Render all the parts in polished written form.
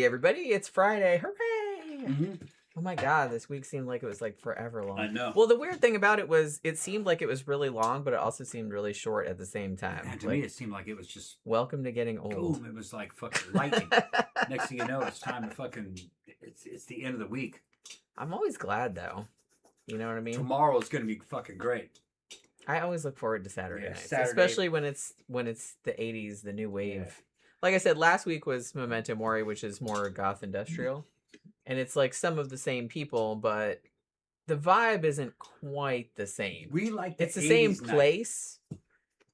everybody, it's Friday. Hooray! Mm-hmm. Oh my god, this week seemed like it was like forever long. I know. Well, the weird thing about it was it seemed like it was really long, but it also seemed really short at the same time. And to me, it seemed like it was just... Welcome to getting old. Boom, it was like fucking lightning. Next thing you know, it's time to fucking... It's the end of the week. I'm always glad, though. You know what I mean? Tomorrow's going to be fucking great. I always look forward to Saturday nights. Saturday. Especially when it's the 80s, the new wave. Yeah. Like I said, last week was Memento Mori, which is more goth industrial. And it's like some of the same people, but the vibe isn't quite the same. We like it's the same place.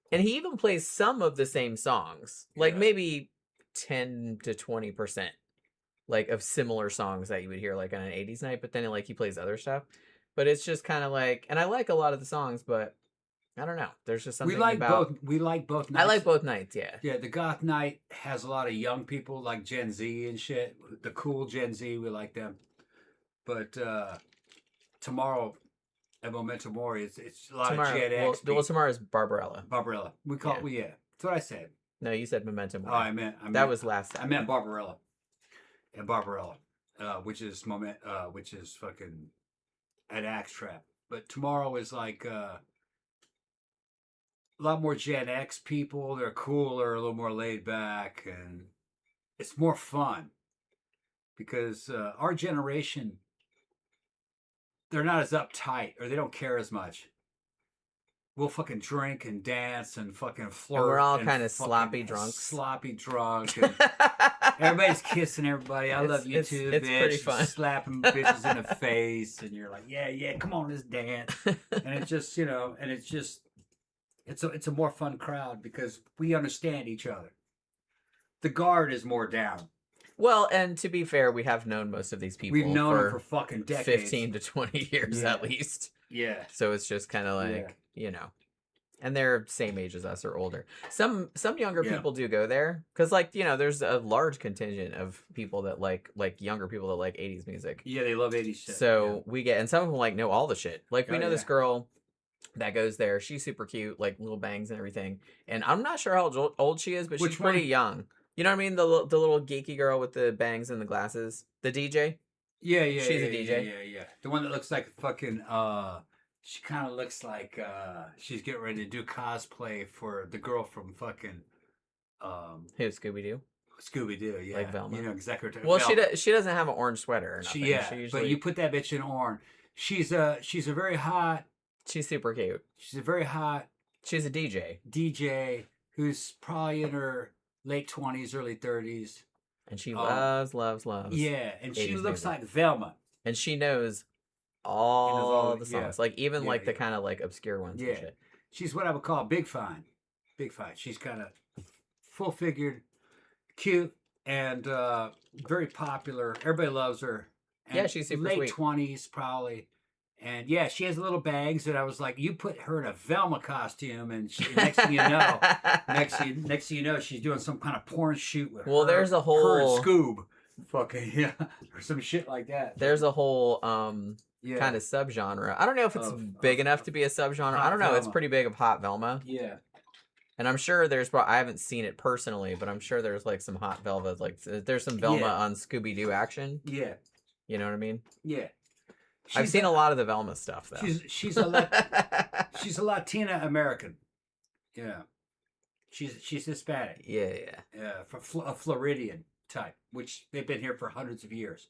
And he even plays some of the same songs. Like maybe 10 to 20%. Like of similar songs that you would hear like on an 80s night, but then like he plays other stuff. But it's just kind of like, and I like a lot of the songs, but I don't know. There's just something about... We like both nights. I like both nights, yeah. Yeah, the goth night has a lot of young people like Gen Z and shit. The cool Gen Z, we like them. But tomorrow at Memento Mori, it's a lot of Gen X. Well, tomorrow is Barbarella. Barbarella. We call it, yeah. That's what I said. No, you said Memento Mori. Oh, I meant that was last time. I meant Barbarella. And Barbarella, which is fucking an axe trap. But tomorrow is like... a lot more Gen X people. They're cooler, a little more laid back, and it's more fun because our generation, they're not as uptight or they don't care as much. We'll fucking drink and dance and fucking flirt. And we're all kind of sloppy drunks. Sloppy drunk. And everybody's kissing everybody. I love you too, it's bitch. Pretty fun. Slapping bitches in the face, and you're like, yeah, come on, let's dance. And it's just, It's a more fun crowd because we understand each other. The guard is more down. Well, and to be fair, we have known most of these people. We've known them for fucking decades. 15 to 20 years at least. Yeah. So it's just kind of like, and they're same age as us or older. Some younger people do go there because there's a large contingent of people that like younger people that like 80s music. Yeah, they love 80s shit. So we get, and some of them know all the shit. Like we know this girl that goes there. She's super cute, like little bangs and everything. And I'm not sure how old she is, but she's pretty young. You know what I mean? The little geeky girl with the bangs and the glasses. The DJ? Yeah. She's a DJ. Yeah. The one that looks like fucking, she kind of looks like she's getting ready to do cosplay for the girl from fucking... Who, Scooby-Doo? Scooby-Doo, yeah. Like Velma. You know exactly what Well, she doesn't have an orange sweater or nothing. She usually... but you put that bitch in orange. She's a very hot... She's super cute. She's a very hot... She's a DJ. DJ who's probably in her late 20s, early 30s. And she loves. Yeah, and she looks like Velma. And she knows all the songs. Yeah. Like even like the kind of like obscure ones and shit. She's what I would call big fine. Big fine. She's kind of full-figured, cute, and very popular. Everybody loves her. And yeah, she's super late sweet. 20s probably. And yeah, she has little bags that I was like, you put her in a Velma costume, and next thing you know, she's doing some kind of porn shoot with her. There's a whole her and Scoob, fucking or some shit like that. There's a whole kind of subgenre. I don't know if it's big enough to be a subgenre. I don't know. Velma. It's pretty big of hot Velma. Yeah. And I'm sure I haven't seen it personally, but I'm sure there's like some hot Velva, like there's some Velma on Scooby-Doo action. Yeah. You know what I mean? Yeah. I've seen a lot of the Velma stuff though. She's a Latina American. Yeah. She's Hispanic. Yeah. A Floridian type, which they've been here for hundreds of years.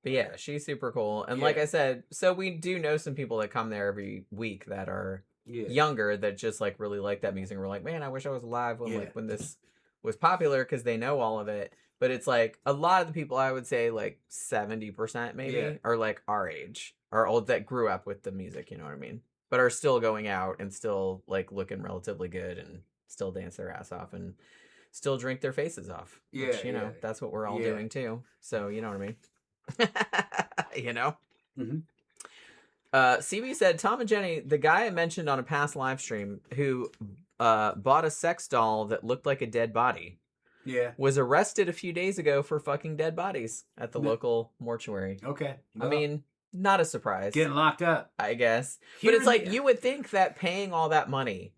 But yeah, she's super cool. And like I said, so we do know some people that come there every week that are younger that just like really like that music. We're like, man, I wish I was alive when this was popular because they know all of it. But it's like a lot of the people, I would say like 70% maybe are like our age, are old that grew up with the music, you know what I mean? But are still going out and still like looking relatively good and still dance their ass off and still drink their faces off. Yeah, which, you know, that's what we're all doing too. So, you know what I mean? You know? Mm-hmm. CB said, Tom and Jenny, the guy I mentioned on a past live stream who bought a sex doll that looked like a dead body. Yeah. Was arrested a few days ago for fucking dead bodies at the local mortuary. Okay. Well, I mean, not a surprise. Getting locked up. I guess. But it's like, you would think that paying all that money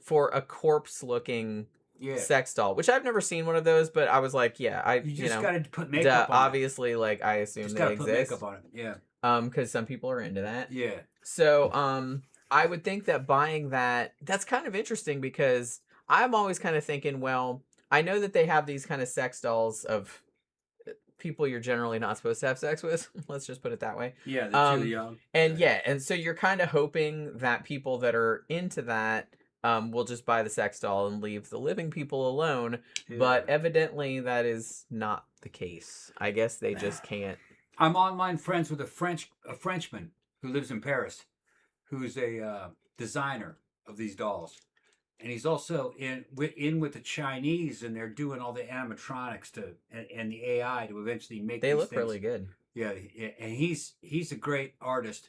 for a corpse-looking sex doll, which I've never seen one of those, but I was like, you just gotta put makeup on obviously, like, I assume just they gotta exist. Put makeup on it. Yeah. Because some people are into that. Yeah. So, I would think that buying that's kind of interesting because I'm always kind of thinking, well, I know that they have these kind of sex dolls of people you're generally not supposed to have sex with. Let's just put it that way. Yeah, they're too young. And and so you're kind of hoping that people that are into that will just buy the sex doll and leave the living people alone. Yeah. But evidently that is not the case. I guess they just can't. I'm online friends with a Frenchman who lives in Paris, who's a designer of these dolls. And he's also in with the Chinese, and they're doing all the animatronics and the AI to eventually make. They look really good. Yeah, and he's a great artist,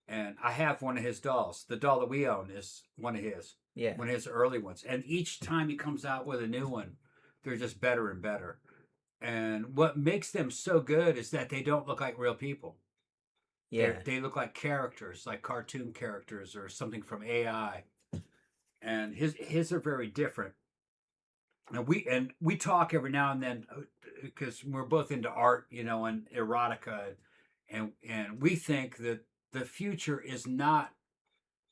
and I have one of his dolls. The doll that we own is one of his. Yeah, one of his early ones. And each time he comes out with a new one, they're just better and better. And what makes them so good is that they don't look like real people. Yeah, they look like characters, like cartoon characters or something from AI. And his are very different. And we talk every now and then because we're both into art, and erotica, and we think that the future is not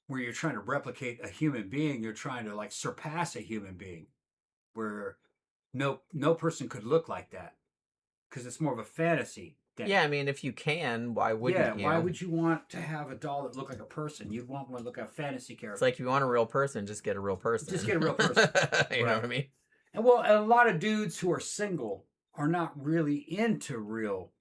where you're trying to replicate a human being. You're trying to like surpass a human being, where no person could look like that, because it's more of a fantasy. Yeah, I mean, if you can, why wouldn't you? Why would you want to have a doll that looked like a person? You'd want one to look like a fantasy character. It's like, if you want a real person, just get a real person. Just get a real person. You know what I mean? And a lot of dudes who are single are not really into real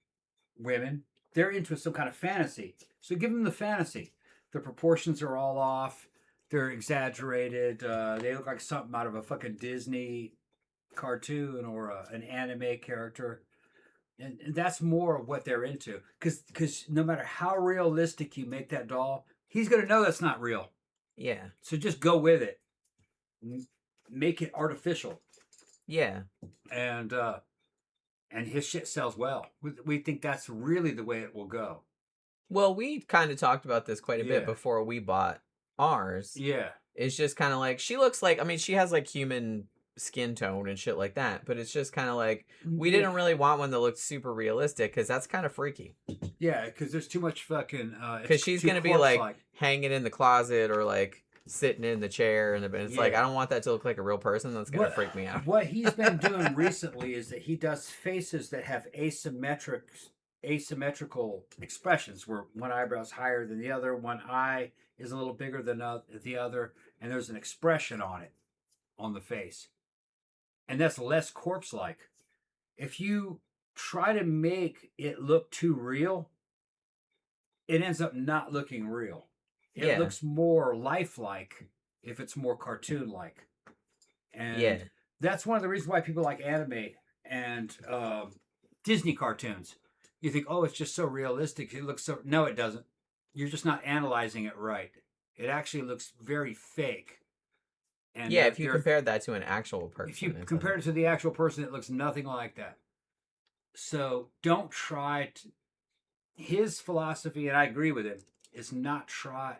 women. They're into some kind of fantasy. So give them the fantasy. The proportions are all off. They're exaggerated. They look like something out of a fucking Disney cartoon or an anime character. And that's more of what they're into. Because no matter how realistic you make that doll, he's going to know that's not real. Yeah. So just go with it. Make it artificial. Yeah. And his shit sells well. We think that's really the way it will go. Well, we kind of talked about this quite a bit before we bought ours. Yeah. It's just kind of like, she looks like, I mean, she has like human skin tone and shit like that, but it's just kind of like, we didn't really want one that looked super realistic because that's kind of freaky. Yeah, because there's too much fucking because she's gonna be like hanging in the closet or like sitting in the chair, and it's like, I don't want that to look like a real person. That's gonna freak me out. What he's been doing recently is that he does faces that have asymmetrical expressions, where one eyebrow is higher than the other, one eye is a little bigger than the other, and there's an expression on it, on the face. And that's less corpse-like. If you try to make it look too real, it ends up not looking real. It looks more lifelike if it's more cartoon-like. And that's one of the reasons why people like anime and Disney cartoons. You think, oh, it's just so realistic. It looks so... No, it doesn't. You're just not analyzing it right. It actually looks very fake. And if you compare that to an actual person. If you compare it to the actual person, it looks nothing like that. So don't try to... His philosophy, and I agree with him, is do not try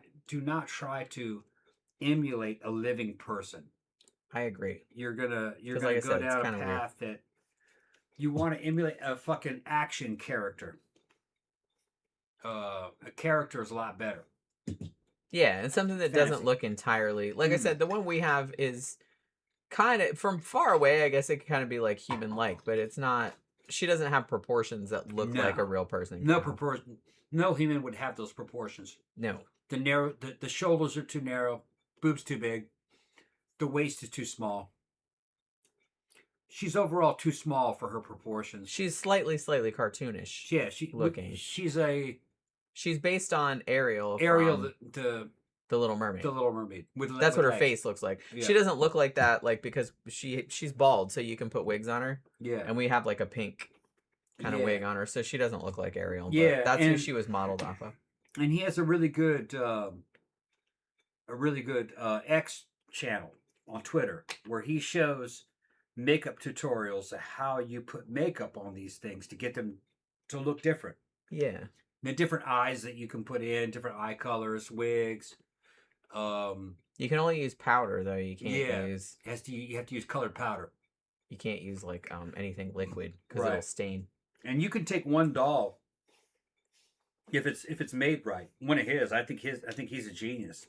to emulate a living person. I agree. You're gonna go down a path that you want to emulate a fucking action character. A character is a lot better. Yeah, and something that doesn't look entirely... Like I said, the one we have is kind of... From far away, I guess it could kind of be like human-like, but it's not... She doesn't have proportions that look like a real person. No proportion. No human would have those proportions. No. The shoulders are too narrow, boobs too big, the waist is too small. She's overall too small for her proportions. She's slightly cartoonish. Yeah, looking. She's based on Ariel. The Little Mermaid. The Little Mermaid. That's what her face looks like. Yeah. She doesn't look like that, like, because she's bald, so you can put wigs on her. Yeah. And we have like a pink kind of wig on her, so she doesn't look like Ariel. Yeah. But that's who she was modeled off of. And he has a really good X channel on Twitter where he shows makeup tutorials of how you put makeup on these things to get them to look different. The different eyes that you can put in, different eye colors, wigs. You can only use powder though. You can't use. You have to use colored powder. You can't use like anything liquid because it'll stain. And you can take one doll. If it's made right, one of his, I think he's a genius.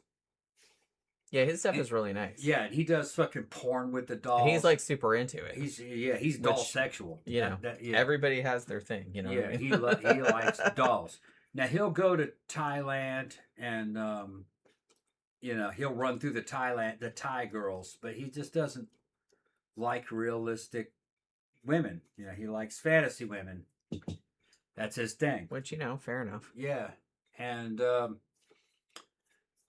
Yeah, his stuff is really nice. Yeah, and he does fucking porn with the dolls. And he's like super into it. He's doll sexual. You know, everybody has their thing. You know. Yeah, what I mean? he likes dolls. Now he'll go to Thailand and he'll run through the Thai girls, but he just doesn't like realistic women. You know, he likes fantasy women. That's his thing. Which, fair enough. Yeah. And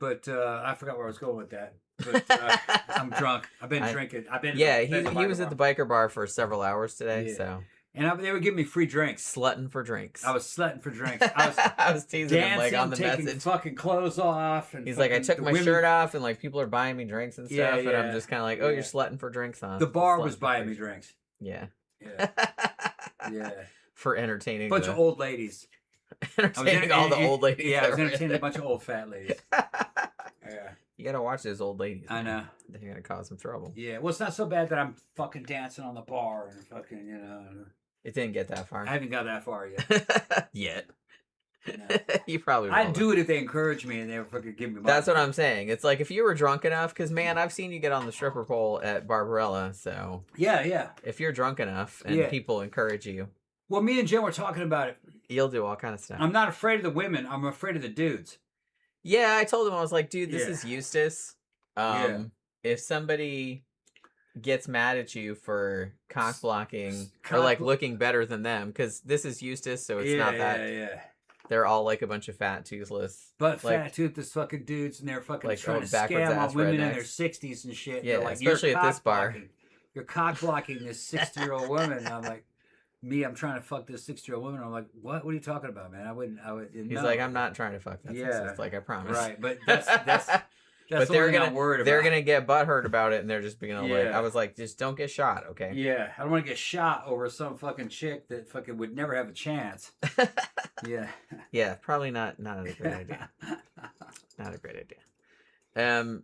but I forgot where I was going with that. But I'm drunk. I've been drinking. He was at the biker bar for several hours today, so. And they were giving me free drinks. Slutting for drinks. I was slutting for drinks. I was teasing him like on the taking message. Fucking clothes off. And he's like, I took my shirt off and like people are buying me drinks and stuff. And I'm just kind of like, oh, you're slutting for drinks, huh? The bar was buying me drinks. Yeah. Yeah. Yeah. For entertaining. Bunch of old ladies. Entertaining all the old ladies. Yeah, I was entertaining a bunch of old fat ladies. Yeah. You gotta watch those old ladies. I know. They're gonna cause some trouble. Yeah. Well, it's not so bad that I'm fucking dancing on the bar and fucking, It didn't get that far. I haven't got that far yet. Yet. No. You probably will. I'd do it if they encouraged me and they were fucking giving me money. That's what I'm saying. It's like if you were drunk enough, because man, I've seen you get on the stripper pole at Barbarella, so. Yeah. If you're drunk enough and people encourage you. Well, me and Jen were talking about it. You'll do all kind of stuff. I'm not afraid of the women. I'm afraid of the dudes. Yeah, I told him, I was like, dude, this is Eustace. If somebody gets mad at you for cock blocking or like looking better than them, because this is Eustace, so it's not that. Yeah. They're all like a bunch of fat, toothless. But fat, toothless fucking dudes, and they're fucking like, trying to scam on women in their 60s and shit. Yeah, like, especially at this bar. You're cock blocking this 60-year-old woman. And I'm like, I'm trying to fuck this 60-year-old woman. I'm like, what? What are you talking about, man? I would. He's like, I'm not trying to fuck that. Yeah. It's like, I promise. Right, but that's but they're gonna get butthurt about it, and they're just being like, I was like, just don't get shot, okay? Yeah, I don't want to get shot over some fucking chick that fucking would never have a chance. Yeah. Yeah, probably not a great idea. Not a great idea.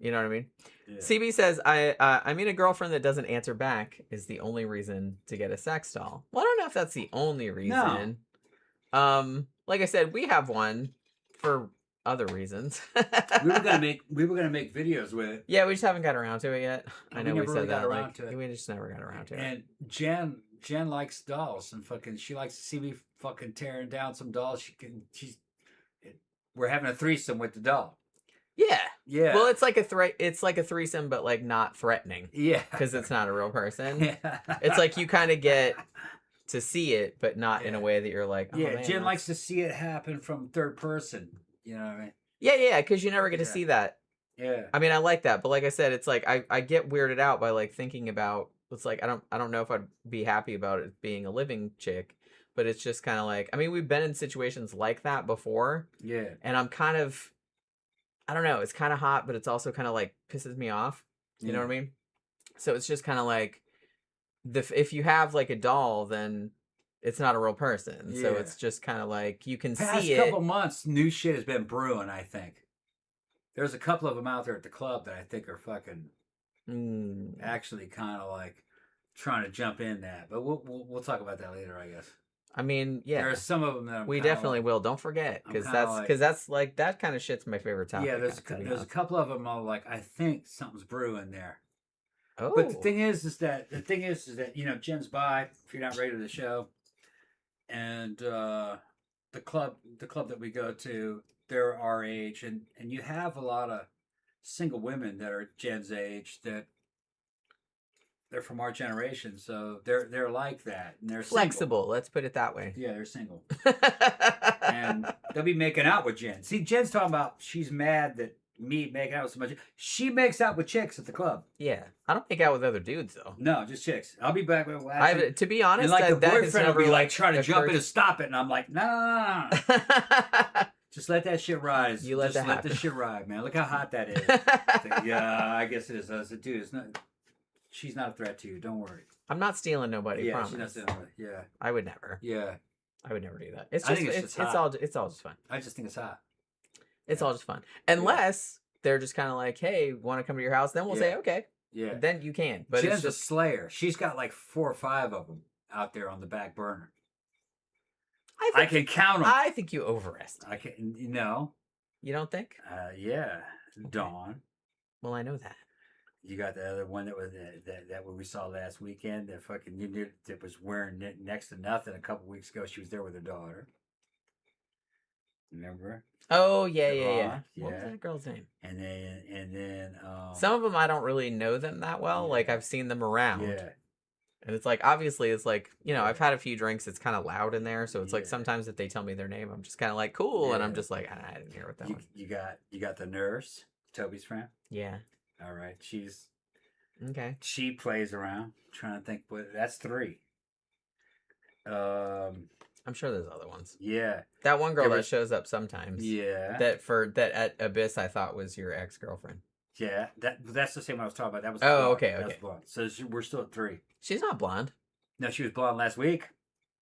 You know what I mean? Yeah. CB says, I mean, a girlfriend that doesn't answer back is the only reason to get a sex doll. Well, I don't know if that's the only reason. No. Like I said, we have one for other reasons. we were gonna make videos with it. Yeah, we just haven't got around to it yet. I know we said that. We just never got around to it. And Jen likes dolls and fucking she likes to see me fucking tearing down some dolls. We're having a threesome with the doll. Yeah. Yeah. Well, it's like a threesome, but like not threatening. Yeah. Because it's not a real person. Yeah. It's like you kind of get to see it, but not in a way that you're like, oh, man, Jen likes to see it happen from third person. You know what I mean? Yeah, because you never get to see that. Yeah. I mean, I like that, but like I said, it's like I get weirded out by like thinking about. It's like I don't know if I'd be happy about it being a living chick, but it's just kind of like, I mean, we've been in situations like that before. Yeah. And I'm kind of, I don't know, it's kind of hot, but it's also kind of like pisses me off. You know what I mean? So it's just kind of like if you have like a doll, then it's not a real person. So it's just kind of like you can see it. Past couple months, new shit has been brewing, I think. There's a couple of them out there at the club that I think are fucking actually kind of like trying to jump in that. But we'll talk about that later, I guess. I mean, yeah. There are some of them that we definitely will. Don't forget, because that's like that kind of shit's my favorite topic. Yeah, there's a couple of them. I'm like, I think something's brewing there. Oh. But the thing is that Jen's by. If you're not ready to the show, and the club that we go to, they're our age, and you have a lot of single women that are Jen's age that. They're from our generation, so they're like that, and they're flexible. Single. Let's put it that way. Yeah, they're single, and they'll be making out with Jen. See, Jen's talking about she's mad that me making out with so much. She makes out with chicks at the club. Yeah, I don't make out with other dudes though. No, just chicks. I'll be back with. To be honest, and like the boyfriend will be like trying to jump in and stop it, and I'm like, no. Just let that shit rise. Let the shit ride, man. Look how hot that is. Yeah, I guess it is. I said, dude, it's not. She's not a threat to you. Don't worry. I'm not stealing nobody. Yeah, promise. she's not stealing nobody. Yeah. I would never. Yeah. I would never do that. It's all just fun. I just think it's hot. It's all just fun. Unless they're just kind of like, hey, want to come to your house? Then we'll say, okay. Yeah. Then you can. But Jen's it's just a slayer. She's got like 4 or 5 of them out there on the back burner. I can count them. I think you overestimate. I can, you know. You don't think? Yeah. Okay. Dawn. Well, I know that. You got the other one that was that one we saw last weekend. That fucking you knew that was wearing next to nothing. A couple weeks ago, she was there with her daughter. Remember? Oh yeah. What was that girl's name? And then some of them I don't really know them that well. Yeah. Like I've seen them around. Yeah. And it's like obviously it's like, you know, I've had a few drinks, it's kind of loud in there, so it's like sometimes if they tell me their name, I'm just kind of like cool, and I'm just like I didn't hear what that was. You got the nurse, Toby's friend? Yeah. All right. She's okay. She plays around. I'm trying to think, but that's 3. I'm sure there's other ones. Yeah. That one girl that shows up sometimes. Yeah. That at Abyss I thought was your ex-girlfriend. Yeah. That's the same one I was talking about. That was blonde. Okay. That was blonde. So we're still at 3. She's not blonde. No, she was blonde last week.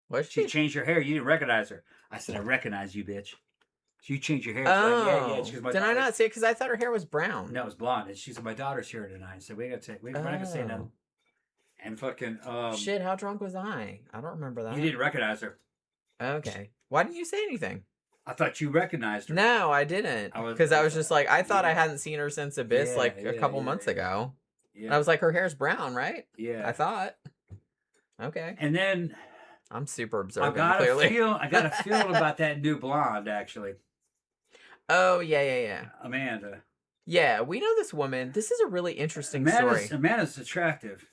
Was she? She changed her hair. You didn't recognize her. I said, I recognize you, bitch. So you changed your hair. Oh. Like, yeah. Did I not see it? Because I thought her hair was brown. No, it was blonde. And she said, my daughter's here tonight. So we're not going to say nothing. And fucking... Shit, how drunk was I? I don't remember that. You didn't recognize her. Okay. Why didn't you say anything? I thought you recognized her. No, I didn't. Because I was just like, I thought I hadn't seen her since Abyss a couple months ago. Yeah. And I was like, her hair's brown, right? Yeah. I thought. Okay. And then... I'm super observant, I got a feeling about that new blonde, actually. Oh, yeah. Amanda. Yeah, we know this woman. This is a really interesting story. Amanda's attractive.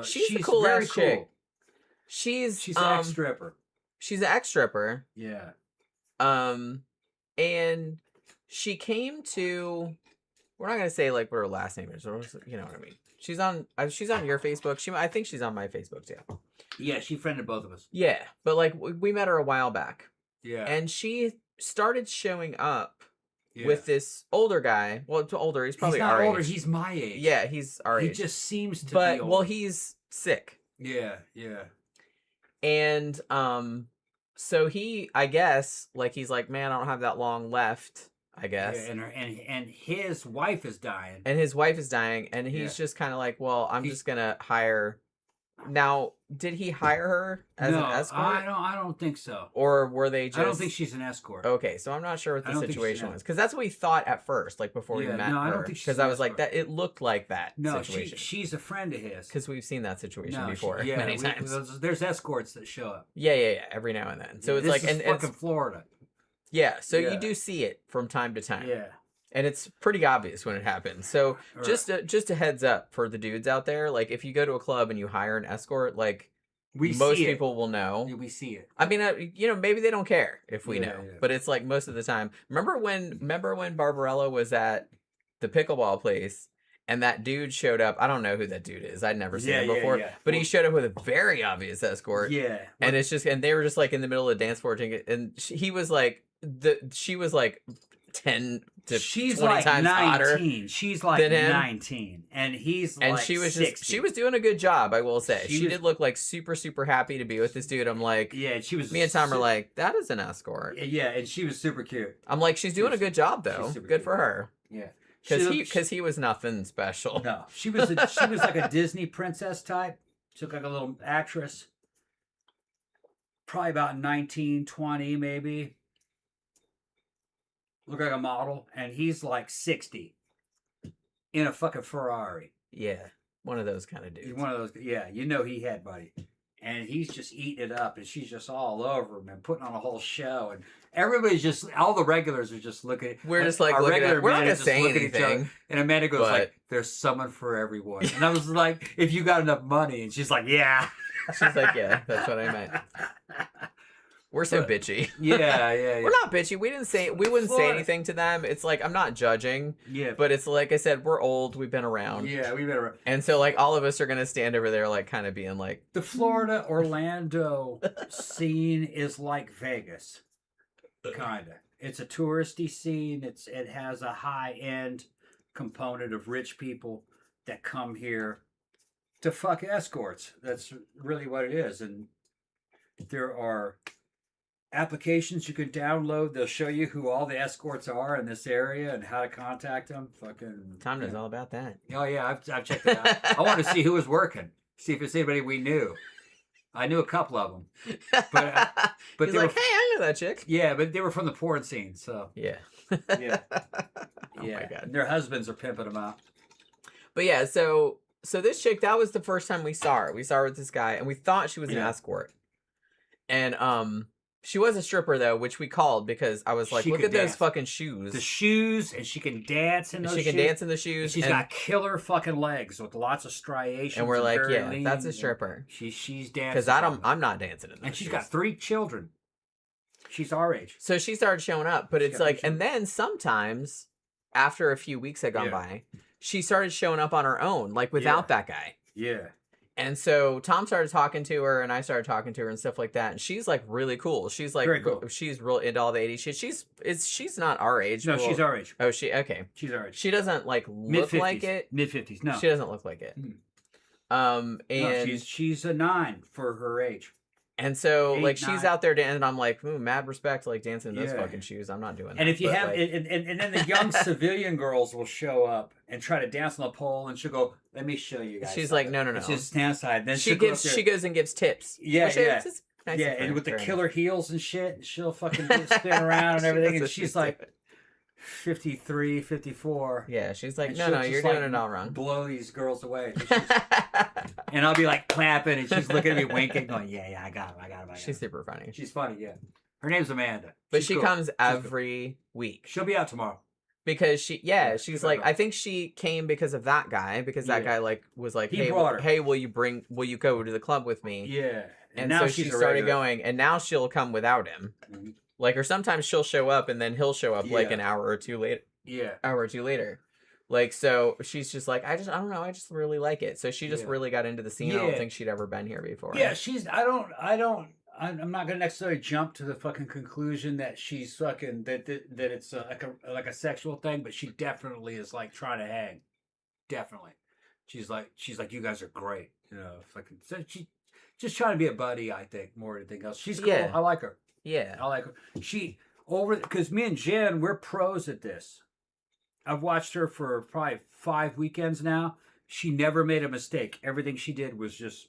She's a cool ass chick. She's an ex-stripper. She's an ex-stripper. Yeah. And she came to... We're not going to say, like, what her last name is. You know what I mean. She's on your Facebook. I think she's on my Facebook, too. Yeah, she friended both of us. Yeah, but, like, we met her a while back. Yeah. And she started showing up with this older guy. Well, older. He's probably our age. He's not older. He's my age. Yeah, he's our age. He just seems to be older. Well, he's sick. Yeah. And, so he, I guess, like, he's like, man, I don't have that long left. I guess. Yeah, and his wife is dying. And he's just kind of like, well, I'm just gonna hire. Now, did he hire her as an escort? I don't think so. Or were they just... I don't think she's an escort. Okay, so I'm not sure what the situation was. Because that's what we thought at first, like before we met her. I don't think she's because I was like, that it looked like that situation. She's a friend of his. Because we've seen that situation before many times. There's escorts that show up. Yeah, every now and then. So it's like... and fucking Florida. Yeah, so you do see it from time to time. Yeah. And it's pretty obvious when it happens. So just a heads up for the dudes out there, like if you go to a club and you hire an escort, like most people will know. Yeah, we see it. I mean, maybe they don't care if we know, but it's like most of the time. Remember when Barbarella was at the pickleball place and that dude showed up? I don't know who that dude is. I'd never seen him before, but he showed up with a very obvious escort. Yeah. And and they were just like in the middle of the dance floor, and she was like 10 to 20 times 19. Hotter. She's like 19, and he's like 60. She was doing a good job, I will say. She did look like super, super happy to be with this dude. I'm like, yeah, she was. Me and Tom are like, that is an escort. Yeah, and she was super cute. I'm like, she's doing a good job though. Good for her. Yeah, because he was nothing special. No, she was like a Disney princess type. She looked like a little actress. Probably about 19, 20 maybe. Look like a model, and he's like 60 in a fucking Ferrari. Yeah, one of those kind of dudes. One of those, yeah, he had buddy. And he's just eating it up, and she's just all over him and putting on a whole show. And everybody's just, all the regulars are just looking. We're just like, we're not going to say anything. And Amanda goes like, there's someone for everyone. And I was like, if you got enough money. And she's like, yeah. She's like, yeah, that's what I meant. We're so bitchy. Yeah. We're not bitchy. We wouldn't say anything to them. It's like, I'm not judging. Yeah. But it's like I said, we're old. We've been around. Yeah, we've been around. And so like all of us are going to stand over there like kind of being like. The Florida Orlando scene is like Vegas. Kind of. It's a touristy scene. It has a high-end component of rich people that come here to fuck escorts. That's really what it is. And there are applications you can download. They'll show you who all the escorts are in this area and how to contact them. Fucking Tom knows all about that. Oh yeah, I've checked it out. I want to see who was working. See if it's anybody we knew. I knew a couple of them, but he's like, hey, I know that chick. Yeah, but they were from the porn scene, so yeah. Oh my God. And their husbands are pimping them out. But yeah, so this chick, that was the first time we saw her. We saw her with this guy, and we thought she was an escort. And she was a stripper though, which we called because I was like, look at those fucking shoes. The shoes, and she can dance in those shoes. She can dance in the shoes. And she's got killer fucking legs with lots of striations. And we're like, yeah, that's a stripper. She's dancing. Because I'm not dancing in those And she's shoes. got 3 children. She's our age. So she started showing up, but it's like, and then sometimes after a few weeks had gone by, she started showing up on her own, like without that guy. Yeah. And so Tom started talking to her, and I started talking to her and stuff like that. And she's like really cool. She's like, very cool. She's real into all the 80s shit. She's not our age. No, she's our age. Oh, okay. She's our age. She doesn't like look like it. Mid-50s. No, she doesn't look like it. And no, she's a 9 for her age. And so, 8, like, 9. she's out there dancing, and I'm like, ooh, mad respect, like, dancing in those fucking shoes. I'm not doing that. And if you have, like, and then the young civilian girls will show up and try to dance on the pole, and she'll go, let me show you guys. She's like, no. It's just stand aside. Then she goes and gives tips. Yeah. Nice and with the killer heels and shit, she'll fucking spin around and everything, and she's like 53, 54. Yeah, she's like, no, you're doing it all wrong. Blow these girls away. And I'll be like clapping, and she's looking at me winking, going, yeah, I got him. She's super funny. She's funny, yeah. Her name's Amanda. But she comes every week. She'll be out tomorrow. Because she's like, I think she came because of that guy, because that guy like was like, hey, will you go to the club with me? Yeah. And now so she started going, and now she'll come without him. Mm-hmm. Like, or sometimes she'll show up and then he'll show up like an hour or two later. Yeah. Hour or two later. Like, so she's just like, I don't know, I just really like it. So she just really got into the scene. I don't think she'd ever been here before. Yeah, I'm not gonna necessarily jump to the fucking conclusion that she's fucking that it's like a sexual thing, but she definitely is like trying to hang. Definitely, she's like you guys are great, you know. Fucking, so she just trying to be a buddy, I think, more than anything else. She's cool. Yeah. I like her. Yeah, I like her. Because me and Jen, we're pros at this. I've watched her for probably 5 weekends now. She never made a mistake. Everything she did was just.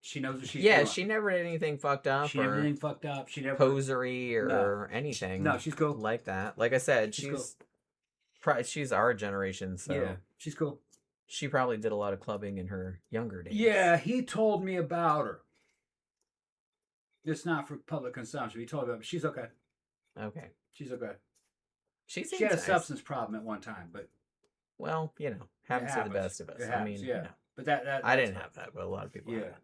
She knows what she's doing. Yeah, she never did anything fucked up. She never did anything fucked up. She never posery or anything. No, she's cool like that. Like I said, she's our generation. So yeah, she's cool. She probably did a lot of clubbing in her younger days. Yeah, he told me about her. It's not for public consumption. He told me about her. She's okay. Okay. She's okay. She had a substance problem at one time, but well, you know, happens to the best of us. I mean, yeah. But that I didn't have that, but a lot of people. Yeah. Have that.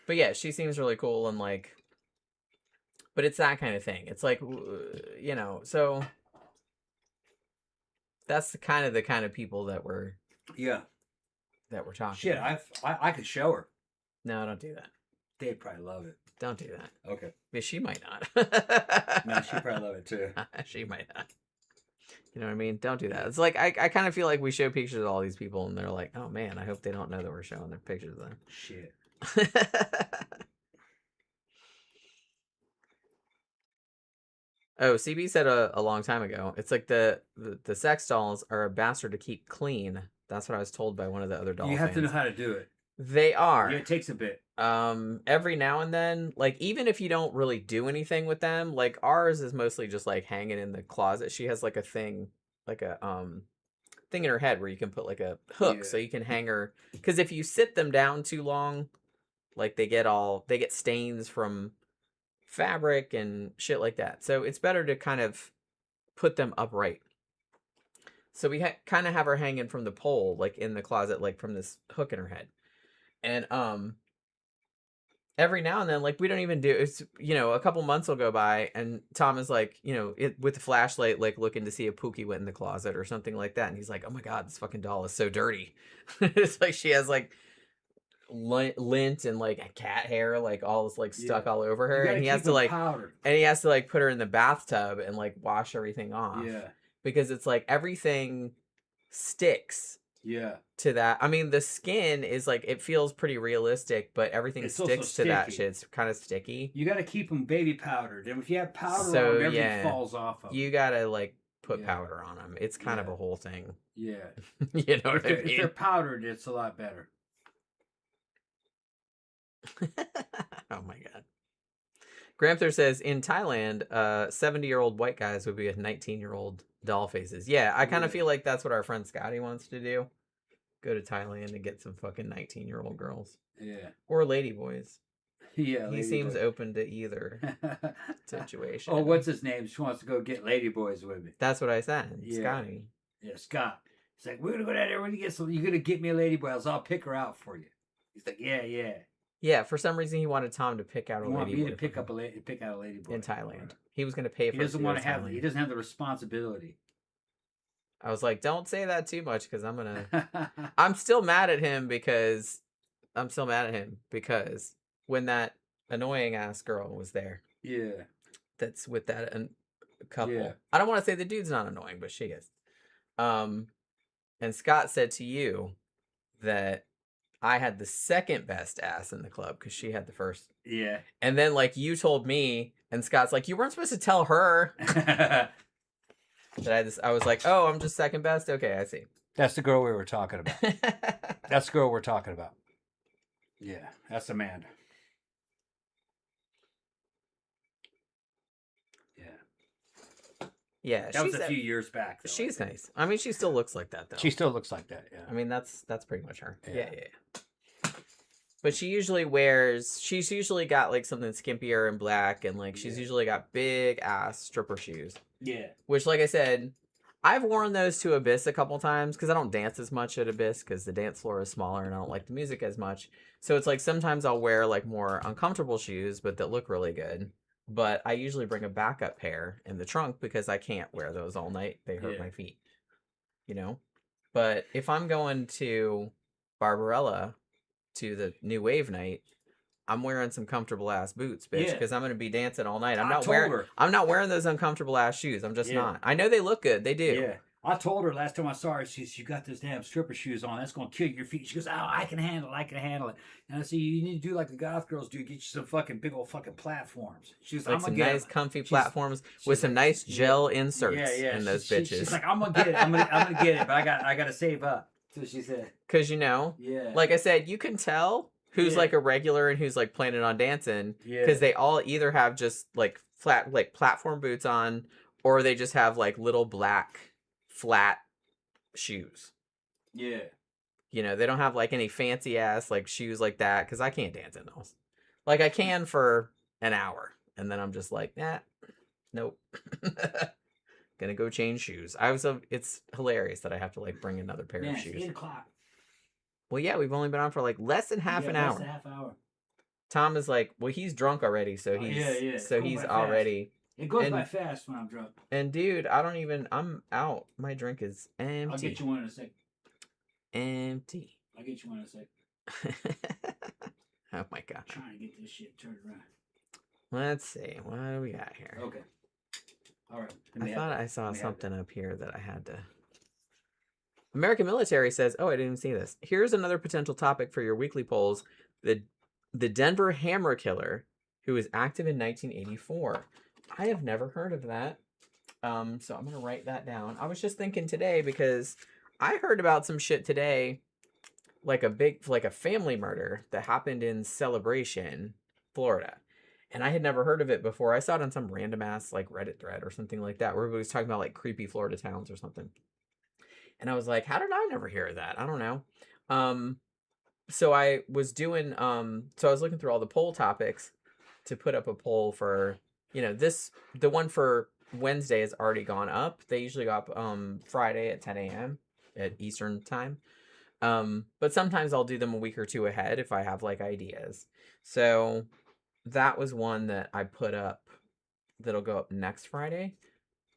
But yeah, she seems really cool and like. But it's that kind of thing. It's like, you know, so. That's the kind of people that we're. Yeah. That we're talking. Shit, about. I could show her. No, don't do that. They'd probably love it. Don't do that. Okay. But she might not. No, she'd probably love it too. She might not. You know what I mean? Don't do that. It's like, I kind of feel like we show pictures of all these people and they're like, oh man, I hope they don't know that we're showing their pictures of them. Shit. Oh, CB said a long time ago, it's like the sex dolls are a bastard to keep clean. That's what I was told by one of the other doll You have fans. to know how to do it. They are. Yeah, it takes a bit. Every now and then, like, even if you don't really do anything with them, like, ours is mostly just, like, hanging in the closet. She has, like, a thing, like a, thing in her head where you can put, like, a hook so you can hang her. Because if you sit them down too long, like, they get stains from fabric and shit like that. So it's better to kind of put them upright. So we kind of have her hanging from the pole, like, in the closet, like, from this hook in her head. And, every now and then, like, we don't even do it's, you know, a couple months will go by and Tom is like, you know, with the flashlight, like looking to see if Pookie went in the closet or something like that. And he's like, oh my God, this fucking doll is so dirty. It's like she has like lint and like cat hair, like all like stuck all over her. And he has to like, put her in the bathtub and like wash everything off. Yeah. Because it's like everything sticks to that. I mean, the skin is like, it feels pretty realistic, but everything sticks to that shit. It's kind of sticky. You got to keep them baby powdered, and if you have powder on them, everything falls off of them. You got to like put powder on them. It's kind of a whole thing. Yeah. You know what I mean? If they're powdered, it's a lot better. Oh my god. Gramther says, in Thailand, 70-year-old white guys would be with 19-year-old doll faces. Yeah, I kind of feel like that's what our friend Scotty wants to do. Go to Thailand and get some fucking 19-year-old girls. Yeah. Or ladyboys. Yeah. He seems open to either situation. Oh, what's his name? She wants to go get ladyboys with me. That's what I said. Yeah. Scotty. Yeah, Scott. He's like, we're going to go down there. We're going to get some. You're going to get me a ladyboy. I'll pick her out for you. He's like, yeah. Yeah, for some reason he wanted Tom to pick out a ladyboy. He wanted me to pick out a ladyboy in Thailand. He was going to pay for. He doesn't want to have. He doesn't have the responsibility. I was like, don't say that too much because I'm still mad at him because when that annoying ass girl was there. Yeah. That's with that couple. Yeah. I don't want to say the dude's not annoying, but she is. And Scott said to you that I had the second best ass in the club because she had the first. Yeah. And then like you told me, and Scott's like, you weren't supposed to tell her. That I was like, oh, I'm just second best? Okay, I see. That's the girl we were talking about. That's the girl we're talking about. Yeah, that's Amanda. Yeah, that was a few years back. Though, she's nice. I mean, she still looks like that, though. She still looks like that, yeah. I mean, that's pretty much her. Yeah. But she's usually got, like, something skimpier and black, and, like, she's usually got big-ass stripper shoes. Yeah. Which, like I said, I've worn those to Abyss a couple times, because I don't dance as much at Abyss, because the dance floor is smaller, and I don't like the music as much. So it's, like, sometimes I'll wear, like, more uncomfortable shoes, but that look really good. But I usually bring a backup pair in the trunk because I can't wear those all night. They hurt my feet, you know? But if I'm going to Barbarella to the New Wave night, I'm wearing some comfortable ass boots, bitch, because I'm going to be dancing all night. I'm not wearing those uncomfortable ass shoes. I'm just not. I know they look good. They do. Yeah. I told her last time I saw her, she said, you got this damn stripper shoes on. That's going to kill your feet. She goes, oh, I can handle it. And I said, you need to do like the goth girls do. Get you some fucking big old fucking platforms. She's like, some nice comfy platforms with some nice gel inserts in those bitches. She's like, I'm going to get it. I'm gonna get it, but I got to save up. That's what she said. Because, like I said, you can tell who's like a regular and who's like planning on dancing. Because they all either have just like flat, like platform boots on, or they just have like little black flat shoes. Yeah. They don't have like any fancy ass like shoes like that because I can't dance in those. Like I can for an hour and then I'm just like, nope. Gonna go change shoes. It's hilarious that I have to like bring another pair of shoes. 8 o'clock. Well, yeah, we've only been on for like less than half an hour. Less than half hour. Tom is like, well, he's drunk already, so he's already. It goes by fast when I'm drunk. And dude, I'm out. My drink is empty. I'll get you one in a sec. Empty. I'll get you one in a sec. Oh my god. Trying to get this shit turned around. Let's see. What do we got here? Okay. All right. I thought I saw something up here that I had to. American Military says, oh, I didn't even see this. Here's another potential topic for your weekly polls. The Denver Hammer Killer, who was active in 1984. I have never heard of that. So I'm going to write that down. I was just thinking today because I heard about some shit today, like a family murder that happened in Celebration, Florida. And I had never heard of it before. I saw it on some random ass like Reddit thread or something like that where everybody was talking about like creepy Florida towns or something. And I was like, how did I never hear of that? I don't know. So I was doing, so I was looking through all the poll topics to put up a poll for, the one for Wednesday has already gone up. They usually go up Friday at 10 a.m. at Eastern time. But sometimes I'll do them a week or two ahead if I have like ideas. So that was one that I put up that'll go up next Friday.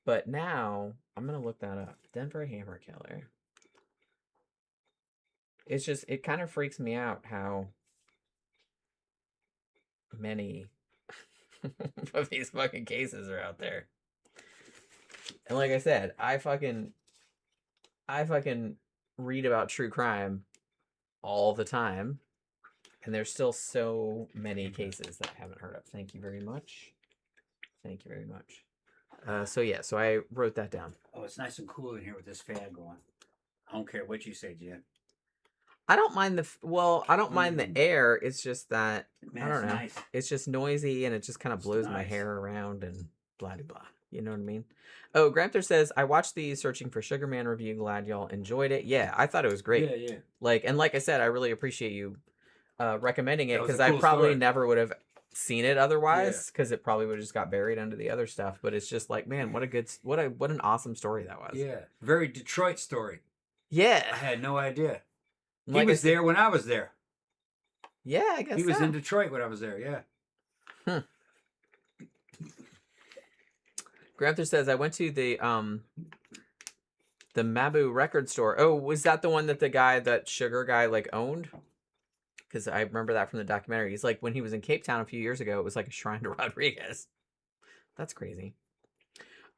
But now I'm going to look that up. Denver Hammer Killer. It's just, it kind of freaks me out how many of these fucking cases are out there. And like I said, I fucking read about true crime all the time, and there's still so many cases that I haven't heard of. Thank you very much. Thank you very much. So I wrote that down. Oh, it's nice and cool in here with this fan going. I don't care what you say, Jen. I don't mind the air. It's just that I don't know. Nice. It's just noisy and it just kind of blows my hair around and blah blah blah. You know what I mean? Oh, Granther says I watched the Searching for Sugar Man review. Glad y'all enjoyed it. Yeah, I thought it was great. Yeah. Like I said, I really appreciate you recommending it because cool I probably story. never would have seen it otherwise because it probably would have just got buried under the other stuff. But it's just like, man, what an awesome story that was. Yeah, very Detroit story. Yeah, I had no idea. Like he was there when I was there. Yeah, I guess he was in Detroit when I was there. Yeah. Granther says I went to the Mabu record store. Oh, was that the one that that sugar guy like owned? Because I remember that from the documentary. He's like, when he was in Cape Town a few years ago, it was like a shrine to Rodriguez. That's crazy.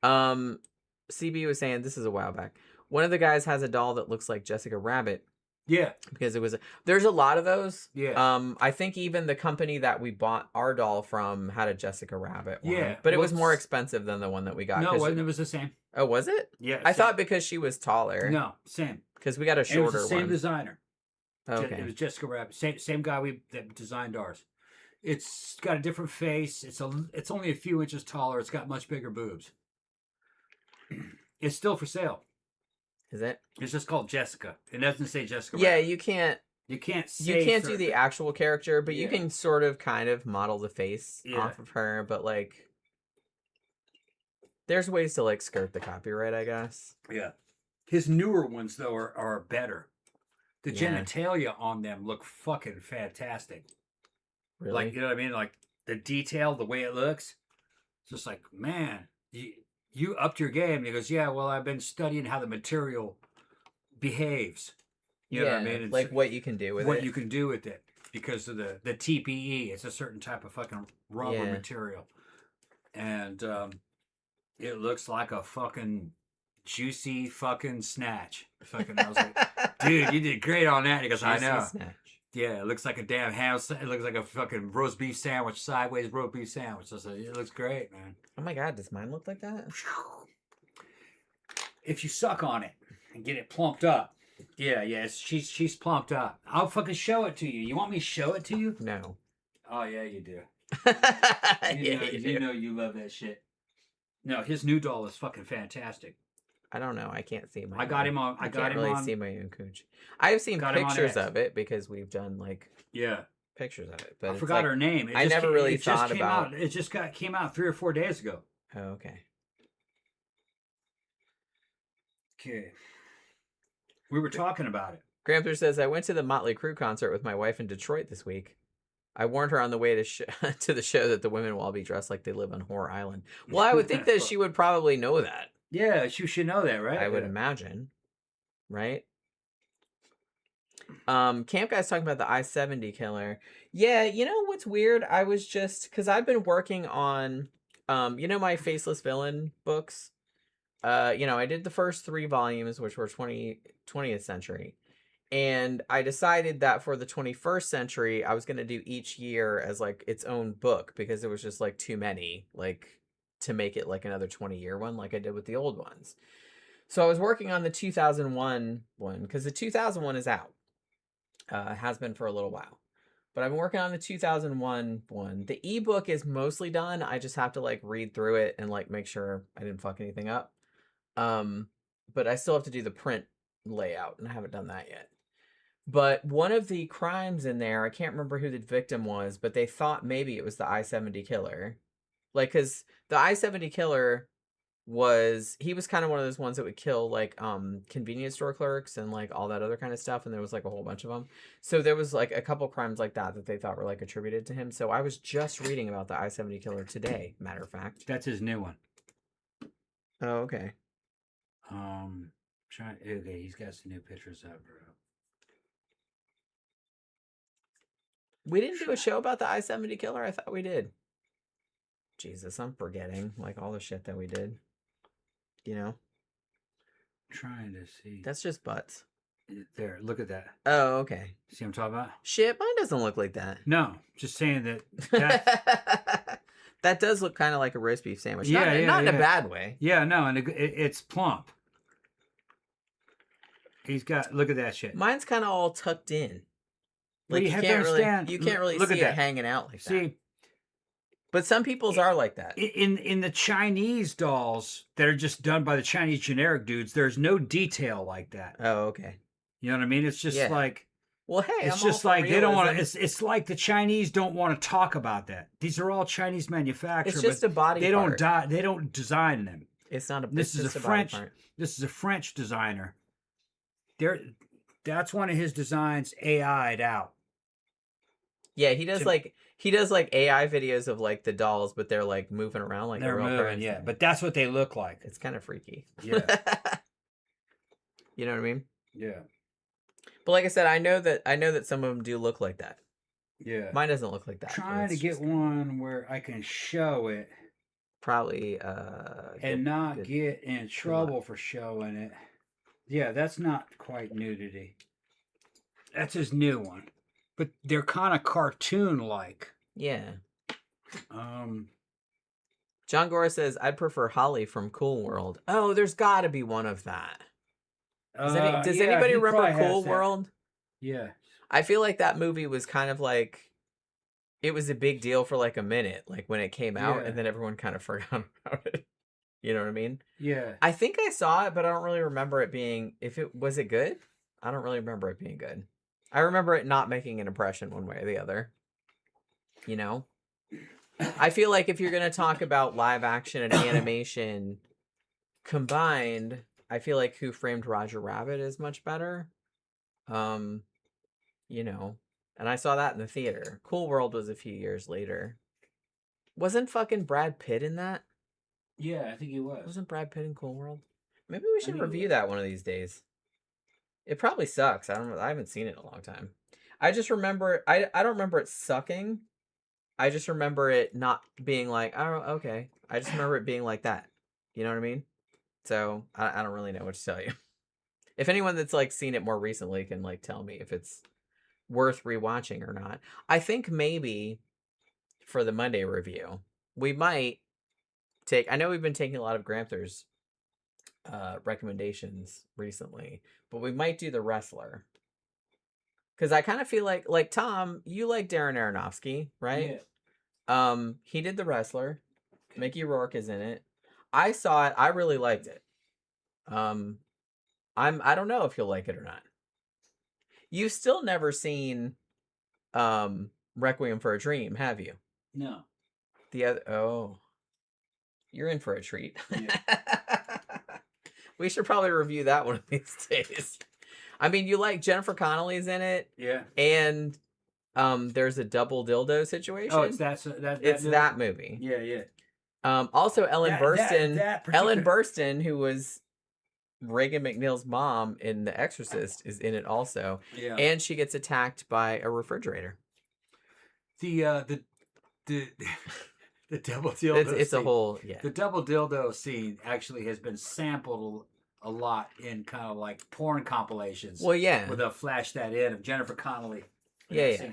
CB was saying, this is a while back, one of the guys has a doll that looks like Jessica Rabbit. Yeah. Because there's a lot of those. Yeah. I think even the company that we bought our doll from had a Jessica Rabbit one. Yeah. But it was more expensive than the one that we got. No, it was the same. Oh, was it? Yeah. I thought because she was taller. No, same. Because we got a shorter one. It was the same designer. Okay. It was Jessica Rabbit. Same guy that designed ours. It's got a different face. It's only a few inches taller. It's got much bigger boobs. It's still for sale. Is it? It's just called Jessica. It doesn't say Jessica Yeah, Rabbit. You can't say do the actual character, but you can sort of kind of model the face off of her, but like there's ways to like skirt the copyright, I guess. Yeah. His newer ones though are better. The genitalia on them look fucking fantastic. Really? Like, you know what I mean? Like the detail, the way it looks. It's just like, man, you upped your game. And he goes, yeah, well, I've been studying how the material behaves. You know what I mean? It's like what you can do with it. What you can do with it. Because of the TPE. It's a certain type of fucking rubber material. And it looks like a fucking juicy fucking snatch. Fucking, I was like, dude, you did great on that. He goes, I know. Snatch. Yeah, it looks like a damn ham. It looks like a fucking roast beef sandwich, sideways roast beef sandwich. So it looks great, man. Oh my god, does mine look like that? If you suck on it and get it plumped up, she's plumped up. I'll fucking show it to you. You want me to show it to you? No. Oh yeah, you do. You know you love that shit. No, his new doll is fucking fantastic. I don't know. I can't see my. I can't really see my own cooch. I have seen pictures of it because we've done like pictures of it. But I forgot her name. I never really thought about. It just came out 3 or 4 days ago. Oh, okay. Okay. We were talking about it. Gramper says I went to the Motley Crue concert with my wife in Detroit this week. I warned her on the way to to the show that the women will all be dressed like they live on Horror Island. Well, I would think that she would probably know that. Yeah, she should know that, right? I would imagine. Right? Camp Guy's talking about the I-70 killer. Yeah, you know what's weird? I was just... Because I've been working on, my Faceless Villain books. I did the first 3 volumes, which were 20th century. And I decided that for the 21st century, I was going to do each year as, like, its own book. Because it was just, like, too many, like... to make it like another 20-year one like I did with the old ones. So I was working on the 2001 one because the 2001 is out. Has been for a little while. But I've been working on the 2001 one. The ebook is mostly done. I just have to like read through it and like make sure I didn't fuck anything up. But I still have to do the print layout and I haven't done that yet. But one of the crimes in there, I can't remember who the victim was, but they thought maybe it was the I-70 killer. Like, because the I-70 killer he was kind of one of those ones that would kill, like, convenience store clerks and, like, all that other kind of stuff. And there was, like, a whole bunch of them. So there was, like, a couple crimes like that they thought were, like, attributed to him. So I was just reading about the I-70 killer today, matter of fact. That's his new one. Oh, okay. Okay, he's got some new pictures up, bro. We didn't do a show about the I-70 killer? I thought we did. Jesus, I'm forgetting, like, all the shit that we did. You know? Trying to see. That's just butts. There, look at that. Oh, okay. See what I'm talking about? Shit, mine doesn't look like that. No, just saying that. That does look kind of like a roast beef sandwich. Yeah, not in a bad way. Yeah, no, and it's plump. He's got, look at that shit. Mine's kind of all tucked in. Like, you can't really see it hanging out like that. See, but some people's are like that. In the Chinese dolls that are just done by the Chinese generic dudes, there's no detail like that. Oh, okay. You know what I mean? It's just like, well, hey, it's just like they don't want to. It's like the Chinese don't want to talk about that. These are all Chinese manufacturers. It's just a body. They don't They don't design them. It's not a. This is a French. This is a French designer. That's one of his designs AI'd out. Yeah, he does like AI videos of like the dolls, but they're like moving around like they're moving. Yeah, but that's what they look like. It's kind of freaky. Yeah. You know what I mean? Yeah. But like I said, I know that some of them do look like that. Yeah. Mine doesn't look like that. Trying to get one where I can show it. Probably and not get in trouble for showing it. Yeah, that's not quite nudity. That's his new one. But they're kind of cartoon-like. Yeah. John Gore says, I'd prefer Holly from Cool World. Oh, there's got to be one of that. Does anybody remember Cool World? Yeah. I feel like that movie was kind of like, it was a big deal for like a minute, like when it came out, and then everyone kind of forgot about it. You know what I mean? Yeah. I think I saw it, but I don't really remember it being, was it good? I don't really remember it being good. I remember it not making an impression one way or the other. You know? I feel like if you're going to talk about live action and animation combined, I feel like Who Framed Roger Rabbit is much better. You know, and I saw that in the theater. Cool World was a few years later. Wasn't fucking Brad Pitt in that? Yeah, I think he was. Wasn't Brad Pitt in Cool World? Maybe we should review that one of these days. It probably sucks. I haven't seen it in a long time. I just remember I don't remember it sucking. I just remember it not being like, oh, okay. I just remember it being like that. You know what I mean? So I don't really know what to tell you. If anyone that's like seen it more recently can like tell me if it's worth rewatching or not. I think maybe for the Monday review, we might take, I know we've been taking a lot of Gramthers recommendations recently, but we might do The Wrestler. Because I kind of feel like Tom, you like Darren Aronofsky, right? Yeah. He did The Wrestler. Mickey Rourke is in it. I saw it. I really liked it. I don't know if you'll like it or not. You've still never seen Requiem for a Dream, have you? No. You're in for a treat. Yeah. We should probably review that one of these days. I mean, you like Jennifer Connelly's in it. Yeah. And there's a double dildo situation. Oh, it's that movie. Yeah, yeah. Also Ellen Burstyn. Ellen Burstyn, who was Reagan McNeil's mom in The Exorcist, is in it also. Yeah. And she gets attacked by a refrigerator. The double dildo. It's scene. A whole The double dildo scene actually has been sampled a lot in kind of like porn compilations. Well, yeah. With a flash that in of Jennifer Connelly. Yeah. It's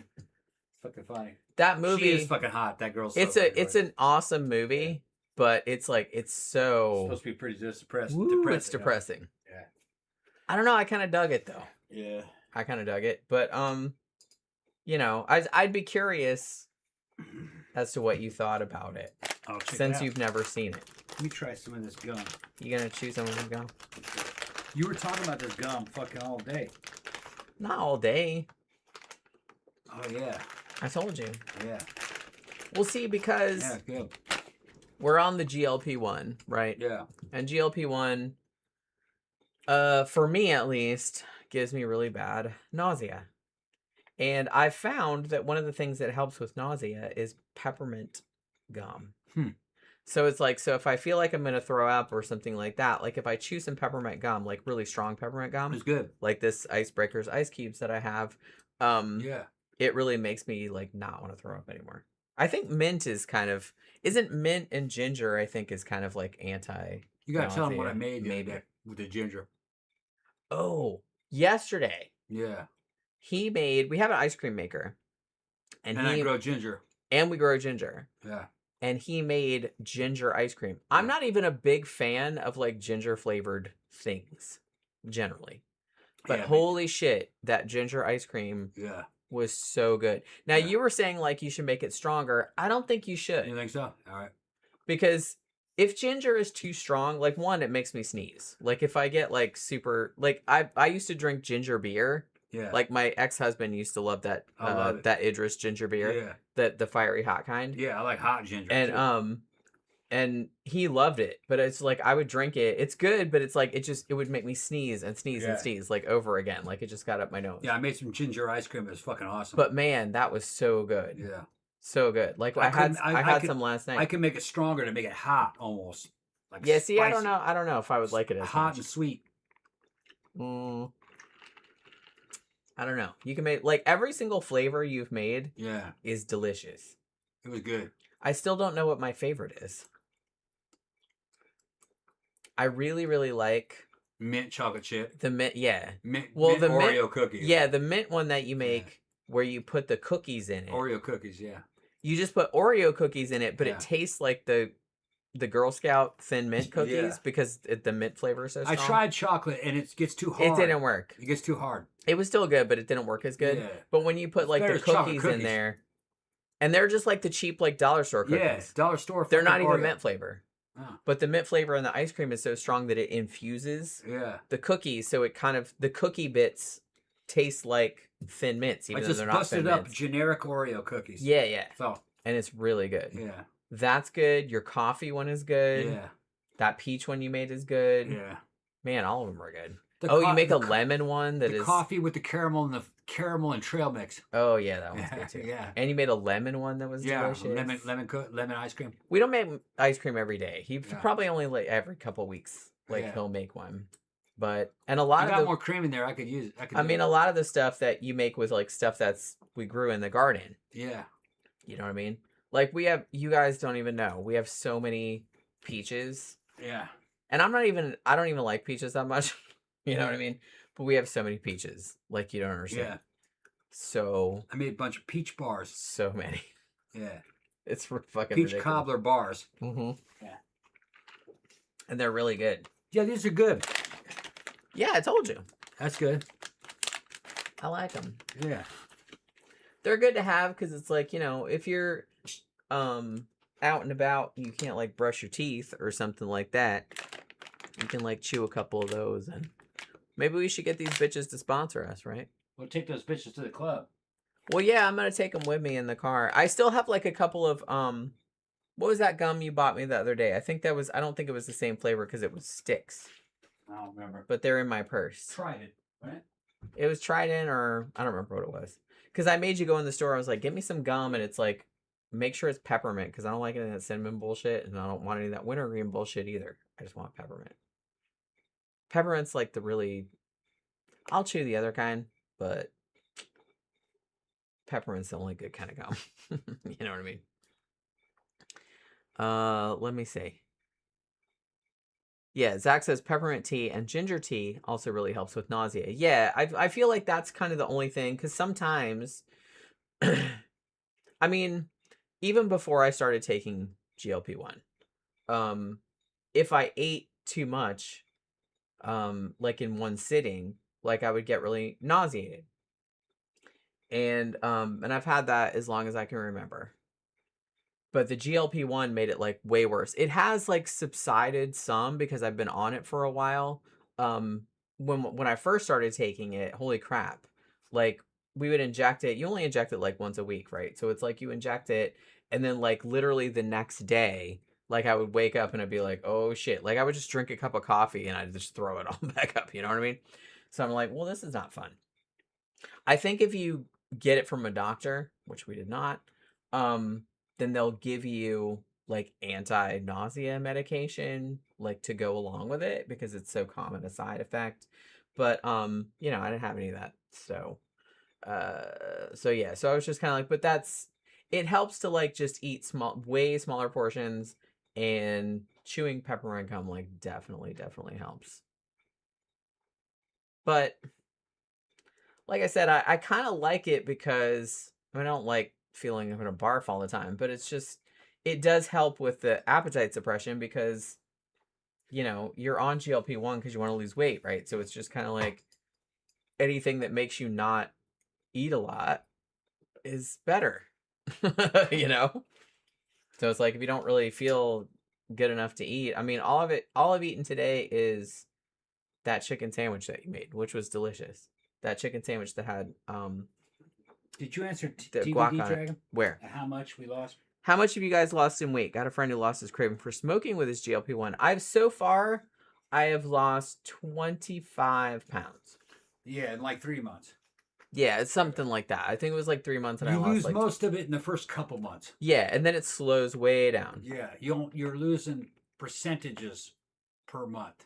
fucking funny. That movie, she is fucking hot. That girl's. It's an awesome movie, but it's so. It's supposed to be pretty depressing. It's depressing. Yeah. I don't know. I kind of dug it though. Yeah. I kind of dug it, but you know, I'd be curious as to what you thought about it, since you've never seen it. Let me try some of this gum. You gonna chew some of this gum? You were talking about this gum fucking all day. Not all day. Oh yeah. I told you. Yeah. We'll see, because we're on the GLP-1, right? Yeah. And GLP-1, for me at least, gives me really bad nausea. And I found that one of the things that helps with nausea is peppermint gum. So it's like, so if I feel like I'm going to throw up or something like that, like if I chew some peppermint gum, like really strong peppermint gum. It's good. Like this Icebreakers ice cubes that I have. It really makes me like not want to throw up anymore. I think mint is isn't mint and ginger, I think, is kind of like anti. You got to tell them what I made maybe with the ginger. Oh, yesterday. Yeah. We have an ice cream maker. And I grow ginger. And we grow ginger. Yeah. And he made ginger ice cream. I'm not even a big fan of like ginger flavored things generally. But holy shit, that ginger ice cream was so good. Now you were saying like you should make it stronger. I don't think you should. You think so? All right. Because if ginger is too strong, like one, it makes me sneeze. Like if I get like super like I used to drink ginger beer. Yeah. Like my ex-husband used to love that that Idris ginger beer. Yeah. The fiery hot kind. Yeah, I like hot ginger. And too. And he loved it, but it's like I would drink it. It's good, but it's like it would make me sneeze and sneeze and sneeze like over again. Like it just got up my nose. Yeah, I made some ginger ice cream. It was fucking awesome. But man, that was so good. Yeah. So good. Like I had some last night. I can make it stronger to make it hot almost. Like yeah, see, spicy. I don't know if I would like it as hot much. And sweet. I don't know. You can make like every single flavor you've made is delicious. It was good. I still don't know what my favorite is. I really, really like mint chocolate chip. The mint, yeah. Mint Oreo cookies. Yeah, the mint one that you make where you put the cookies in it. Oreo cookies, yeah. You just put Oreo cookies in it, but it tastes like the Girl Scout thin mint cookies because the mint flavor is so strong. I tried chocolate and it gets too hard. It didn't work. It gets too hard. It was still good, but it didn't work as good. Yeah. But when you put like the cookies in there, and they're just like the cheap like dollar store cookies. Yeah, dollar store. They're not even mint flavor. Oh. But the mint flavor in the ice cream is so strong that it infuses the cookies, so it kind of the cookie bits taste like thin mints, even though they're not thin mints. I just busted up generic Oreo cookies. Yeah, yeah. So and it's really good. Yeah, that's good. Your coffee one is good. Yeah, that peach one you made is good. Yeah, man, all of them are good. You make a lemon one that is coffee with the caramel and trail mix. Oh yeah, that one's good too. Yeah, and you made a lemon one that was delicious. lemon ice cream. We don't make ice cream every day. He probably only like every couple of weeks. Like he'll make one. But and a lot of more cream in there. I could use it. I mean, a lot of the stuff that you make with like stuff we grew in the garden. Yeah, you know what I mean. Like you guys don't even know. We have so many peaches. Yeah, and I don't even like peaches that much. You know what I mean? But we have so many peaches. Like, you don't understand. Yeah. So... I made a bunch of peach bars. So many. Yeah. It's fucking peach ridiculous. Cobbler bars. Mm-hmm. Yeah. And they're really good. Yeah, these are good. Yeah, I told you. That's good. I like them. Yeah. They're good to have because it's like, if you're out and about, you can't, like, brush your teeth or something like that. You can, like, chew a couple of those and... Maybe we should get these bitches to sponsor us, right? We'll take those bitches to the club. Well, yeah, I'm going to take them with me in the car. I still have, like, a couple of, what was that gum you bought me the other day? I don't think it was the same flavor because it was sticks. I don't remember. But they're in my purse. Trident, right? It was Trident or, I don't remember what it was. Because I made you go in the store. I was like, get me some gum. And it's like, make sure it's peppermint because I don't like any of that cinnamon bullshit. And I don't want any of that wintergreen bullshit either. I just want peppermint. Peppermint's like the really... I'll chew the other kind, but peppermint's the only good kind of gum. You know what I mean? Let me see. Yeah, Zach says peppermint tea and ginger tea also really helps with nausea. Yeah, I feel like that's kind of the only thing, because sometimes... I mean, even before I started taking GLP-1, if I ate too much... like in one sitting, like I would get really nauseated. And I've had that as long as I can remember. But the GLP-1 made it like way worse. It has like subsided some because I've been on it for a while. When I first started taking it, holy crap. Like we would inject it. You only inject it like once a week, right? So it's like you inject it and then like literally the next day, like, I would wake up and I'd be like, oh, shit. Like, I would just drink a cup of coffee and I'd just throw it all back up. You know what I mean? So I'm like, well, this is not fun. I think if you get it from a doctor, which we did not, then they'll give you, like, anti-nausea medication, like, to go along with it because it's so common a side effect. But, I didn't have any of that. So yeah. So I was just kind of like, but it helps to, like, just eat way smaller portions. And chewing peppermint gum, like, definitely helps. But like I said, I kind of like it because I don't like feeling I'm gonna barf all the time, but it's just it does help with the appetite suppression because you're on GLP-1 because you want to lose weight, right? So it's just kind of like anything that makes you not eat a lot is better, you know? So it's like if you don't really feel good enough to eat, I mean, all I've eaten today is that chicken sandwich that you made, which was delicious. That chicken sandwich that had Did you answer the TBD guac on it. Dragon? Where? How much we lost? How much have you guys lost in weight? Got a friend who lost his craving for smoking with his GLP-1. I have lost 25 pounds. Yeah, in like 3 months. Yeah, it's something like that. I think it was like 3 months, and I lost lose most of it in the first couple months. Yeah, and then it slows way down. Yeah, you're losing percentages per month.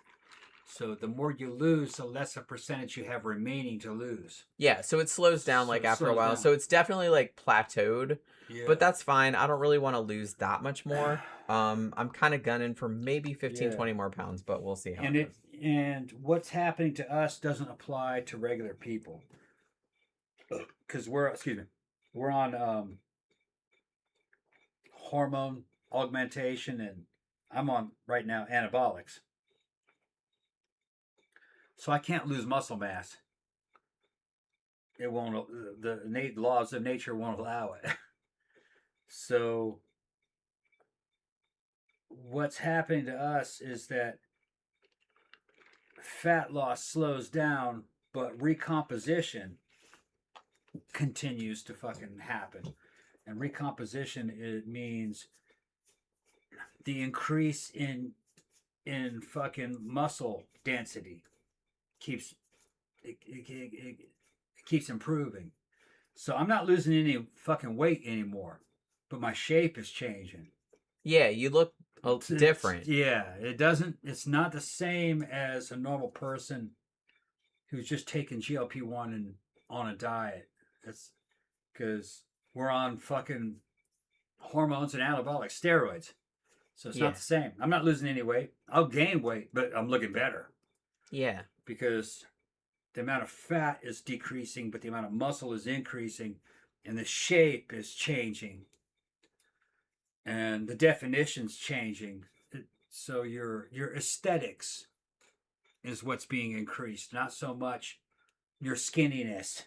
So the more you lose, the less a percentage you have remaining to lose. Yeah, so it slows down after a while. Down. So it's definitely like plateaued. Yeah. But that's fine. I don't really want to lose that much more. I'm kind of gunning for maybe 20 more pounds, but we'll see how it goes. And what's happening to us doesn't apply to regular people. Because we're on hormone augmentation, and I'm on right now anabolics. So I can't lose muscle mass. It won't. The innate laws of nature won't allow it. So what's happening to us is that fat loss slows down, but recomposition continues to fucking happen. And recomposition, it means the increase in fucking muscle density keeps improving. So I'm not losing any fucking weight anymore, but my shape is changing. Yeah, you look different. It's not the same as a normal person who's just taking GLP-1 and on a diet. It's because we're on fucking hormones and anabolic steroids. So it's not the same. I'm not losing any weight. I'll gain weight, but I'm looking better. Yeah. Because the amount of fat is decreasing, but the amount of muscle is increasing, and the shape is changing, and the definition's changing. So your aesthetics is what's being increased, not so much your skinniness.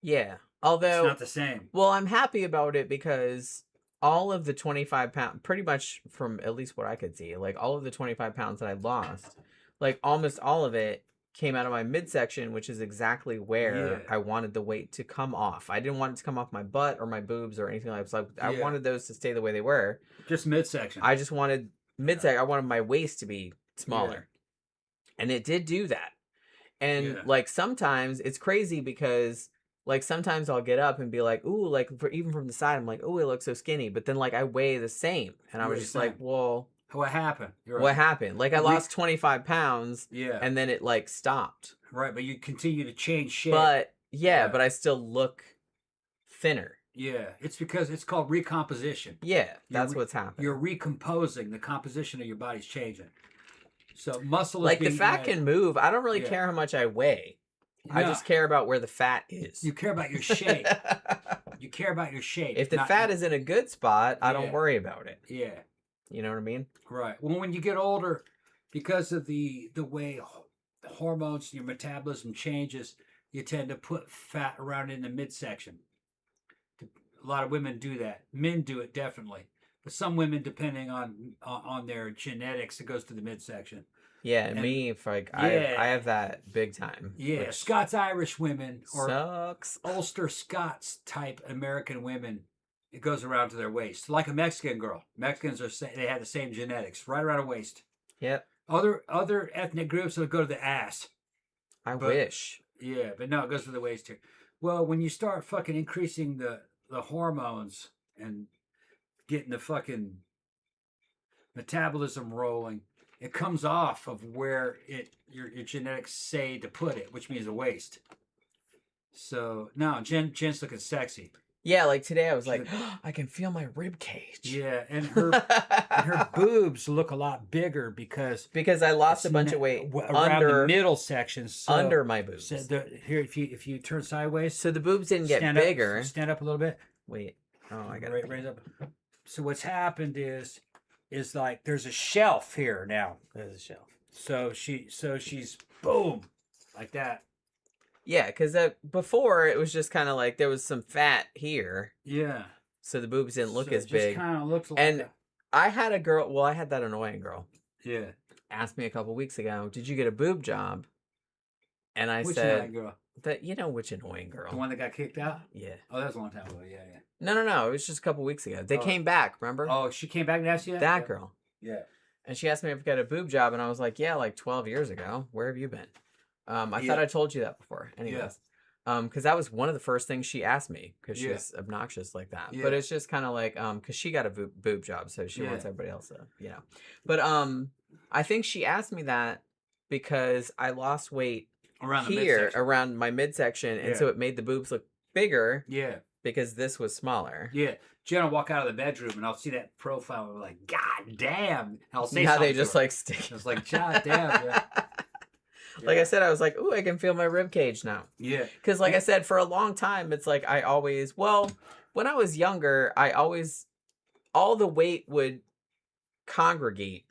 Yeah. Although it's not the same. Well, I'm happy about it because all of the 25 pounds, pretty much from at least what I could see, like all of the 25 pounds that I lost, like almost all of it came out of my midsection, which is exactly where I wanted the weight to come off. I didn't want it to come off my butt or my boobs or anything like that. So I wanted those to stay the way they were. Just midsection. I just wanted midsection. I wanted my waist to be smaller. Yeah. And it did do that. And like sometimes it's crazy because like sometimes I'll get up and be like, ooh, like even from the side, I'm like, ooh, it looks so skinny. But then like I weigh the same. And I was just like, well, what happened? What happened? Like I lost 25 pounds. Yeah. And then it like stopped. Right. But you continue to change shape. But but I still look thinner. Yeah. It's because it's called recomposition. Yeah. That's what's happening. You're recomposing. The composition of your body's changing. So muscle is like the fat can move. I don't really care how much I weigh. No. I just care about where the fat is. You care about your shape. You care about your shape. If the fat is in a good spot, I don't worry about it. Yeah. You know what I mean? Right. Well, when you get older, because of the way hormones, your metabolism changes, you tend to put fat around in the midsection. A lot of women do that. Men do it definitely. But some women, depending on their genetics, it goes to the midsection. Yeah, and me, if I have that big time. Yeah, Scots-Irish women or sucks. Ulster Scots type American women, it goes around to their waist. Like a Mexican girl. Mexicans they have the same genetics, right around the waist. Yep. Other ethnic groups will go to the ass. I wish. Yeah, but no, it goes to the waist here. Well, when you start fucking increasing the hormones and getting the fucking metabolism rolling, it comes off of where your genetics say to put it, which means the waist. So now Jen's looking sexy. Yeah, like today I was like, I can feel my rib cage. Yeah, and her boobs look a lot bigger because I lost a bunch of weight around the middle section, so, under my boobs. So here, if you turn sideways, so the boobs didn't get bigger. Stand up a little bit. Wait, I got to raise up. So what's happened is like there's a shelf here now. There's a shelf. So she's boom like that. Yeah, because before it was just kind of like there was some fat here. Yeah. So the boobs didn't look as big. Just kind of looks like. And I had a girl. Well, I had that annoying girl. Yeah. Asked me a couple weeks ago, "Did you get a boob job?" And I which said, annoying girl? Which annoying girl? The one that got kicked out. Yeah. Oh, that was a long time ago. Yeah. No. It was just a couple weeks ago. They came back. Remember? Oh, she came back and asked you that? That girl. Yeah. And she asked me if I got a boob job, and I was like, "Yeah, like 12 years ago. Where have you been?" I thought I told you that before. Anyways. Because that was one of the first things she asked me because she's obnoxious like that. But it's just kind of like because she got a boob job, so she wants everybody else to, But I think she asked me that because I lost weight around my midsection, and so it made the boobs look bigger. Yeah. Because this was smaller. Yeah. Jen will walk out of the bedroom and I'll see that profile and I'm like, God damn. And I'll say how they just like stick. It's like, God damn. Yeah. Like I said, I was like, ooh, I can feel my rib cage now. Yeah. Because like I said, for a long time, it's like when I was younger, all the weight would congregate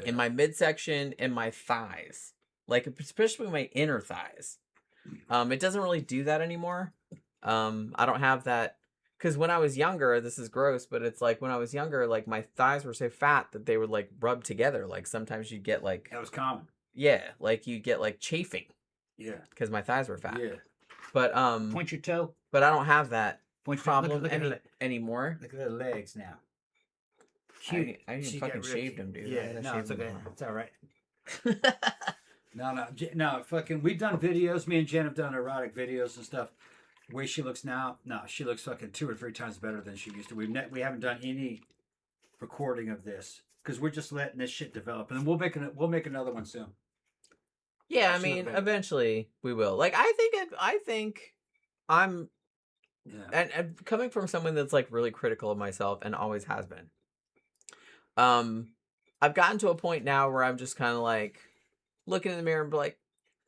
in my midsection and my thighs. Like, especially my inner thighs. It doesn't really do that anymore. I don't have that. Because when I was younger, this is gross, but it's like when I was younger, like my thighs were so fat that they would like rub together. Like sometimes you'd get like... That was common. Yeah, like you get like chafing. Yeah. Because my thighs were fat. Yeah. But point your toe. But I don't have that problem look anymore. Look at the legs now. Cute. I even fucking shaved them, dude. Yeah, no, it's okay. It's all right. No, fucking. We've done videos. Me and Jen have done erotic videos and stuff. The way she looks now, no, she looks fucking 2 or 3 times better than she used to. We haven't done any recording of this because we're just letting this shit develop, and then we'll make another one soon. Yeah, I mean, eventually we will. Like, I think I'm, and coming from someone that's like really critical of myself and always has been. I've gotten to a point now where I'm just kind of like looking in the mirror and be like,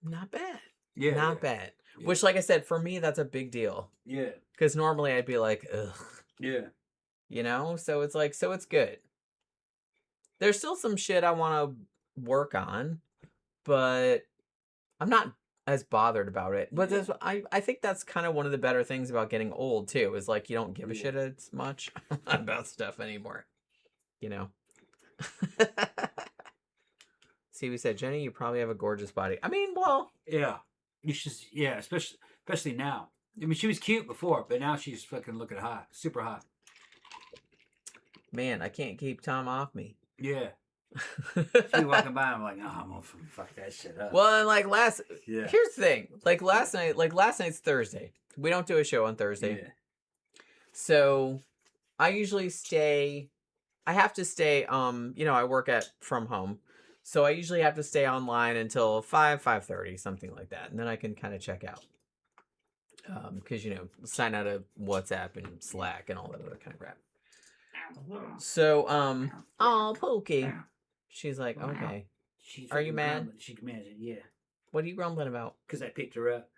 not bad. Yeah, not bad. Yeah. Which, like I said, for me, that's a big deal. Yeah. Because normally I'd be like, ugh. Yeah. You know, so it's like, so it's good. There's still some shit I want to work on, but I'm not as bothered about it. But I think that's kind of one of the better things about getting old too, is like you don't give a shit as much about stuff anymore. You know? See, we said, Jenny, you probably have a gorgeous body. I mean, well. Yeah. You should, yeah, especially now. I mean, she was cute before, but now she's fucking looking hot. Super hot. Man, I can't keep Tom off me. Yeah. She walking by, I'm like, oh, I'm gonna fuck that shit up. Well, and like here's the thing. Like last night's Thursday. We don't do a show on Thursday. Yeah. So I usually I have to stay, I work from home. So I usually have to stay online until 5:30, something like that. And then I can kind of check out. Because, sign out of WhatsApp and Slack and all that other kind of crap. So, Pokey. She's like, okay. Are you mad? She's mad, yeah. What are you grumbling about? Because I picked her up.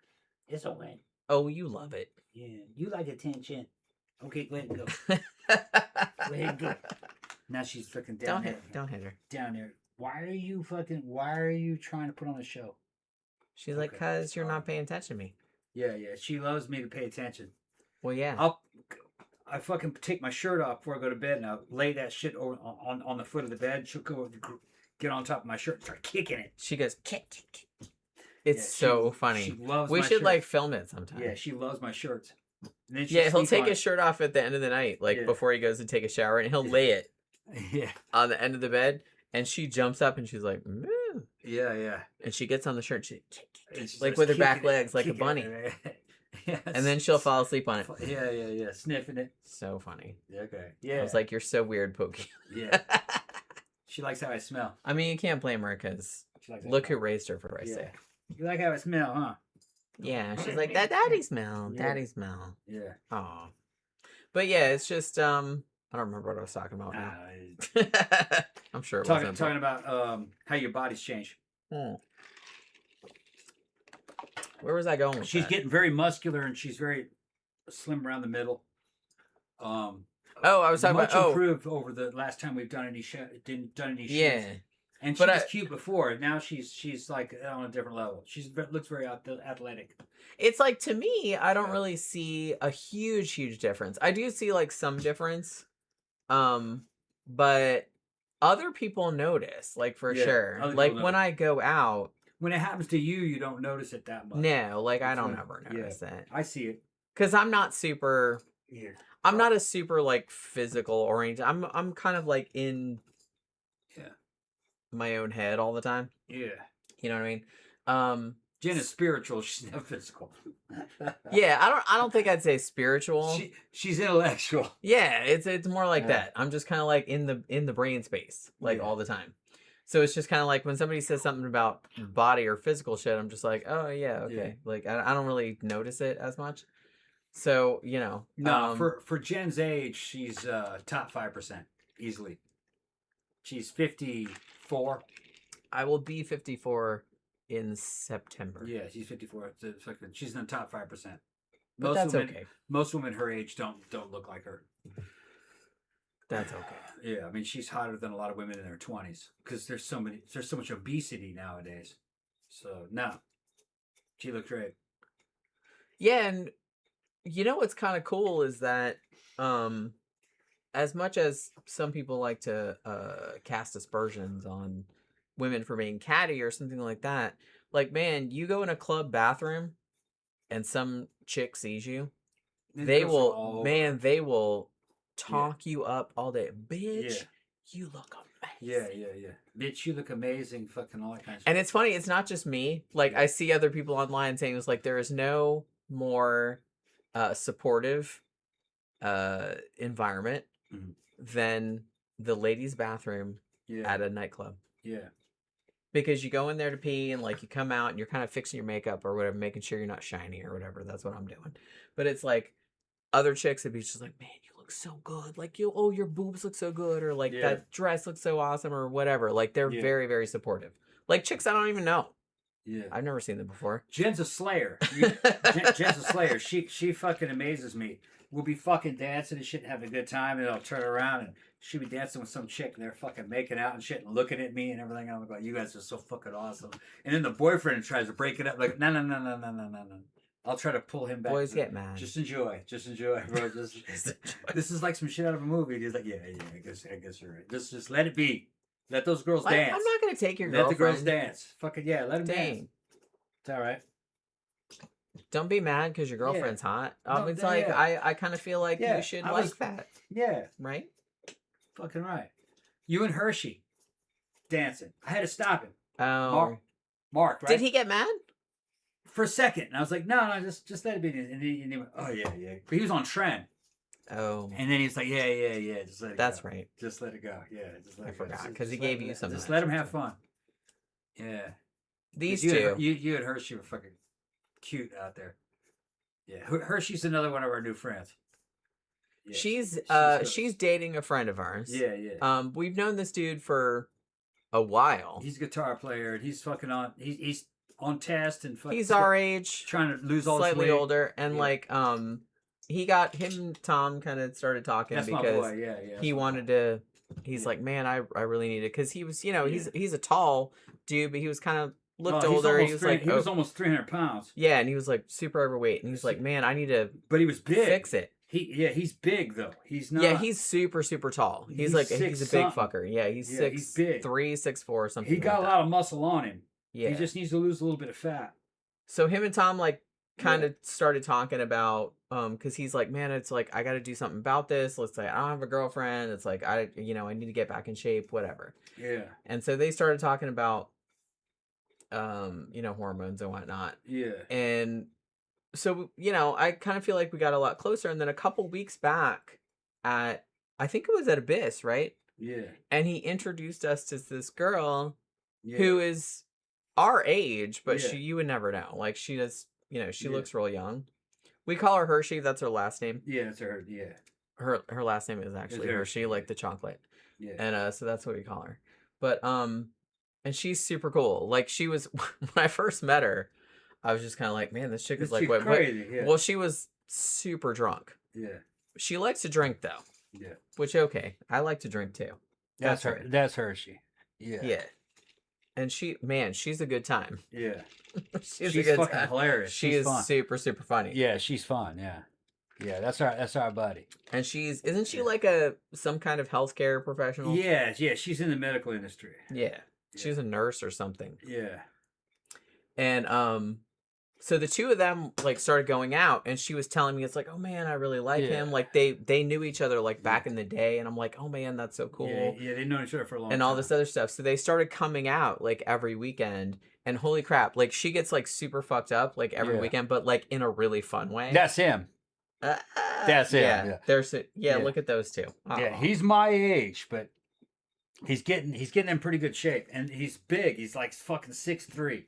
It's okay. Oh, you love it. Yeah, you like attention. Okay, go ahead and go. Go ahead and go. Now she's looking down there. Don't hit her. Down there. Why are you trying to put on a show? She's like, because you're not paying attention to me. Yeah. She loves me to pay attention. Well, yeah. I fucking take my shirt off before I go to bed, and I'll lay that shit on the foot of the bed. She'll go get on top of my shirt and start kicking it. She goes, kick. It's so funny. She loves my should shirts. Film it sometime. Yeah, she loves my shirts. He'll take his shirt off at the end of the night, before he goes to take a shower, and he'll lay it on the end of the bed. And she jumps up and she's like, moo. Yeah. And she gets on the shirt, like with her back legs, like a bunny. Yes. And then she'll fall asleep on it. Yeah. Sniffing it. So funny. Okay. Yeah. I was like, you're so weird, Pokey. Yeah. She likes how I smell. I mean, you can't blame her because look who raised her, for Christ's sake. You like how I smell, huh? Yeah. She's like, that daddy smell. Yeah. Daddy smell. Yeah. Aw. But yeah, it's just I don't remember what I was talking about now. I'm sure it wasn't. Talking about how your body's changed. Where was I going with She's that? getting very muscular and she's very slim around the middle. I was talking much about improved over the last time we've done any shows. Yeah. And she was cute before. Now she's like on a different level. She looks very athletic. It's like, to me, I don't really see a huge difference. I do see like some difference, but other people notice, like, for sure. Like when I go out, when it happens to you, you don't notice it that much. No, like I don't ever notice it. I see it because I'm not super. Yeah. I'm not a super like physical oriented. I'm kind of like in my own head all the time. Yeah. You know what I mean? Jen is spiritual. She's not physical. Yeah, I don't think I'd say spiritual. She's intellectual. Yeah, it's more like that. I'm just kind of like in the brain space, like all the time. So it's just kind of like when somebody says something about body or physical shit, I'm just like, oh yeah, okay. Yeah. Like I don't really notice it as much. So, you know. No, for Jen's age, she's top 5% easily. She's 54. I will be 54 in September. Yeah, she's 54. She's in the top 5%. But that's okay. Most women her age don't look like her. That's okay. Yeah, I mean, she's hotter than a lot of women in their 20s because there's so much obesity nowadays. So no, she looks great. Yeah, and you know what's kind of cool is that, as much as some people like to cast aspersions on women for being catty or something like that, like, man, you go in a club bathroom and some chick sees you, they will talk you up all day. Bitch, you look amazing. Yeah. Bitch, you look amazing. Fucking all that kind of stuff. And it's funny, it's not just me. Like, I see other people online saying it's like there is no more supportive environment than the ladies' bathroom at a nightclub. Yeah. Because you go in there to pee and like you come out and you're kind of fixing your makeup or whatever, making sure you're not shiny or whatever. That's what I'm doing. But it's like other chicks would be just like, man, you look so good. Like, your boobs look so good, or like that dress looks so awesome, or whatever. Like, they're very, very supportive. Like chicks I don't even know. Yeah. I've never seen them before. Jen's a slayer. Jen's a slayer. She fucking amazes me. We'll be fucking dancing and shit and having a good time, and I'll turn around and she'll be dancing with some chick and they're fucking making out and shit and looking at me and everything. I'm like, you guys are so fucking awesome. And then the boyfriend tries to break it up, like, no. I'll try to pull him back. Boys get mad. Just enjoy, bro. This is like some shit out of a movie. He's like, yeah, I guess you're right. Just let it be. Let those girls dance. I'm not gonna take your girlfriend. Let the girls dance. Fucking yeah, let them dance. It's all right. Don't be mad because your girlfriend's hot. It's like I kind of feel like you should like that. Yeah. Right. Fucking right. You and Hershey dancing. I had to stop him. Oh. Mark, right? Did he get mad? For a second. And I was like, no, just let it be. And he went, oh, yeah. But he was on trend. Oh. And then he was like, yeah. Just let it go. That's right. Just let it go. Yeah, just let it go. I forgot, because he gave you something. Just let him have fun. Yeah. These two. You and Hershey were fucking cute out there. Yeah. Hershey's another one of our new friends. Yeah, she's dating a friend of ours. Yeah. We've known this dude for a while. He's a guitar player, and he's fucking on. He's on test and fucking. He's our age, trying to lose all his weight. Slightly older, and like he got him and Tom kind of started talking. That's because my boy. Yeah. He wanted to. He's like, man, I really need it, because he was, he's a tall dude, but he was kind of looked older. He was almost 300 pounds. Yeah, and he was like super overweight, and he was like, man, I need to. But he was big. Fix it. He's big though. He's not. Yeah, he's super tall. He's a big fucker. Yeah, he's 6'3", 6'4", or something. He got a lot of muscle on him. Yeah, he just needs to lose a little bit of fat. So him and Tom like kind of started talking about because he's like, man, it's like I got to do something about this. Let's say I don't have a girlfriend. It's like I need to get back in shape, whatever. Yeah. And so they started talking about hormones and whatnot. Yeah. And so, I kind of feel like we got a lot closer. And then a couple weeks back I think it was at Abyss, right? Yeah. And he introduced us to this girl who is our age, but you would never know. Like, she does, she looks real young. We call her Hershey. That's her last name. Yeah, that's her. Yeah. her last name is actually Hershey, like the chocolate. Yeah. And so that's what we call her. But and she's super cool. Like she was when I first met her, I was just kind of like, man, this chick is like what? Crazy. Yeah. Well, she was super drunk. Yeah. She likes to drink though. Yeah. Which okay, I like to drink too. That's her. That's Hershey. Yeah. Yeah. And she's a good time. Yeah. she's a good fucking time. Hilarious. She is fun. Super, super funny. Yeah, she's fun. Yeah. Yeah, that's our buddy. And isn't she like some kind of healthcare professional? Yeah, she's in the medical industry. Yeah. She's a nurse or something. Yeah. And so the two of them like started going out, and she was telling me, it's like, oh man, I really like him. Like they knew each other like back in the day, and I'm like, oh man, that's so cool. Yeah, they've known each other for a long time. And all this other stuff. So they started coming out like every weekend, and holy crap, like she gets like super fucked up like every weekend, but like in a really fun way. That's him. That's it. Yeah. Look at those two. Oh. Yeah, he's my age, but he's getting in pretty good shape, and he's big. He's like fucking 6'3".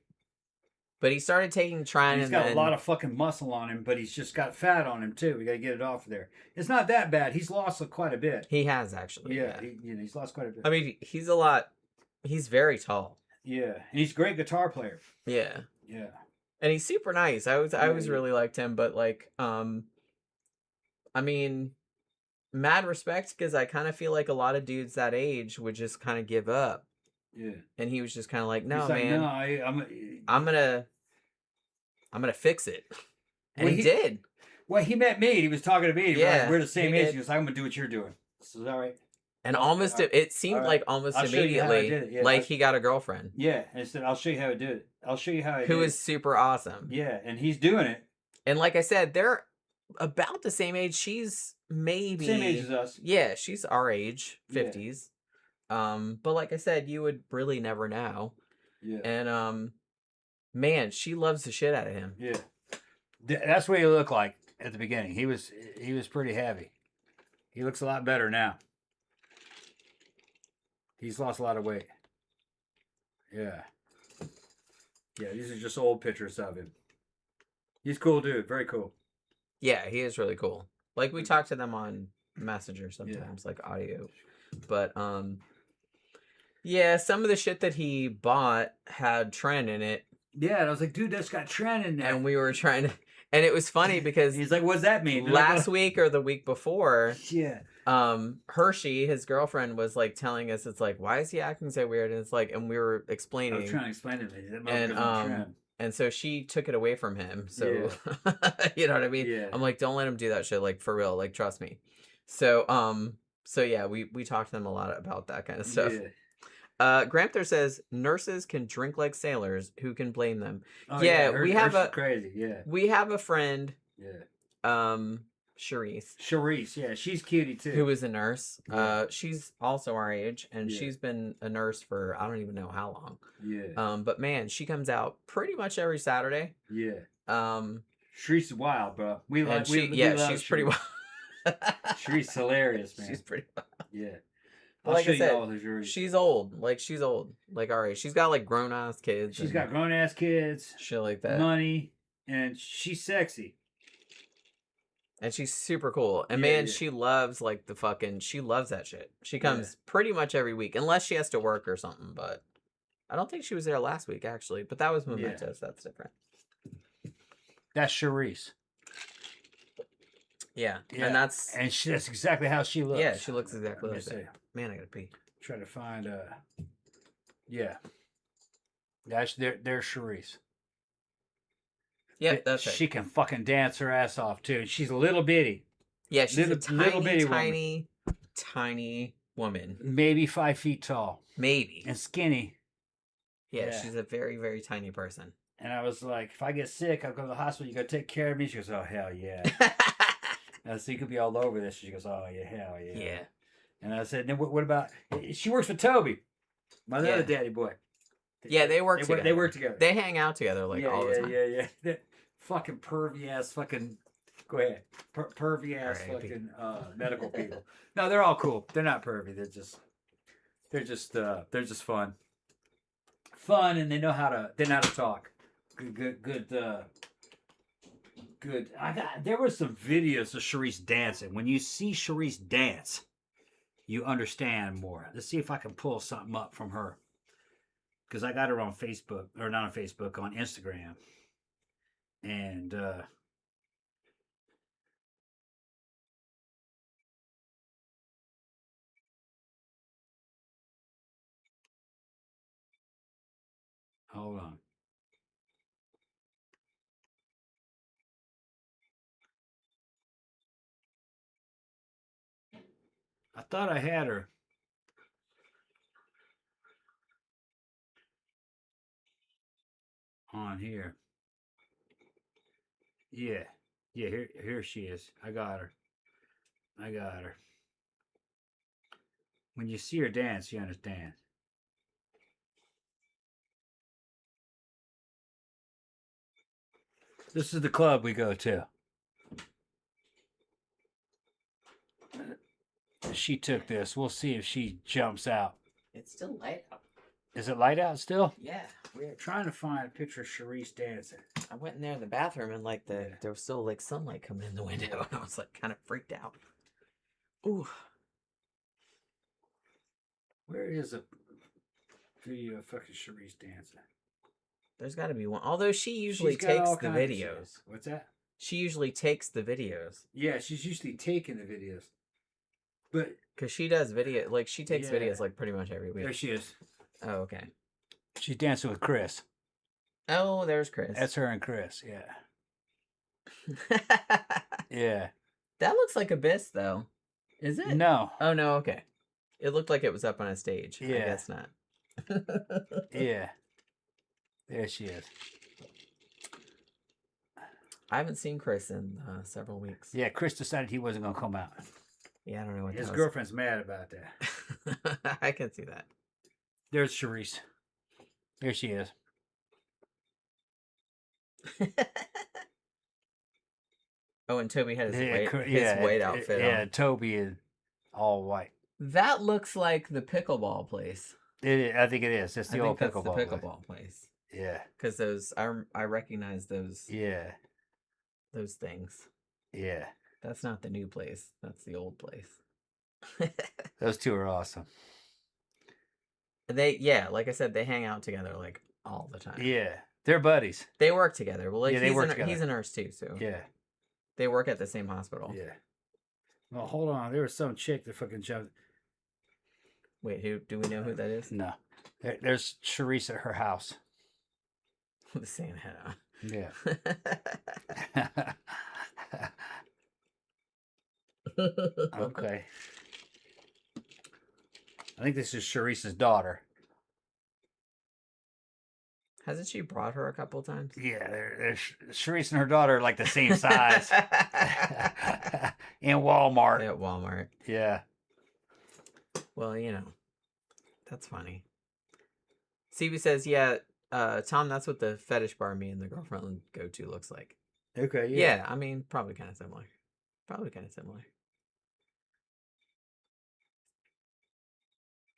But he started trying. He's got a lot of fucking muscle on him, but he's just got fat on him too. We got to get it off there. It's not that bad. He's lost quite a bit. He has actually. Yeah. He's lost quite a bit. I mean, he's very tall. Yeah, and he's a great guitar player. Yeah. Yeah. And he's super nice. I always really liked him, but like, I mean, mad respect, because I kind of feel like a lot of dudes that age would just kind of give up. Yeah. And he was just kind of like, no, he's like, man, no, I'm gonna fix it. And he did. Well, he met me. He was talking to me. Yeah, we're the same age. He goes, I'm gonna do what you're doing. So, all right. And it seemed like almost immediately, like he got a girlfriend. Yeah, and I said, I'll show you how to do it. I'll show you how I do it. Who is super awesome. Yeah, and he's doing it. And like I said, they're about the same age. She's maybe same age as us. Yeah, she's our age, 50s. But like I said, you would really never know. Yeah. And man, she loves the shit out of him. Yeah. That's what he looked like at the beginning. He was pretty heavy. He looks a lot better now. He's lost a lot of weight. Yeah. Yeah, these are just old pictures of him. He's cool dude. Very cool. Yeah, he is really cool. Like, we talk to them on Messenger sometimes, like audio. But, yeah, some of the shit that he bought had Trent in it. Yeah, and I was like, dude, that's got Trent in there. And we were trying to... And it was funny because... He's like, what's that mean? Last week or the week before... Yeah. Hershey, his girlfriend, was like telling us, it's like, why is he acting so weird? And it's like, and we were explaining. I was trying to explain it to him. And so she took it away from him. So you know what I mean? Yeah. I'm like, don't let him do that shit. Like, for real. Like, trust me. So yeah, we talked to them a lot about that kind of stuff. Yeah. Gramther says nurses can drink like sailors. Who can blame them? Oh, we have crazy. Yeah. We have a friend. Yeah. Charisse, yeah, she's cutie too. Who is a nurse. Yeah. She's also our age, and she's been a nurse for I don't even know how long. Yeah. But man, she comes out pretty much every Saturday. Yeah. She's is wild, bro. We love she's pretty wild. She's hilarious, man. She's pretty wild. Yeah. Like I said, she's old. Like, she's old. Like, all right. She's got, like, grown-ass kids. She's got grown-ass kids. Shit like that. Money. And she's sexy. And she's super cool. And, man, she loves, like, she loves that shit. She comes pretty much every week. Unless she has to work or something. But I don't think she was there last week, actually. But that was Mementos. That's different. That's Charisse. Yeah. And that's exactly how she looks. Yeah, she looks exactly like that. Man, I gotta pee. Try to find yeah. There's Charisse. Yeah, that's right. She can fucking dance her ass off too. She's a little bitty. Yeah, she's a tiny woman. Maybe 5 feet tall. Maybe. And skinny. Yeah, she's a very, very tiny person. And I was like, if I get sick, I'll go to the hospital. You gotta take care of me. She goes, oh hell yeah. So you could be all over this. She goes, oh yeah, hell yeah. Yeah. And I said, what about? She works with Toby, my other daddy boy. They work together. They work together. They hang out together all the time. Yeah. Fucking pervy ass fucking. Go ahead. Pervy ass fucking medical people. No, they're all cool. They're not pervy. They're just fun. Fun, and they know how to talk. Good good. There were some videos of Charisse dancing. When you see Charisse dance, you understand more. Let's see if I can pull something up from her. Because I got her on Facebook, or not on Facebook, on Instagram. And hold on. I thought I had her. On here. Yeah. Yeah, here she is. I got her. When you see her dance, you understand. This is the club we go to. She took this. We'll see if she jumps out. It's still light out. Is it light out still? Yeah. We're trying to find a picture of Charisse dancing. I went in there in the bathroom and like there was still like sunlight coming in the window and I was like kind of freaked out. Ooh. Where is a video of fucking Charisse dancing? There's got to be one. Although she usually takes the videos. What's that? She usually takes the videos. Yeah, she's usually taking the videos. But because she does video, like she takes videos like pretty much every week. There she is. Oh, okay. She's dancing with Chris. Oh, there's Chris. That's her and Chris. Yeah. Yeah. That looks like Abyss, though. Is it? No. Oh no. Okay. It looked like it was up on a stage. Yeah. I guess not. Yeah. There she is. I haven't seen Chris in several weeks. Yeah, Chris decided he wasn't going to come out. Yeah, I don't know what his girlfriend's mad about that. I can see that. There's Charisse. There she is. Oh, and Toby had his white outfit on. Yeah, Toby is all white. That looks like the pickleball place. I think it is. It's the old pickleball. pickleball. The pickleball place. Yeah. Because those, I recognize those. Yeah. Those things. Yeah. That's not the new place. That's the old place. Those two are awesome. Like I said, they hang out together like all the time. Yeah. They're buddies. They work together. Well, like they work together. He's a nurse too, so. Yeah. They work at the same hospital. Yeah. Well, hold on. There was some chick that fucking jumped. Wait, do we know who that is? No. There's Charisse at her house. With the same head on. Yeah. Okay. I think this is Charisse's daughter. Hasn't she brought her a couple times? Yeah, Charisse and her daughter are like the same size. In Walmart. At Walmart. Yeah. Well, that's funny. CB says, yeah, Tom, that's what the fetish bar me and the girlfriend go to looks like. Okay, yeah. Yeah, I mean, probably kind of similar.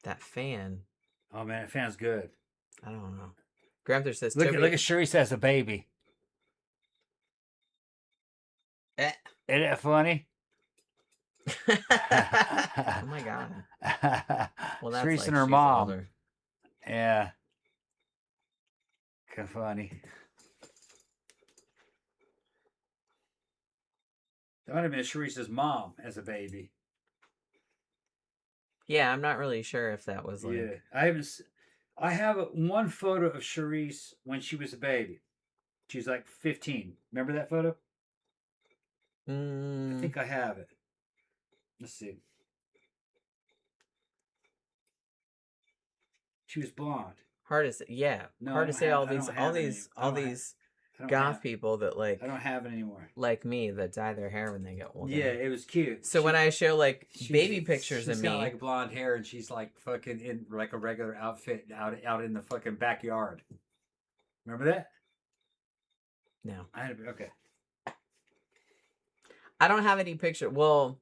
That fan. Oh, man, that fan's good. I don't know. Grandmother says, look at Charisse as a baby. Isn't that funny? Oh, my God. Well, that's Charisse and her mom. Older. Yeah. Kind of funny. That might have been Charisse's mom as a baby. Yeah, I'm not really sure if that was like. Yeah, I have one photo of Charisse when she was a baby. She's like 15. Remember that photo? I think I have it. Let's see. She was blonde. Hard to say. Yeah, no, hard to say. All these goth people that like. I don't have it anymore. Like me, that dye their hair when they get older. Yeah, it was cute. So when I show like baby pictures of me, got like blonde hair and she's like fucking in like a regular outfit out in the fucking backyard. Remember that? No. Okay. I don't have any picture. Well,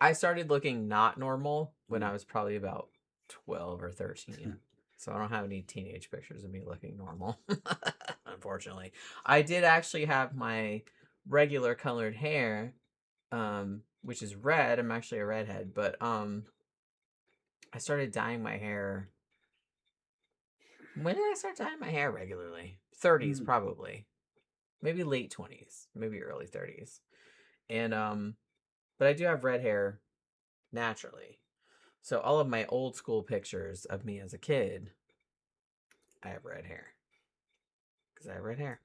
I started looking not normal when I was probably about 12 or 13. So I don't have any teenage pictures of me looking normal. Unfortunately. I did actually have my regular colored hair, which is red. I'm actually a redhead, but I started dyeing my hair. When did I start dyeing my hair regularly? 30s probably. Maybe late 20s, maybe early 30s. And but I do have red hair naturally. So all of my old school pictures of me as a kid, I have red hair. Because I have red hair.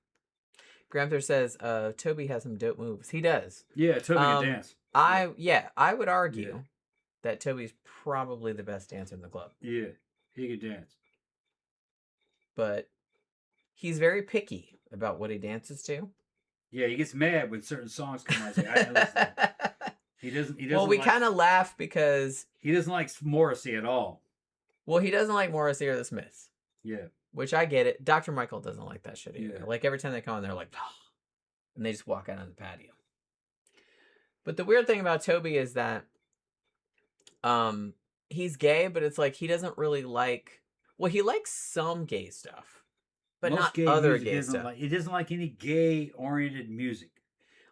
Granther says, Toby has some dope moves. He does. Yeah, Toby can dance. I would argue that Toby's probably the best dancer in the club. Yeah, he can dance. But he's very picky about what he dances to. Yeah, he gets mad when certain songs come out. Like, I listen to that. He doesn't. Well, we kind of laugh because he doesn't like Morrissey at all. Well, he doesn't like Morrissey or the Smiths. Yeah. Which I get it. Dr. Michael doesn't like that shit either. Yeah. Like every time they come in, they're like, oh, and they just walk out on the patio. But the weird thing about Toby is that he's gay, but it's like he doesn't really like. Well, he likes some gay stuff, but not other gay stuff. He doesn't like any gay-oriented music.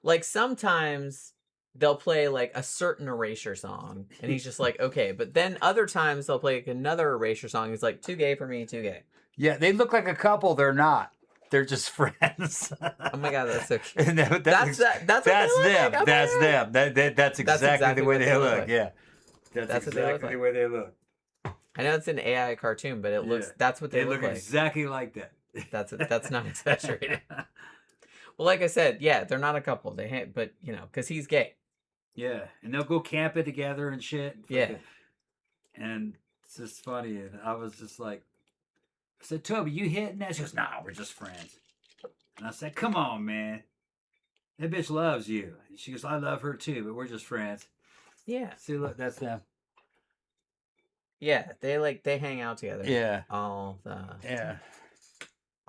Like sometimes they'll play like a certain Erasure song, and he's just like, okay. But then other times they'll play like another Erasure song. He's like, too gay for me, too gay. Yeah, they look like a couple. They're not. They're just friends. Oh my god, that's so cute. That's them. Like. That's them. That's exactly the way they look. Yeah, that's exactly the way they look. I know it's an AI cartoon, but it looks. That's what they look like. Exactly like that. That's not exaggerated. Well, like I said, yeah, they're not a couple. But you know, because he's gay. Yeah, and they'll go camping together and shit. Yeah, and it's just funny, and I was just like. I said, Toby, you hitting that? She goes, nah, we're just friends. And I said, come on, man. That bitch loves you. And she goes, I love her too, but we're just friends. Yeah. See, look, that's them. Yeah, they hang out together. Yeah. All the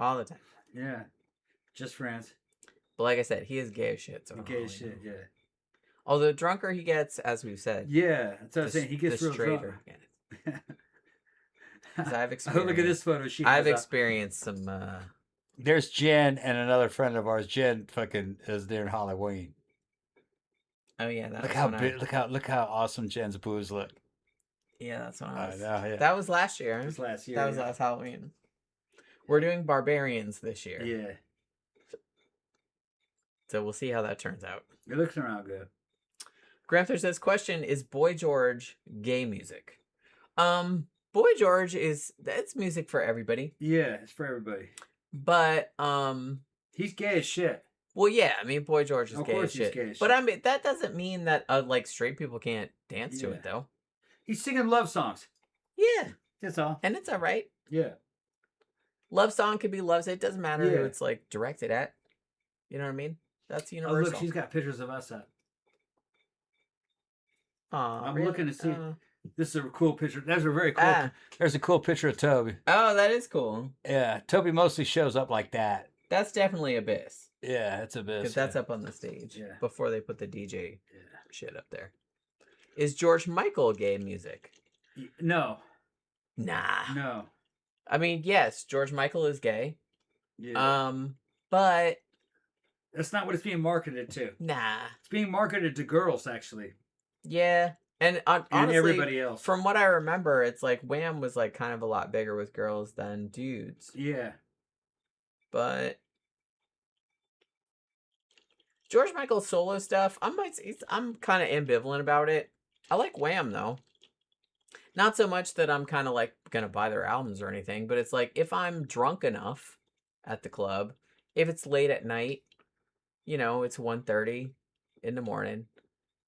time. Yeah. Just friends. But like I said, he is gay as shit. So gay as shit, yeah. Although drunker he gets, as we've said. Yeah, that's what I'm saying. He gets real drunk. I've experienced. Look at this photo. I've experienced some. There's Jen and another friend of ours. Jen fucking is there in Halloween. Oh yeah, that look how awesome Jen's boobs look. Yeah, that's when I was. Yeah. That was last year. That was last year. That was last Halloween. We're doing Barbarians this year. Yeah. So we'll see how that turns out. It looks around good. Granther says, question, is Boy George gay music? Boy George that's music for everybody. Yeah, it's for everybody. But he's gay as shit. Well, yeah, I mean Boy George is gay as shit. Gay as but I mean that doesn't mean that like straight people can't dance to it though. He's singing love songs. Yeah. That's all. And it's all right. Yeah. Love song could be love. It doesn't matter who it's like directed at. You know what I mean? That's universal. Oh, look, she's got pictures of us up. I'm really? looking to see. This is a cool picture. That's a very cool. There's a cool picture of Toby. Oh, that is cool. Yeah, Toby mostly shows up like that. That's definitely Abyss. Yeah, it's Abyss. Because that's up on the stage. Yeah. Before they put the DJ shit up there. Is George Michael gay music? No. Nah. No. I mean, yes, George Michael is gay. Yeah. But that's not what it's being marketed to. Nah. It's being marketed to girls, actually. Yeah. And honestly, and everybody else. From what I remember, it's like Wham was like kind of a lot bigger with girls than dudes. Yeah. But George Michael's solo stuff, I'm kind of ambivalent about it. I like Wham though. Not so much that I'm kind of like gonna buy their albums or anything, but it's like if I'm drunk enough at the club, if it's late at night, you know, it's 1:30 in the morning,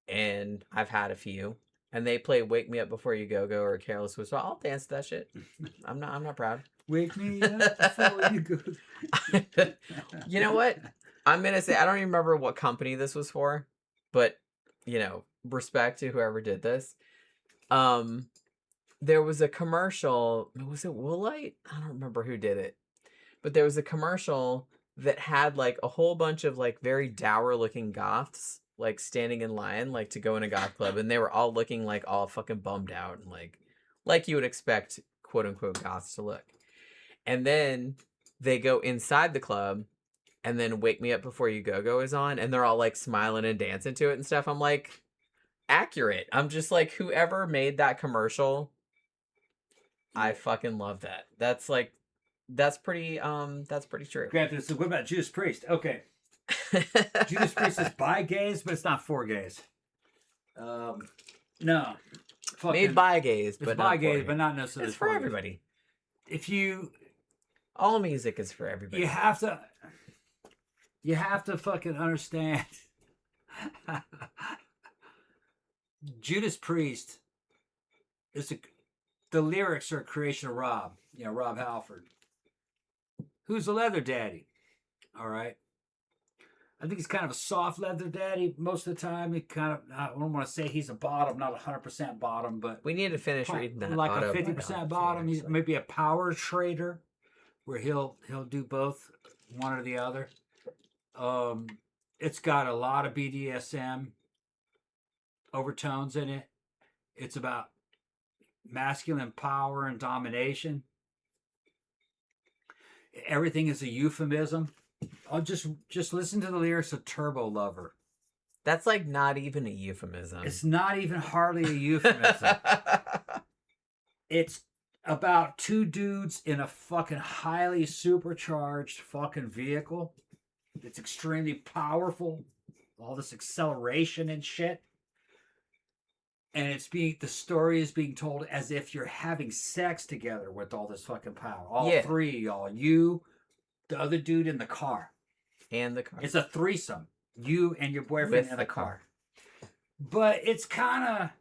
and I've had a few, and they play "Wake Me Up Before You Go Go" or "Careless Whisper," I'll dance to that shit. I'm not proud. Wake me up before you go. You know what? I'm gonna say I don't even remember what company this was for, but you know, respect to whoever did this. There was a commercial. Was it Woolite? I don't remember who did it, but there was a commercial that had like a whole bunch of like very dour looking goths like standing in line like to go in a goth club, and they were all looking like all fucking bummed out and like you would expect quote unquote goths to look. And then they go inside the club and then Wake Me Up Before You Go is on, and they're all like smiling and dancing to it and stuff. I'm like, accurate. I'm just like, whoever made that commercial, I fucking love that. That's like, that's pretty true. Granted, so what about Judas Priest? Okay. Judas Priest is by gays, but it's not for gays. No. Made by gays, but by gays, but not necessarily. It's for everybody. If you... All music is for everybody. You have to fucking understand. Judas Priest is the lyrics are a creation of Rob Halford, who's a leather daddy. All right. I think he's kind of a soft leather daddy most of the time. He kind of, I don't want to say he's a bottom, not 100% bottom, but we need to finish reading that. Like a 50% bottom. He's maybe a power trader where he'll do both, one or the other. It's got a lot of BDSM overtones in it. It's about masculine power and domination. Everything is a euphemism. I'll just listen to the lyrics of Turbo Lover. That's like not even a euphemism. It's not even hardly a euphemism. It's about two dudes in a fucking highly supercharged fucking vehicle. It's extremely powerful. All this acceleration and shit. And the story is being told as if you're having sex together with all this fucking power. All three of y'all. You, the other dude in the car. And the car. It's a threesome. You and your boyfriend in the car. But it's kind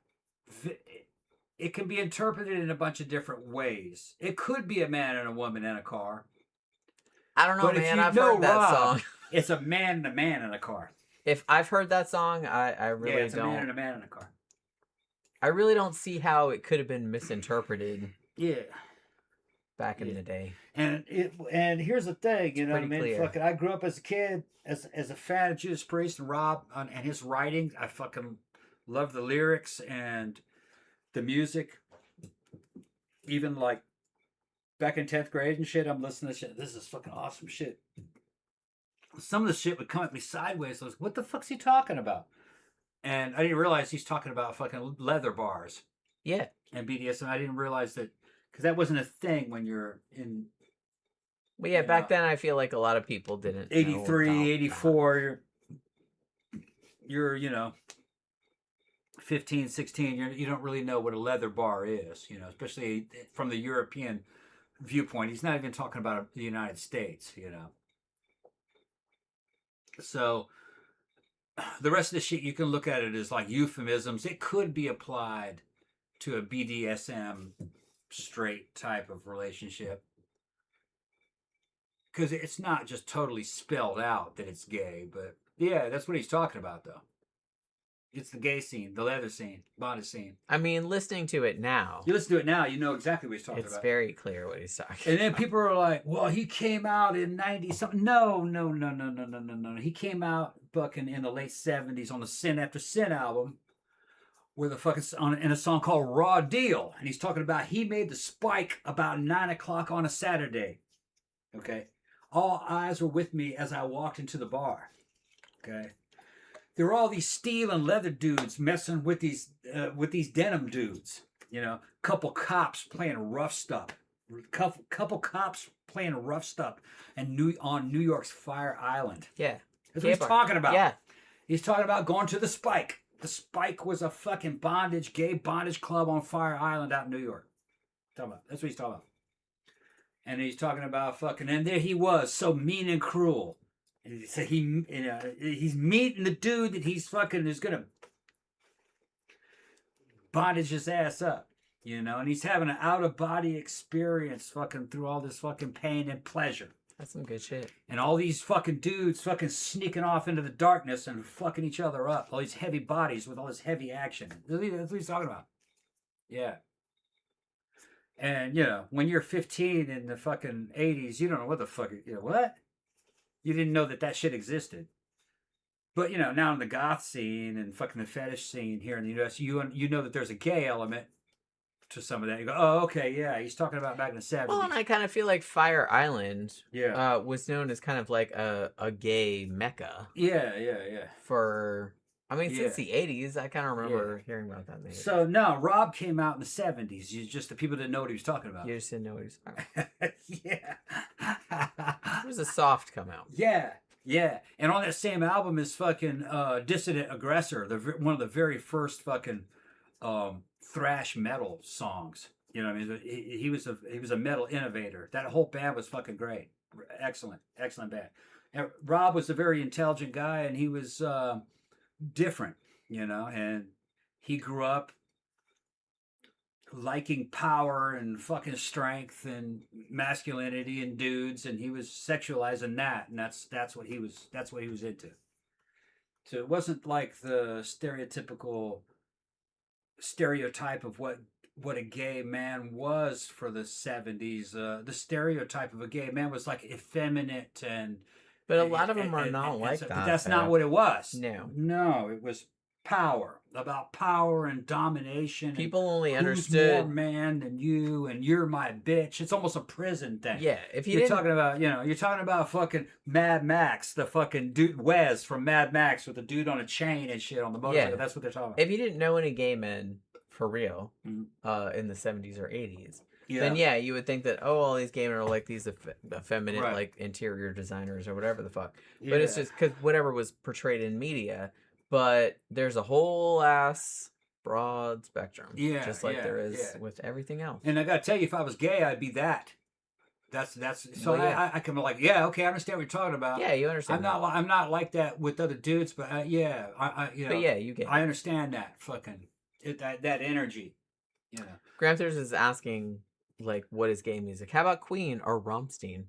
of... It can be interpreted in a bunch of different ways. It could be a man and a woman in a car. I don't know, man. I've heard that song. It's a man and a man in a car. If I've heard that song, I really don't. Yeah, it's a man and a man in a car. I really don't see how it could have been misinterpreted. Yeah. Back in the day. And here's the thing, you know what I mean? Fucking, I grew up as a kid as a fan of Judas Priest and Rob and his writing. I fucking love the lyrics and the music. Even like back in 10th grade and shit, I'm listening to shit. This is fucking awesome shit. Some of the shit would come at me sideways. I was, what the fuck's he talking about? And I didn't realize he's talking about fucking leather bars. Yeah. And BDSM. I didn't realize that, because that wasn't a thing when you're in... Well, yeah, back then I feel like a lot of people didn't 83, 84, you're 15, 16, you don't really know what a leather bar is, especially from the European viewpoint. He's not even talking about the United States, So the rest of the shit, you can look at it as like euphemisms. It could be applied to a BDSM straight type of relationship. Because it's not just totally spelled out that it's gay, but yeah, that's what he's talking about, though. It's the gay scene, the leather scene, bondage scene. I mean, listening to it now. You listen to it now, you know exactly what he's talking about. It's very clear what he's talking about. And then people are like, well, he came out in 90-something. No. He came out fucking in the late 70s on the Sin After Sin album with in a song called Raw Deal. And he's talking about he made the spike about 9 o'clock on a Saturday. Okay? All eyes were with me as I walked into the bar. Okay? There were all these steel and leather dudes messing with these denim dudes. Couple cops playing rough stuff. Couple cops playing rough stuff on New York's Fire Island. Yeah. That's what he's talking about. Yeah. He's talking about going to the Spike. The Spike was a fucking gay bondage club on Fire Island out in New York. That's what he's talking about. And he's talking about fucking, and there he was, so mean and cruel. And so he's meeting the dude that he's fucking is gonna bondage his ass up, and he's having an out of body experience, fucking through all this fucking pain and pleasure. That's some good shit. And all these fucking dudes fucking sneaking off into the darkness and fucking each other up. All these heavy bodies with all this heavy action. That's what he's talking about. Yeah. And, when you're 15 in the fucking 80s, you don't know what the fuck, what? You didn't know that shit existed. But, now in the goth scene and fucking the fetish scene here in the U.S., you know that there's a gay element. to some of that. You go, oh, okay, yeah, he's talking about back in the 70s. Well, and I kind of feel like Fire Island yeah. was known as kind of like a gay mecca. Yeah. For, I mean, since the 80s, I kind of remember hearing about that. So, no, Rob came out in the 70s. The people didn't know what he was talking about. You just didn't know what he was talking about. Yeah. It was a soft come out. Yeah. And on that same album is fucking Dissident Aggressor, one of the very first fucking thrash metal songs. You know what I mean? He was a metal innovator. That whole band was fucking great. Excellent band. And Rob was a very intelligent guy, and he was different, you know, and he grew up liking power and fucking strength and masculinity and dudes, and he was sexualizing that, and that's what he was into. So it wasn't like the stereotype of what a gay man was for the 70s. The stereotype of a gay man was like effeminate but a lot of them are not like that. But that's not what it was. No, it was power, about power and domination. People only who's understood more man than you, and you're my bitch. It's almost a prison thing. Yeah, if you're talking about fucking Mad Max, the fucking dude Wes from Mad Max with the dude on a chain and shit on the motorcycle. Yeah. That's what they're talking about. If you didn't know any gay men for real in the 70s or 80s, then you would think that all these gay men are like these effeminate like interior designers or whatever the fuck. But it's just because whatever was portrayed in media. But there's a whole ass broad spectrum, just like there is with everything else. And I gotta tell you, if I was gay, I'd be that. That's so I can be like, I understand what you're talking about. Yeah, you understand. I'm not like that with other dudes, but But you get. I understand that fucking that energy. Yeah. Granthers is asking like, what is gay music? How about Queen or Rammstein?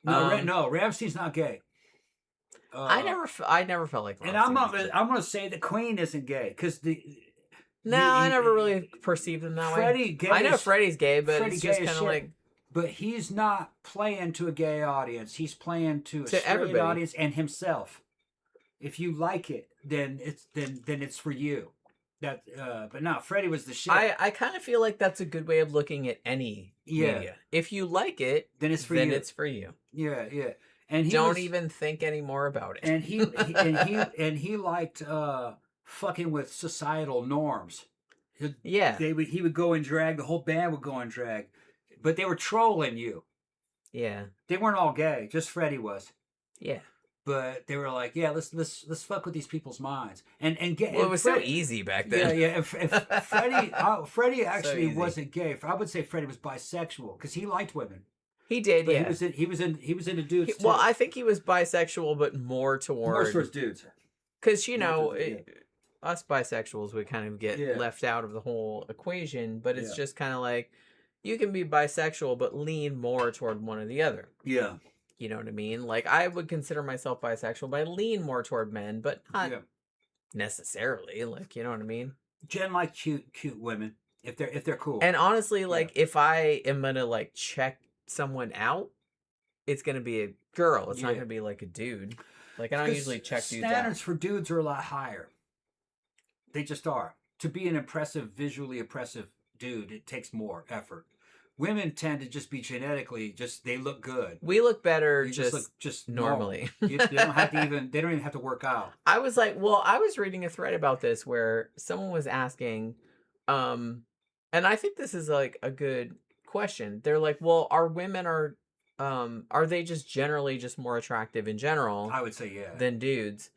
No, Rammstein's not gay. I never felt like. And I'm gonna say the Queen isn't gay because I never really perceived him that way. I know Freddie's gay, but it's just kind of like. But he's not playing to a gay audience. He's playing to a straight audience and himself. If you like it, then it's for you. But no, Freddie was the shit. I kind of feel like that's a good way of looking at any media. If you like it, then it's for you. Yeah. And he don't even think any more about it. And he liked fucking with societal norms. He would go in drag. The whole band would go in drag, but they were trolling you. Yeah, they weren't all gay. Just Freddie was. Yeah, but they were like, let's fuck with these people's minds and get. Well, it was so easy back then. Yeah. If Freddie actually wasn't gay. I would say Freddie was bisexual because he liked women. He did, but he was into dudes. Too. Well, I think he was bisexual, but more towards dudes. Because us bisexuals would kind of get left out of the whole equation. But it's just kind of like you can be bisexual, but lean more toward one or the other. Yeah, you know what I mean. Like I would consider myself bisexual, but I lean more toward men, but not necessarily. Like you know what I mean. Jen likes cute women if they're cool. And honestly, like if I am gonna like check someone out, it's gonna be a girl. It's not gonna be like a dude. Like I don't usually check dudes out. Standards for dudes are a lot higher. They just are. To be an visually impressive dude, it takes more effort. Women tend to just be genetically they look good. We look better just normally. They don't even have to work out. I was reading a thread about this where someone was asking, and I think this is like a good question. They're like, well, are they just generally just more attractive in general? I would say than dudes.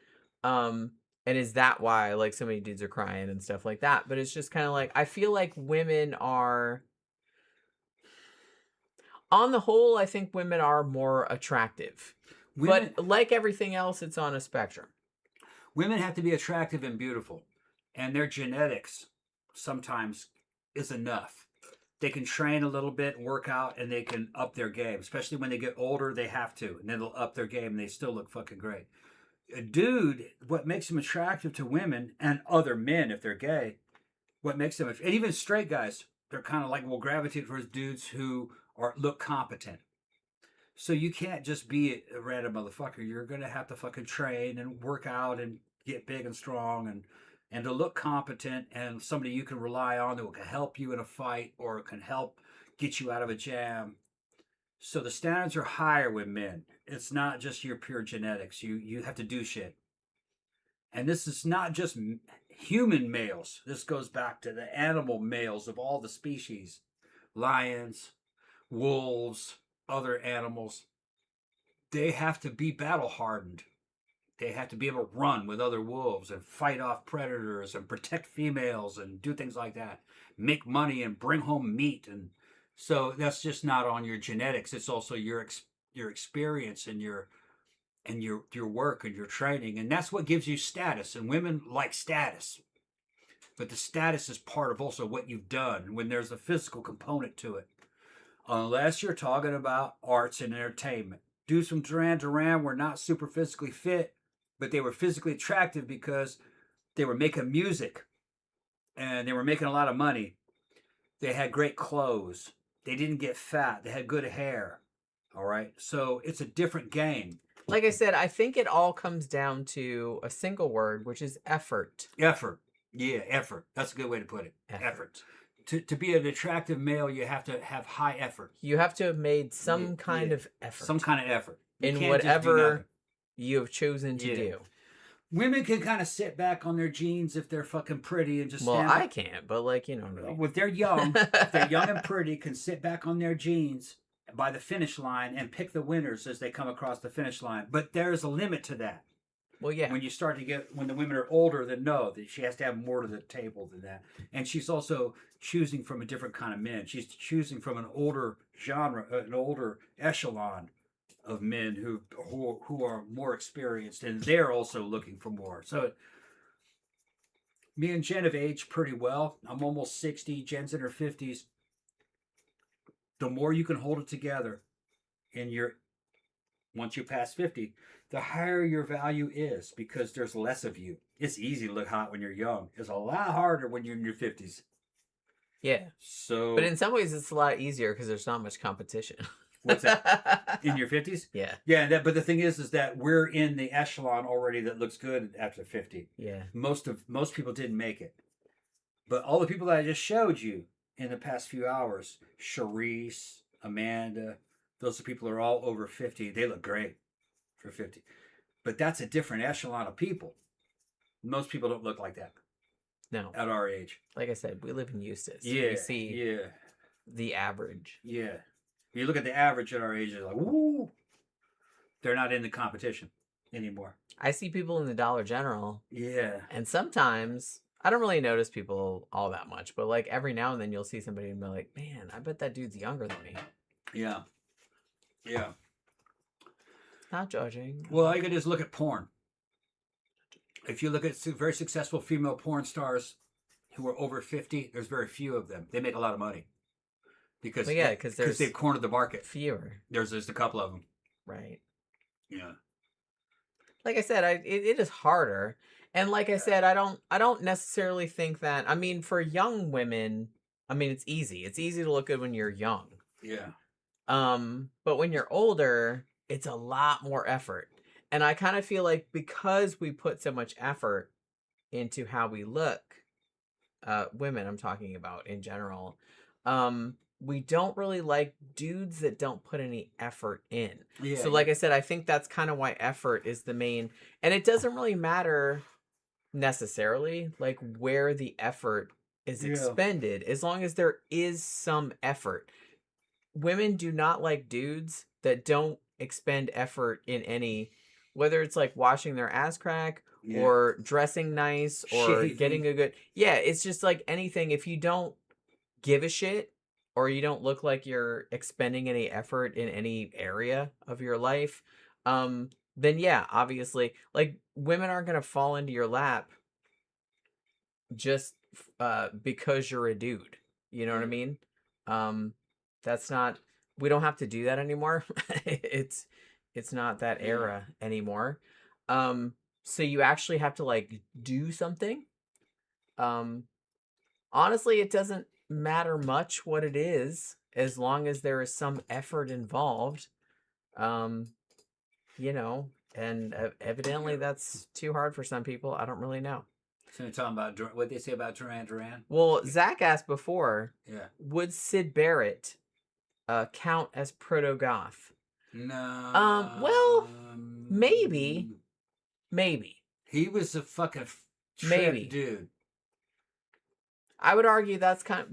And is that why like so many dudes are crying and stuff like that? But it's just kind of like I feel like women are on the whole, I think women are more attractive. But like everything else, it's on a spectrum. Women have to be attractive and beautiful, and their genetics sometimes is enough. They can train a little bit, work out, and they can up their game. Especially when they get older, they have to. And then they'll up their game, and they still look fucking great. A dude, what makes him attractive to women and other men, if they're gay, what makes them, and even straight guys, they're kind of like, will gravitate towards dudes who look competent. So you can't just be a random motherfucker. You're going to have to fucking train and work out and get big and strong. And and to look competent and somebody you can rely on that can help you in a fight or can help get you out of a jam. So the standards are higher with men. It's not just your pure genetics. You have to do shit. And this is not just human males. This goes back to the animal males of all the species. Lions, wolves, other animals. They have to be battle hardened. They have to be able to run with other wolves and fight off predators and protect females and do things like that. Make money and bring home meat. And so that's just not on your genetics. It's also your experience and your work and your training. And that's what gives you status. And women like status. But the status is part of also what you've done when there's a physical component to it. Unless you're talking about arts and entertainment. Dudes from Duran Duran were not super physically fit, but they were physically attractive because they were making music and they were making a lot of money. They had great clothes. They didn't get fat. They had good hair. All right. So it's a different game. Like I said, I think it all comes down to a single word, which is effort. Effort. Yeah, effort. That's a good way to put it. Effort. To be an attractive male, you have to have high effort. You have to have made some kind of effort. Some kind of effort. In whatever you have chosen to do. Women can kind of sit back on their jeans if they're fucking pretty and just stand I can't, but like, you know. If they're young, if they're young and pretty, can sit back on their jeans by the finish line and pick the winners as they come across the finish line. But there's a limit to that. Well, yeah. When you start to get, when the women are older, then no, she has to have more to the table than that. And she's also choosing from a different kind of men. She's choosing from an older genre, an older echelon of men who are more experienced, and they're also looking for more. So me and Jen have aged pretty well. I'm almost 60. Jen's in her 50s. The more you can hold it together once you pass 50, the higher your value is because there's less of you. It's easy to look hot when you're young. It's a lot harder when you're in your 50s. Yeah. So, but in some ways, it's a lot easier because there's not much competition. What's that? In your 50s? Yeah. Yeah, but the thing is that we're in the echelon already that looks good after 50. Yeah. Most people didn't make it. But all the people that I just showed you in the past few hours, Charisse, Amanda, those people are all over 50. They look great for 50. But that's a different echelon of people. Most people don't look like that. No. At our age. Like I said, we live in Eustis. Yeah. We see the average. Yeah. You look at the average at our age, you're like, woo! They're not in the competition anymore. I see people in the Dollar General. Yeah. And sometimes, I don't really notice people all that much, but like every now and then you'll see somebody and be like, man, I bet that dude's younger than me. Yeah. Yeah. Not judging. Well, all you can do is look at porn. If you look at very successful female porn stars who are over 50, there's very few of them. They make a lot of money. Because they've cornered the market. Fewer. There's just a couple of them. Right. Yeah. Like I said, it is harder. And like I said, I don't necessarily think that, I mean, for young women, I mean, it's easy. It's easy to look good when you're young. Yeah. But when you're older, it's a lot more effort. And I kind of feel like because we put so much effort into how we look, women I'm talking about in general, we don't really like dudes that don't put any effort in. Yeah, so like I said, I think that's kind of why effort is the main, and it doesn't really matter necessarily like where the effort is expended, as long as there is some effort. Women do not like dudes that don't expend effort in any, whether it's like washing their ass crack or dressing nice or getting a good, it's just like anything. If you don't give a shit, or you don't look like you're expending any effort in any area of your life, then obviously, like, women aren't going to fall into your lap just because you're a dude. You know what I mean? That's not, we don't have to do that anymore. It's not that era anymore. So you actually have to, like, do something. Honestly, it doesn't matter much what it is, as long as there is some effort involved. You know, and evidently that's too hard for some people. I don't really know. So you're talking about what they say about Duran? Well, Zach asked before. Yeah. Would Sid Barrett count as proto-goth? No. Well, maybe. He was a fucking dude. I would argue that's kind of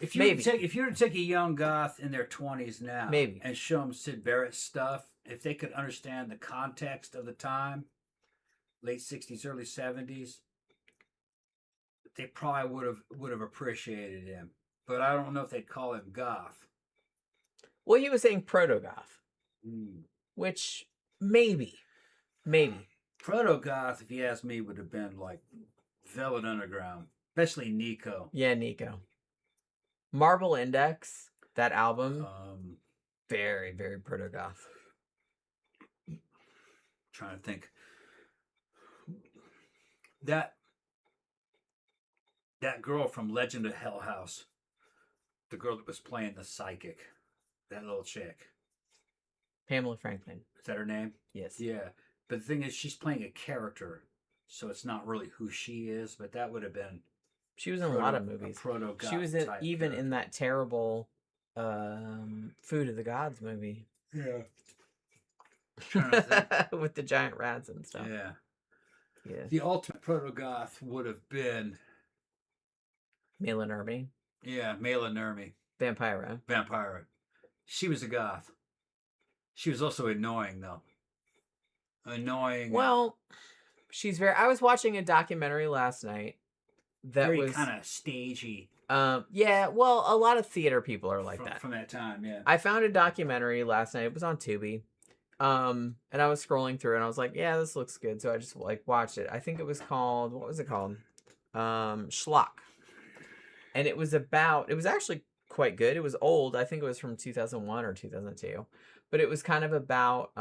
if you were to take a young goth in their 20s now, and show them Sid Barrett stuff, if they could understand the context of the time, late 60s, early 70s, they probably would have appreciated him. But I don't know if they'd call him goth. Well, he was saying proto-goth, which maybe. Proto-goth, if you ask me, would have been like Velvet Underground, especially Nico. Yeah, Nico. Marble Index, that album, very, very proto-goth. Trying to think. That girl from Legend of Hell House, the girl that was playing the psychic, that little chick. Pamela Franklin. Is that her name? Yes. Yeah. But the thing is, she's playing a character, so it's not really who she is, but that would have been... She was in a lot of movies. She was in that terrible Food of the Gods movie. Yeah. With the giant rats and stuff. Yeah. Yeah. The ultimate proto-goth would have been... Mela Nurmi. Yeah, Mela Nurmi. Vampira. She was a goth. She was also annoying, though. Well, she's very... I was watching a documentary last night that was... kind of stagey. Yeah, well, a lot of theater people are like that. From that time, yeah. I found a documentary last night. It was on Tubi. And I was scrolling through and I was like, yeah, this looks good. So I just watched it. I think it was called... What was it called? Schlock. And it was actually quite good. It was old. I think it was from 2001 or 2002. But it was kind of about,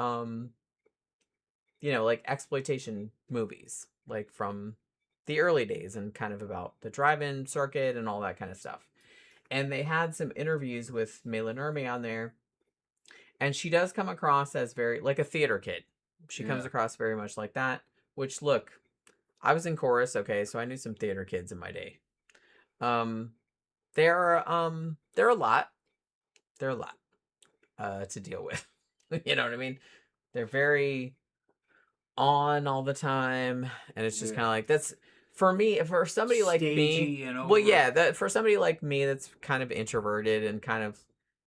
like exploitation movies, like from the early days and kind of about the drive-in circuit and all that kind of stuff. And they had some interviews with Mela Nurmi on there. And she does come across as very, like a theater kid. She comes across very much like that, which, look, I was in chorus, okay, so I knew some theater kids in my day. They're a lot to deal with. You know what I mean? They're very on all the time, and it's just kind of like, that's for me, for somebody like me. Well, yeah, that for somebody like me that's kind of introverted and kind of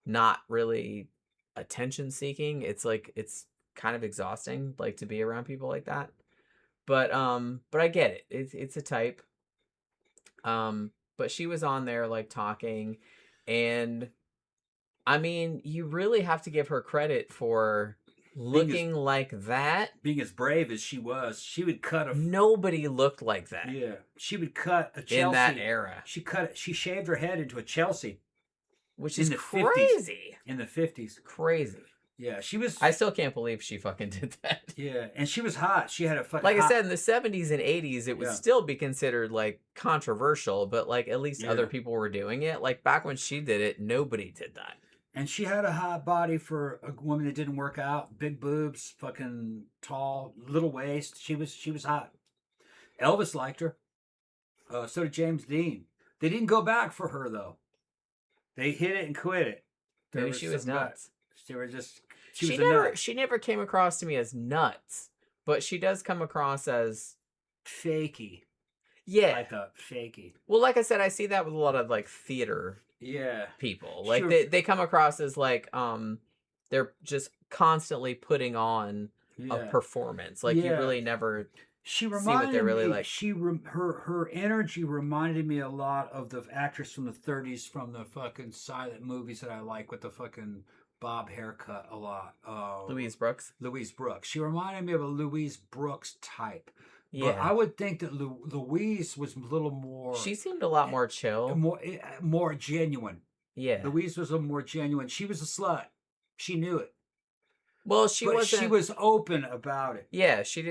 not really attention seeking, it's like it's kind of exhausting, like, to be around people like that. But I get it. It's a type. But she was on there like talking, and I mean, you really have to give her credit for looking like that. Being as brave as she was, she would cut Nobody looked like that. Yeah, she would cut a Chelsea in that era. She shaved her head into a Chelsea, which is crazy. In the 50s, crazy. Yeah, she was. I still can't believe she fucking did that. Yeah, and she was hot. She had a fucking. Like I said, in the 70s and 80s, it would still be considered like controversial, but like at least other people were doing it. Like back when she did it, nobody did that. And she had a hot body for a woman that didn't work out. Big boobs, fucking tall, little waist. She was hot. Elvis liked her. So did James Dean. They didn't go back for her though. They hit it and quit it. Maybe she was nuts. They were just. She never came across to me as nuts, but she does come across as fakey. Yeah, I thought fakey. Well, like I said, I see that with a lot of like theater people. Like they come across as like they're just constantly putting on a performance. Like you really never see what they're really like. Her energy reminded me a lot of the actress from the 30s from the fucking silent movies that I like with the fucking bob haircut a lot. Louise Brooks. She reminded me of a Louise Brooks type. Yeah. But I would think that Louise was a little more... She seemed a lot more chill. More genuine. Yeah. Louise was a little more genuine. She was a slut. She knew it. Well, she was open about it. Yeah, she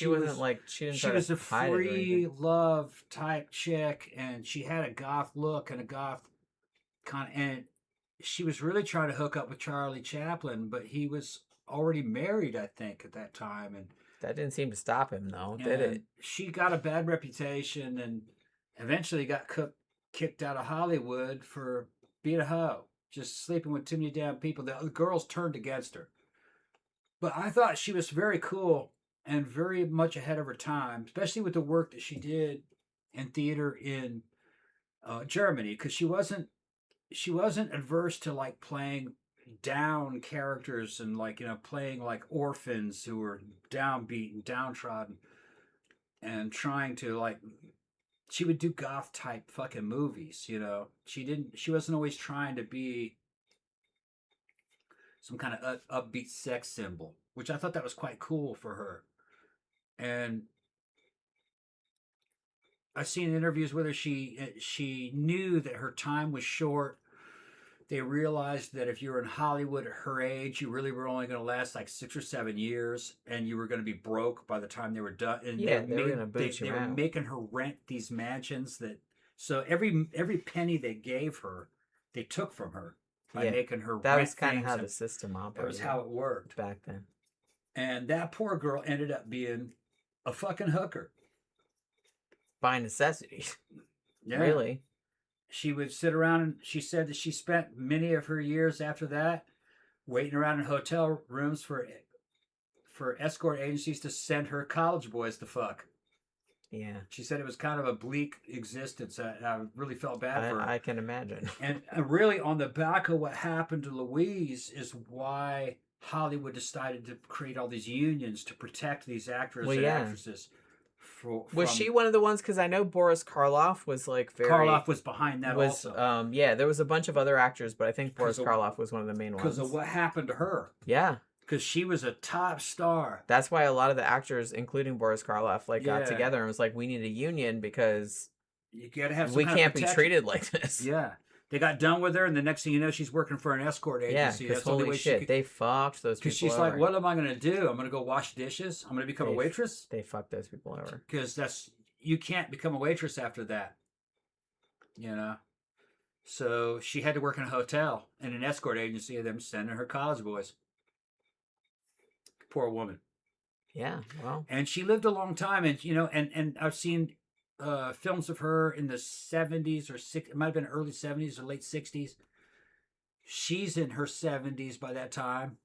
was a free love type chick, and she had a goth look and a goth kind of... And she was really trying to hook up with Charlie Chaplin, but he was already married, I think, at that time. And That didn't seem to stop him, though, did it? She got a bad reputation and eventually got kicked out of Hollywood for being a hoe, just sleeping with too many damn people. The girls turned against her. But I thought she was very cool and very much ahead of her time, especially with the work that she did in theater in Germany, because she wasn't adverse to like playing down characters and like, you know, playing like orphans who were downbeaten, downtrodden, and trying to like, she would do goth type fucking movies, you know. She wasn't always trying to be some kind of upbeat sex symbol, which I thought that was quite cool for her. And I've seen interviews with her. She knew that her time was short. They realized that if you were in Hollywood at her age, you really were only going to last like 6 or 7 years, and you were going to be broke by the time they were done. And yeah, they were going to boot you out. They were making her rent these mansions so every penny they gave her, they took from her by making her rent. That was kind of how the system operated. That was how it worked back then. And that poor girl ended up being a fucking hooker. By necessity. Yeah. Really. She would sit around, and she said that she spent many of her years after that waiting around in hotel rooms for escort agencies to send her college boys to fuck. Yeah. She said it was kind of a bleak existence. I really felt bad for her. I can imagine. And really on the back of what happened to Louise is why Hollywood decided to create all these unions to protect these actors and actresses. Was she one of the ones? Because I know Boris Karloff was like very... Karloff was behind that also. Yeah, there was a bunch of other actors, but I think Boris Karloff was one of the main ones. Because of what happened to her. Yeah. Because she was a top star. That's why a lot of the actors, including Boris Karloff, like got together and was like, we need a union because you gotta have some we can't be treated like this. Yeah. They got done with her, and the next thing you know, she's working for an escort agency. Yeah, because holy shit, they fucked those people over. Because she's like, what am I going to do? I'm going to go wash dishes? I'm going to become a waitress? They fucked those people over. Because you can't become a waitress after that. You know? So she had to work in a hotel and an escort agency of them sending her college boys. Poor woman. Yeah, well. And she lived a long time, and, you know, and I've seen films of her in the 70s or it might have been early 70s or late 60s. She's in her 70s by that time.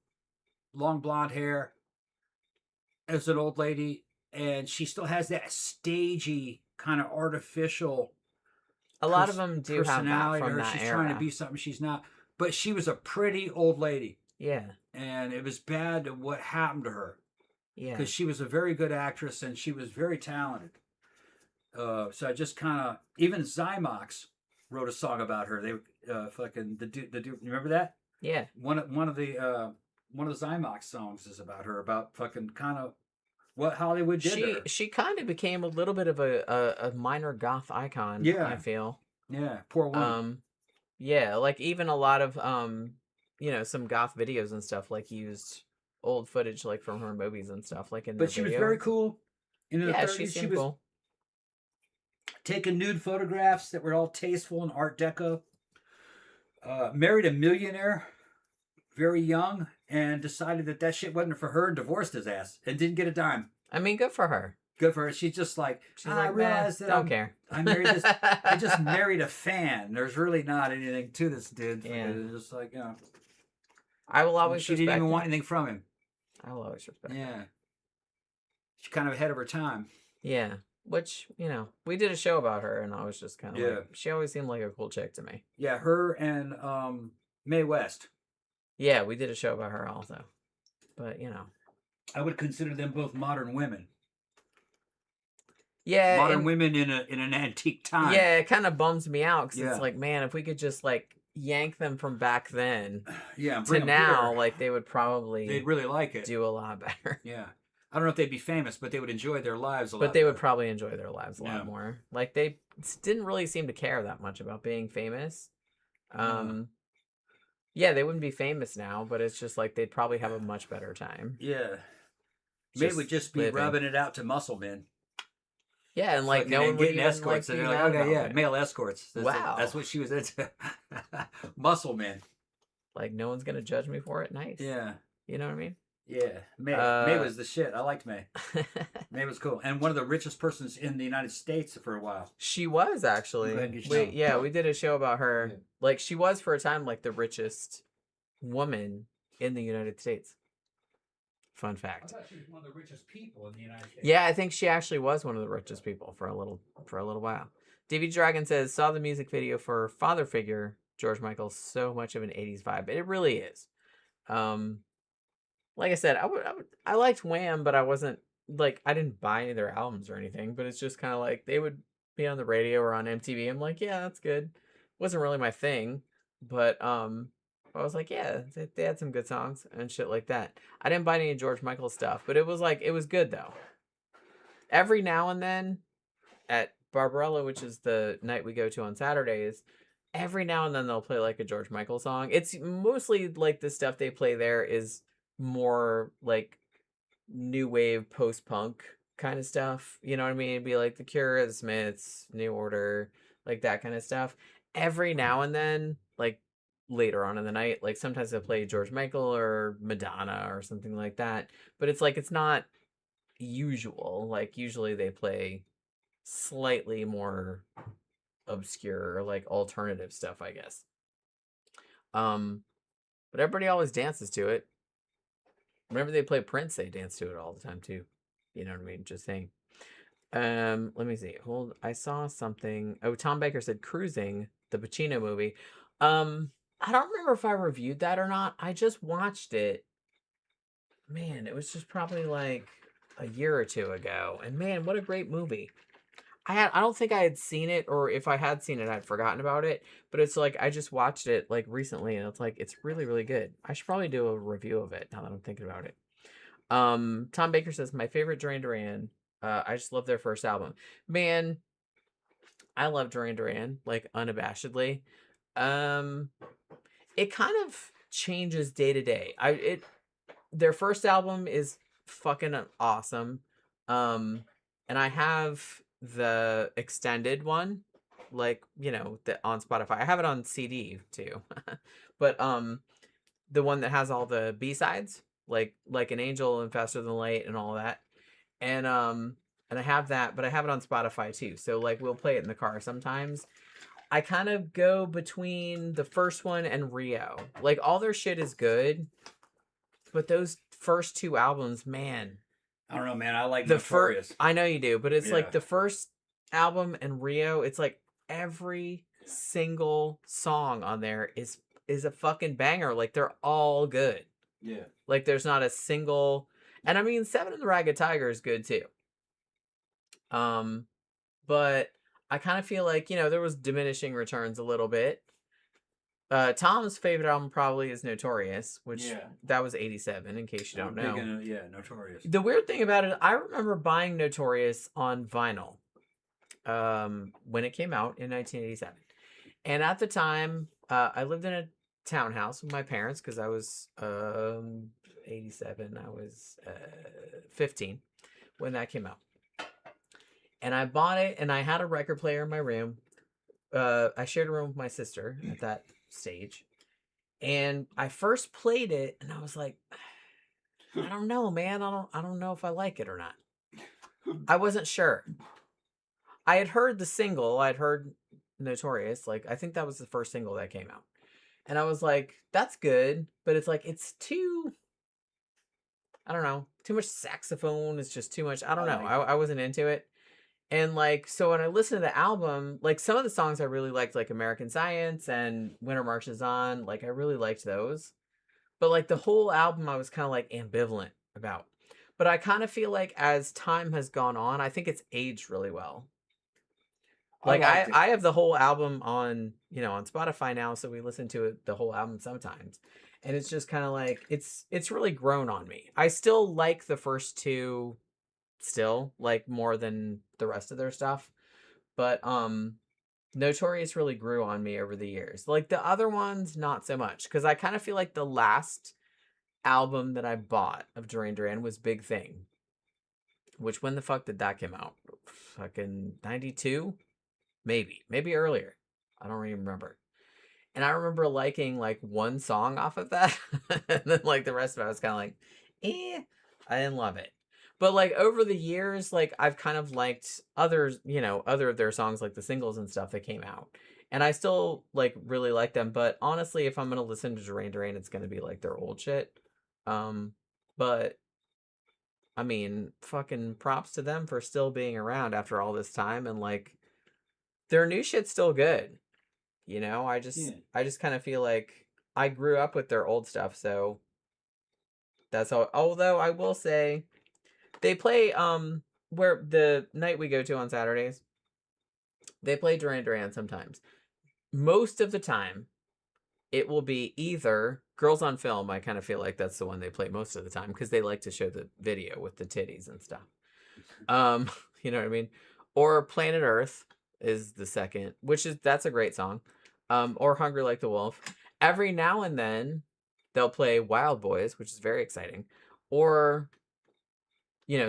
Long blonde hair as an old lady, and she still has that stagey kind of artificial a lot of them do have that from that she's era. Trying to be something she's not, but she was a pretty old lady. Yeah. And it was bad what happened to her. Yeah. Because she was a very good actress and she was very talented. So I just kind of, even Zymox wrote a song about her. They fucking the dude. You remember that? Yeah. One of the Zymox songs is about her, about fucking kind of what Hollywood did to her. She kind of became a little bit of a minor goth icon. Yeah. I feel. Yeah. Poor woman. Yeah. Like even a lot of you know, some goth videos and stuff like used old footage like from her movies and stuff like in. But she was very cool. In the 30s, she seemed cool. Taking nude photographs that were all tasteful and Art Deco. Married a millionaire, very young, and decided that shit wasn't for her and divorced his ass and didn't get a dime. I mean, good for her. Good for her. She's just like, I realized that don't care. I married this. I just married a fan. There's really not anything to this dude. Yeah. It's just like, you know. I will always. She didn't even want anything from him. I will always respect. Yeah. She's kind of ahead of her time. Yeah. Which, you know, we did a show about her, and I was just kind of like, she always seemed like a cool chick to me. Yeah, her and Mae West. Yeah, we did a show about her also. But, you know. I would consider them both modern women. Yeah. Modern women in an antique time. Yeah, it kind of bums me out, because it's like, man, if we could just, like, yank them from back then to now, like, they would probably... They'd really like it. Do a lot better. Yeah. I don't know if they'd be famous, but they would enjoy their lives a lot. But they would probably enjoy their lives a lot more. Like, they didn't really seem to care that much about being famous. Yeah, they wouldn't be famous now, but it's just like they'd probably have a much better time. Yeah. Maybe would just be rubbing it out to muscle men. Yeah, and like no one would even escorts. Like, and they're like, okay, yeah, male escorts. Wow. That's what she was into. Muscle men. Like, no one's going to judge me for it. Nice. Yeah. You know what I mean? Yeah, May was the shit. I liked May. May was cool, and one of the richest persons in the United States for a while. She was actually. We did a show about her. Yeah. Like she was for a time like the richest woman in the United States. Fun fact. I thought she was one of the richest people in the United States. Yeah, I think she actually was one of the richest people for a little while. DV Dragon says, saw the music video for Father Figure, George Michael, so much of an 80s vibe. It really is. Like I said, I liked Wham, but I wasn't like I didn't buy any of their albums or anything. But it's just kind of like they would be on the radio or on MTV. I'm like, yeah, that's good. Wasn't really my thing, but I was like, yeah, they had some good songs and shit like that. I didn't buy any George Michael stuff, but it was good though. Every now and then, at Barbarella, which is the night we go to on Saturdays, every now and then they'll play like a George Michael song. It's mostly like the stuff they play there is more like new wave post-punk kind of stuff, you know what I mean? It'd be like The Cure, The Smiths, New Order, like that kind of stuff. Every now and then, like later on in the night, like sometimes they'll play George Michael or Madonna or something like that, but it's like it's not usual. Like usually they play slightly more obscure or like alternative stuff, I guess. But everybody always dances to it. Whenever they play Prince, they dance to it all the time too. You know what I mean? Just saying. Let me see. I saw something. Oh, Tom Baker said Cruising, the Pacino movie. I don't remember if I reviewed that or not. I just watched it. Man, it was just probably like a year or two ago. And man, what a great movie. I don't think I had seen it, or if I had seen it, I'd forgotten about it. But it's like I just watched it like recently, and it's like it's really, really good. I should probably do a review of it now that I'm thinking about it. Tom Baker says my favorite Duran Duran. I just love their first album. Man, I love Duran Duran like unabashedly. It kind of changes day to day. Their first album is fucking awesome. And I have the extended one, like, you know, on Spotify. I have it on CD too. But the one that has all the B-sides, like An Angel and Faster Than Light and all that. And I have that, but I have it on Spotify too. So like we'll play it in the car sometimes. I kind of go between the first one and Rio. Like all their shit is good, but those first two albums, man. I don't know, man. I like the Notorious. I know you do, but it's like the first album and Rio. It's like every single song on there is a fucking banger. Like they're all good. Yeah. Like there's not a single, and I mean Seven and the Ragged Tiger is good too. But I kind of feel like, you know, there was diminishing returns a little bit. Tom's favorite album probably is Notorious, which that was 87, in case you don't know. Notorious. The weird thing about it, I remember buying Notorious on vinyl when it came out in 1987. And at the time, I lived in a townhouse with my parents because I was 87. I was 15 when that came out. And I bought it, and I had a record player in my room. I shared a room with my sister at that stage, and I first played it, and I was like, I don't know, man. I don't know if I like it or not. I wasn't sure. I had heard the single. I'd heard Notorious. Like, I think that was the first single that came out. And I was like, that's good, but it's like, it's too, I don't know, too much saxophone. It's just too much. I don't know. I wasn't into it. And like, so when I listened to the album, like some of the songs I really liked, like American Science and Winter Marches On, like I really liked those. But like the whole album I was kind of like ambivalent about. But I kind of feel like as time has gone on, I think it's aged really well. Like I have the whole album on, you know, on Spotify now, so we listen to it, the whole album sometimes. And it's just kind of like, it's really grown on me. I still like the first two still, like more than the rest of their stuff. But Notorious really grew on me over the years. Like the other ones, not so much. Because I kind of feel like the last album that I bought of Duran Duran was Big Thing. Which, when the fuck did that come out? Fucking 92? Maybe earlier. I don't even remember. And I remember liking like one song off of that. And then like the rest of it I was kind of like, I didn't love it. But like over the years, like I've kind of liked others, other of their songs, like the singles and stuff that came out. And I still like really like them. But honestly, if I'm gonna listen to Duran Duran, it's gonna be like their old shit. But I mean, fucking props to them for still being around after all this time, and like their new shit's still good. I just kind of feel like I grew up with their old stuff, so that's all. Although I will say, they play where the night we go to on Saturdays, they play Duran Duran sometimes. Most of the time, it will be either Girls on Film. I kind of feel like that's the one they play most of the time because they like to show the video with the titties and stuff. You know what I mean? Or Planet Earth is the second, that's a great song. Or Hungry Like the Wolf. Every now and then, they'll play Wild Boys, which is very exciting. Or,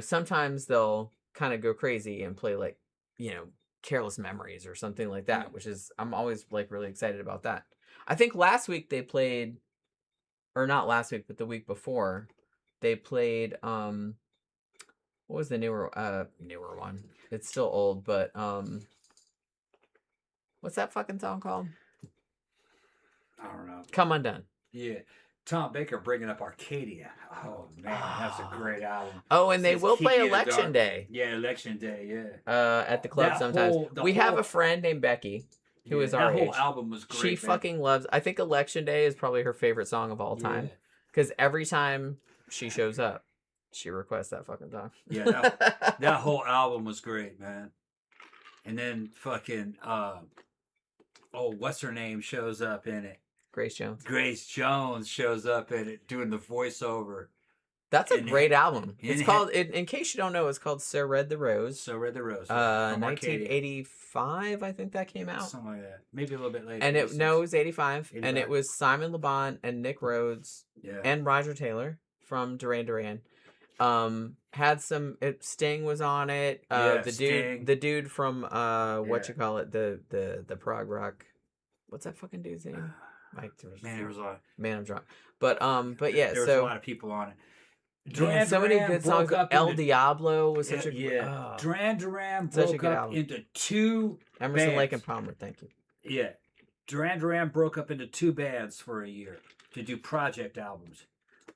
sometimes they'll kind of go crazy and play like, Careless Memories or something like that, which is, I'm always like really excited about that. I think last week they played, or not last week, but the week before, they played, what was the newer one? It's still old, but, what's that fucking song called? I don't know. Come Undone. Yeah. Tom Baker bringing up Arcadia. Oh, man, that's a great album. Oh, and they will play Election Day. Yeah, Election Day, yeah. At the club sometimes. We have a friend named Becky who is our age. That whole album was great, She fucking loves, I think Election Day is probably her favorite song of all time. Because every time she shows up, she requests that fucking song. Yeah, that whole album was great, man. And then fucking, what's her name shows up in it? Grace Jones. Grace Jones shows up in it doing the voiceover. That's a great album. It's called, in case you don't know, it's called So Red the Rose. So Red the Rose. 1985, I think that came out. Something like that. Maybe a little bit later. And it was 85. And it was Simon Le Bon and Nick Rhodes and Roger Taylor from Duran Duran. Had some, Sting was on it. The dude from the prog rock. What's that fucking dude's name? Man, I'm drunk. But yeah, there was a lot of people on it. Duran so many good songs. El Diablo was such a Duran Duran broke up into two Emerson, bands. Lake and Palmer. Thank you. Yeah, Duran Duran broke up into two bands for a year to do project albums.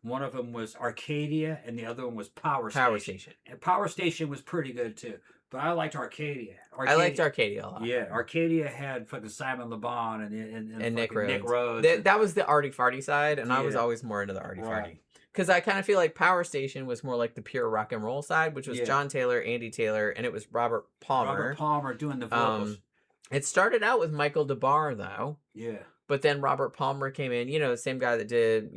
One of them was Arcadia, and the other one was Power Station. And Power Station was pretty good too. But I liked Arcadia. I liked Arcadia a lot. Yeah, Arcadia had fucking Simon Le Bon and Nick Rhodes. Nick Rhodes. That was the arty farty side, and I was always more into the arty farty. Because I kind of feel like Power Station was more like the pure rock and roll side, which was John Taylor, Andy Taylor, and it was Robert Palmer. Robert Palmer doing the vocals. It started out with Michael DeBar, though. Yeah. But then Robert Palmer came in, the same guy that did,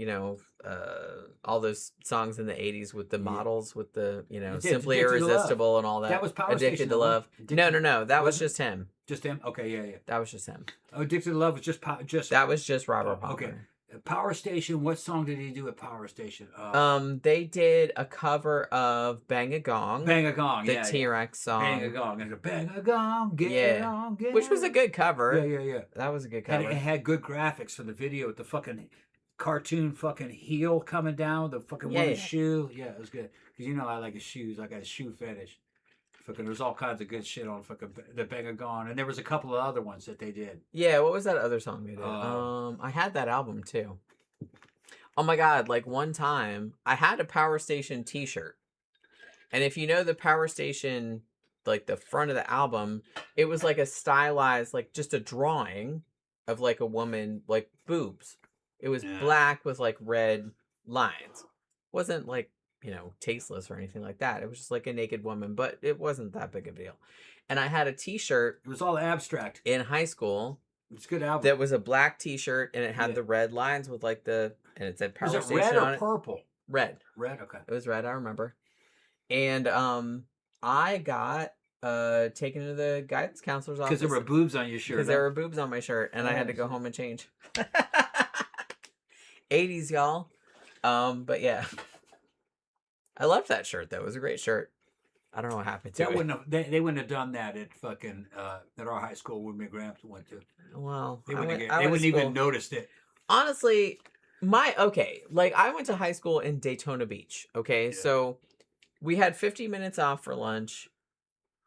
all those songs in the 80s with the models, with the, Simply Irresistible and all that. That was Power Addicted Station, to Love. No. That was just him. Just him? Okay, yeah. That was just him. Oh, Addicted to Love was just That was just Robert Palmer. Okay. Power Station, what song did he do at Power Station? They did a cover of Bang a Gong. Bang a Gong, the T-Rex song. Bang a Gong. Bang a Gong, get on, get which was a good cover. Yeah. That was a good cover. And it had good graphics for the video with the fucking cartoon fucking heel coming down, the fucking woman's shoe. Yeah, it was good. Because I like his shoes. I got a shoe fetish. Fucking, there's all kinds of good shit on fucking the Bang a Gone, and there was a couple of other ones that they did. Yeah, what was that other song they did? I had that album too. Oh my god! Like one time, I had a Power Station T-shirt, and if you know the Power Station, like the front of the album, it was like a stylized, like just a drawing of like a woman, like boobs. It was black with like red lines. Wasn't like tasteless or anything like that. It was just like a naked woman, but it wasn't that big a deal. And I had a T-shirt. It was all abstract in high school. It's a good album. That was a black T-shirt, and it had the red lines with like and it said Power Station on it. Was it red or purple? Red. Red, okay. It was red, I remember. And I got taken to the guidance counselor's office. Because there were boobs on your shirt. Because there were boobs on my shirt, and I had to go home and change. 80s, y'all. But yeah. I loved that shirt, though. It was a great shirt. I don't know what happened to it. They wouldn't have done that at fucking at our high school where my grandpa went to. Well, they wouldn't even noticed it. Honestly, Like I went to high school in Daytona Beach. Okay, so we had 50 minutes off for lunch.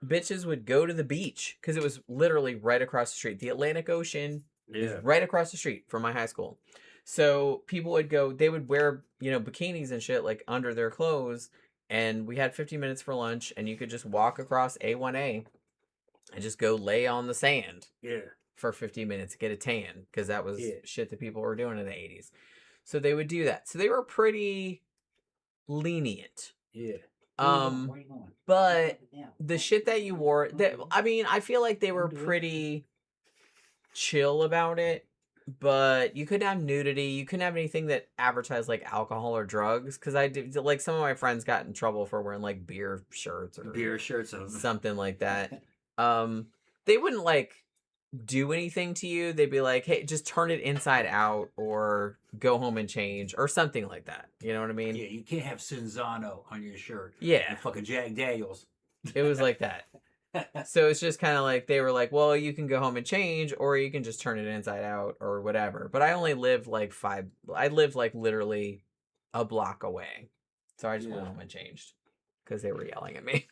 Bitches would go to the beach because it was literally right across the street. The Atlantic Ocean is right across the street from my high school. So people would go, they would wear, bikinis and shit like under their clothes. And we had 50 minutes for lunch and you could just walk across A1A and just go lay on the sand for 50 minutes, get a tan because that was shit that people were doing in the 80s. So they would do that. So they were pretty lenient. But the shit that you wore, I feel like they were pretty chill about it, but you couldn't have nudity. You couldn't have anything that advertised like alcohol or drugs. Cause I did, like, some of my friends got in trouble for wearing like beer shirts or something like that. They wouldn't like do anything to you. They'd be like, hey, just turn it inside out or go home and change or something like that. You know what I mean? Yeah, you can't have Cinzano on your shirt. Yeah. And fucking Jack Daniels. It was like that. So it's just kind of like, they were like, well, you can go home and change or you can just turn it inside out or whatever. But I only lived like literally a block away. So I just went home and changed because they were yelling at me.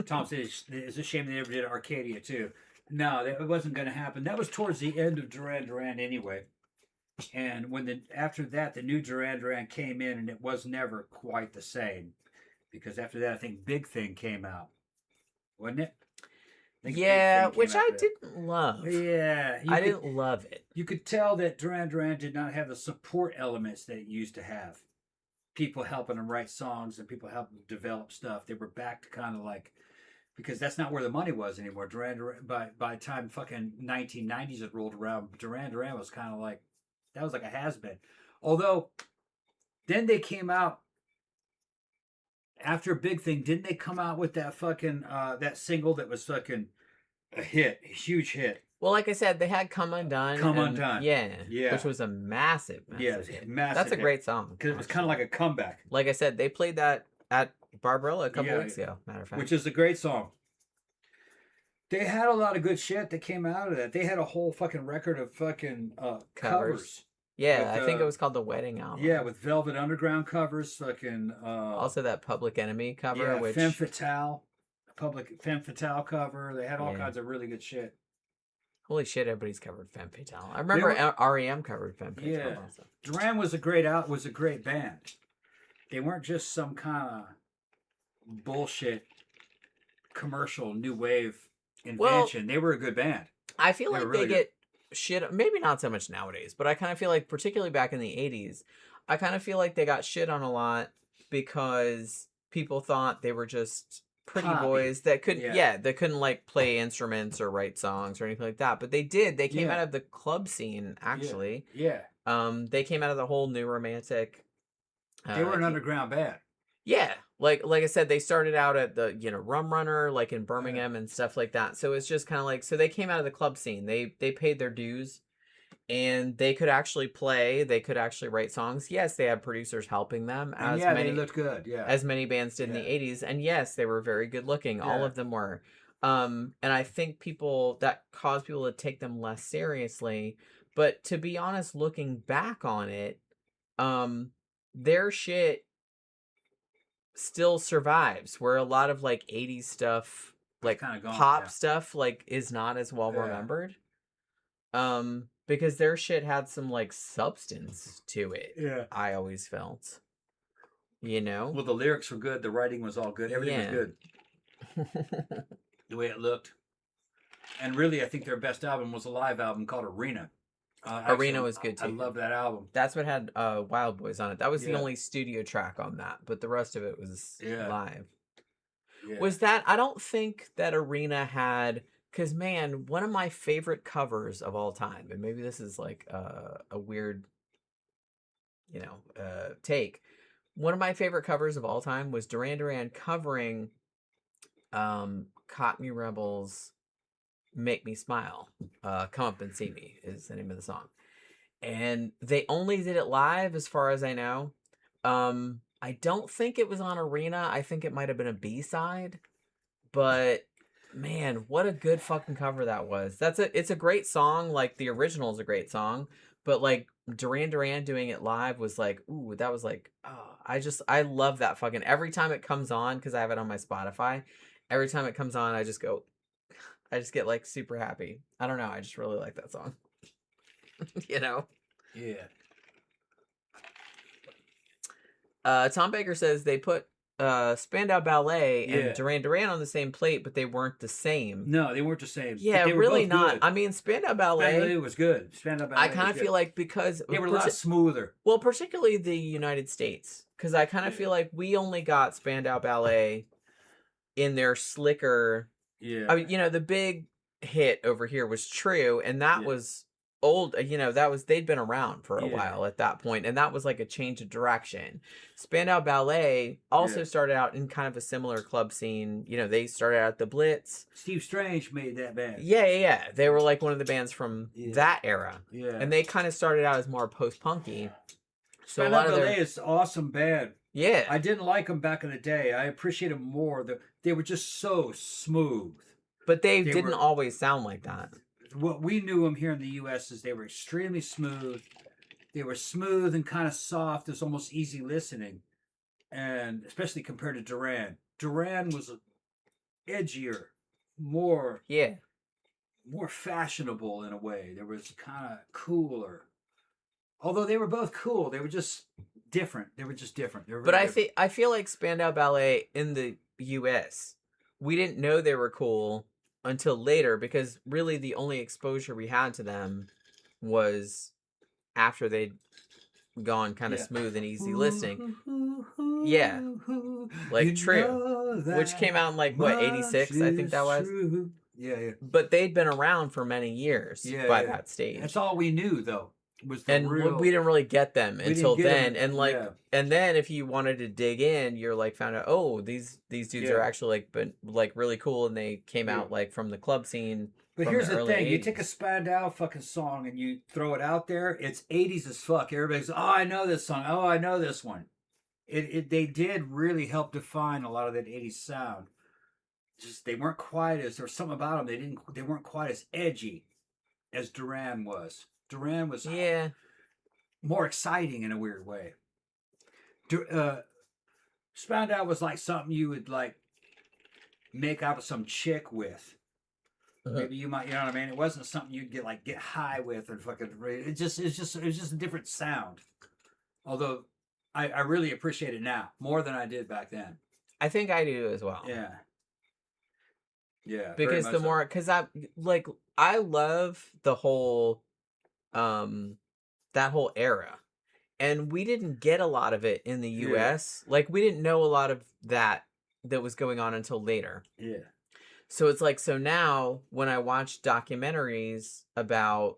Tom said it's a shame they never did Arcadia too. No, it wasn't going to happen. That was towards the end of Duran Duran anyway. And after that, the new Duran Duran came in, and it was never quite the same. Because after that, I think Big Thing came out, wasn't it? Yeah, which I didn't love. Yeah, I didn't love it. You could tell that Duran Duran did not have the support elements that it used to have. People helping them write songs and people helping them develop stuff. They were back to kind of like. Because that's not where the money was anymore. Duran Duran, by the time fucking 1990s had rolled around, Duran Duran was kind of like, that was like a has-been. Although, then they came out, after Big Thing, didn't they come out with that fucking, that single that was fucking a huge hit? Well, like I said, they had Come Undone. Undone. Yeah. Which was a massive hit. That's a great song. Because it was kind of like a comeback. Like I said, they played that at Barbarella a couple weeks ago, matter of fact. Which is a great song. They had a lot of good shit that came out of that. They had a whole fucking record of fucking covers. Yeah, with, I think it was called The Wedding Album. Yeah, with Velvet Underground covers, fucking... also that Public Enemy cover, which... Femme Fatale. Femme Fatale cover. They had all kinds of really good shit. Holy shit, everybody's covered Femme Fatale. I remember REM covered Femme Fatale also. Duran was a great band. They weren't just some kind of bullshit commercial new wave invention. They were a good band. I feel like they get shit, maybe not so much nowadays, but I kind of feel like, particularly back in the 80s, I kind of feel like they got shit on a lot because people thought they were just pretty boys that couldn't that couldn't like play instruments or write songs or anything like that. But they did. They came out of the club scene, actually. They came out of the whole new romantic. They were an underground band. Yeah, like I said, they started out at the Rum Runner, like in Birmingham and stuff like that. So it's just kind of like, so they came out of the club scene. They paid their dues, and they could actually play. They could actually write songs. Yes, they had producers helping them. They looked good. Yeah, as many bands did in the '80s, and yes, they were very good looking. All of them were. And I think that caused people to take them less seriously. But to be honest, looking back on it, their shit still survives, where a lot of like 80s stuff, like kind of pop stuff, like is not as well remembered. Because their shit had some like substance to it. Yeah. I always felt. Well, the lyrics were good, the writing was all good, everything was good. The way it looked. And really, I think their best album was a live album called Arena. Arena was good too. I love that album. That's what had Wild Boys on it. That was the only studio track on that, but the rest of it was live. Yeah. Was that? I don't think that Arena had, because man, one of my favorite covers of all time, and maybe this is like a weird, take. One of my favorite covers of all time was Duran Duran covering Cockney Rebels' Make Me Smile. Come Up and See Me is the name of the song. And they only did it live as far as I know. I don't think it was on Arena. I think it might have been a B-side. But Man, what a good fucking cover that was. It's a great song. Like the original is a great song, but like Duran Duran doing it live was like, ooh, that was like, oh, I love that fucking every time it comes on because I have it on my Spotify. Every time it comes on, I just get like super happy. I don't know. I just really like that song. You know? Yeah. Tom Baker says they put Spandau Ballet and Duran Duran on the same plate, but they weren't the same. No, they weren't the same. Yeah, they were really both not. good. I mean, Spandau Ballet was good. Spandau Ballet. I kind of feel like because they were a lot smoother. Well, particularly the United States, because I kind of feel like we only got Spandau Ballet in their slicker. Yeah. I mean, the big hit over here was True, and that was old. They'd been around for a while at that point, and that was like a change of direction. Spandau Ballet also started out in kind of a similar club scene. They started out at the Blitz. Steve Strange made that band. Yeah. They were like one of the bands from that era. Yeah. And they kind of started out as more post-punky. So Spandau Ballet is an awesome band. Yeah. I didn't like them back in the day. I appreciate them more. They were just so smooth. But they didn't always sound like that. What we knew them here in the U.S. is they were extremely smooth. They were smooth and kind of soft. It was almost easy listening. And especially compared to Duran. Duran was edgier, more fashionable in a way. There was kind of cooler. Although they were both cool, they were just different. But I feel like Spandau Ballet in the U.S., we didn't know they were cool until later, because really the only exposure we had to them was after they'd gone kind of smooth and easy listening. Yeah. Like True, which came out in like, what, 86, I think that was? Yeah. But they'd been around for many years by that stage. That's all we knew, though. Was the and real... we didn't really get them until then. And and then if you wanted to dig in, you're like found out, oh, these dudes are actually like really cool, and they came out like from the club scene. But here's the thing: 80s. you take a Spandau fucking song and you throw it out there, it's 80s as fuck. Everybody's, oh, I know this song. Oh, I know this one. They did really help define a lot of that 80s sound. Just they weren't quite as, there was something about them. They weren't quite as edgy as Duran was. Duran was more exciting in a weird way. Spandau was like something you would like make out with some chick with. Maybe you might, you know what I mean? It wasn't something you'd get high with or fucking. It was just a different sound. Although I really appreciate it now more than I did back then. I think I do as well. Yeah. Because the more, because I love the whole. That whole era, and we didn't get a lot of it in the US. Like we didn't know a lot of that was going on until later. So it's like, so now when I watch documentaries about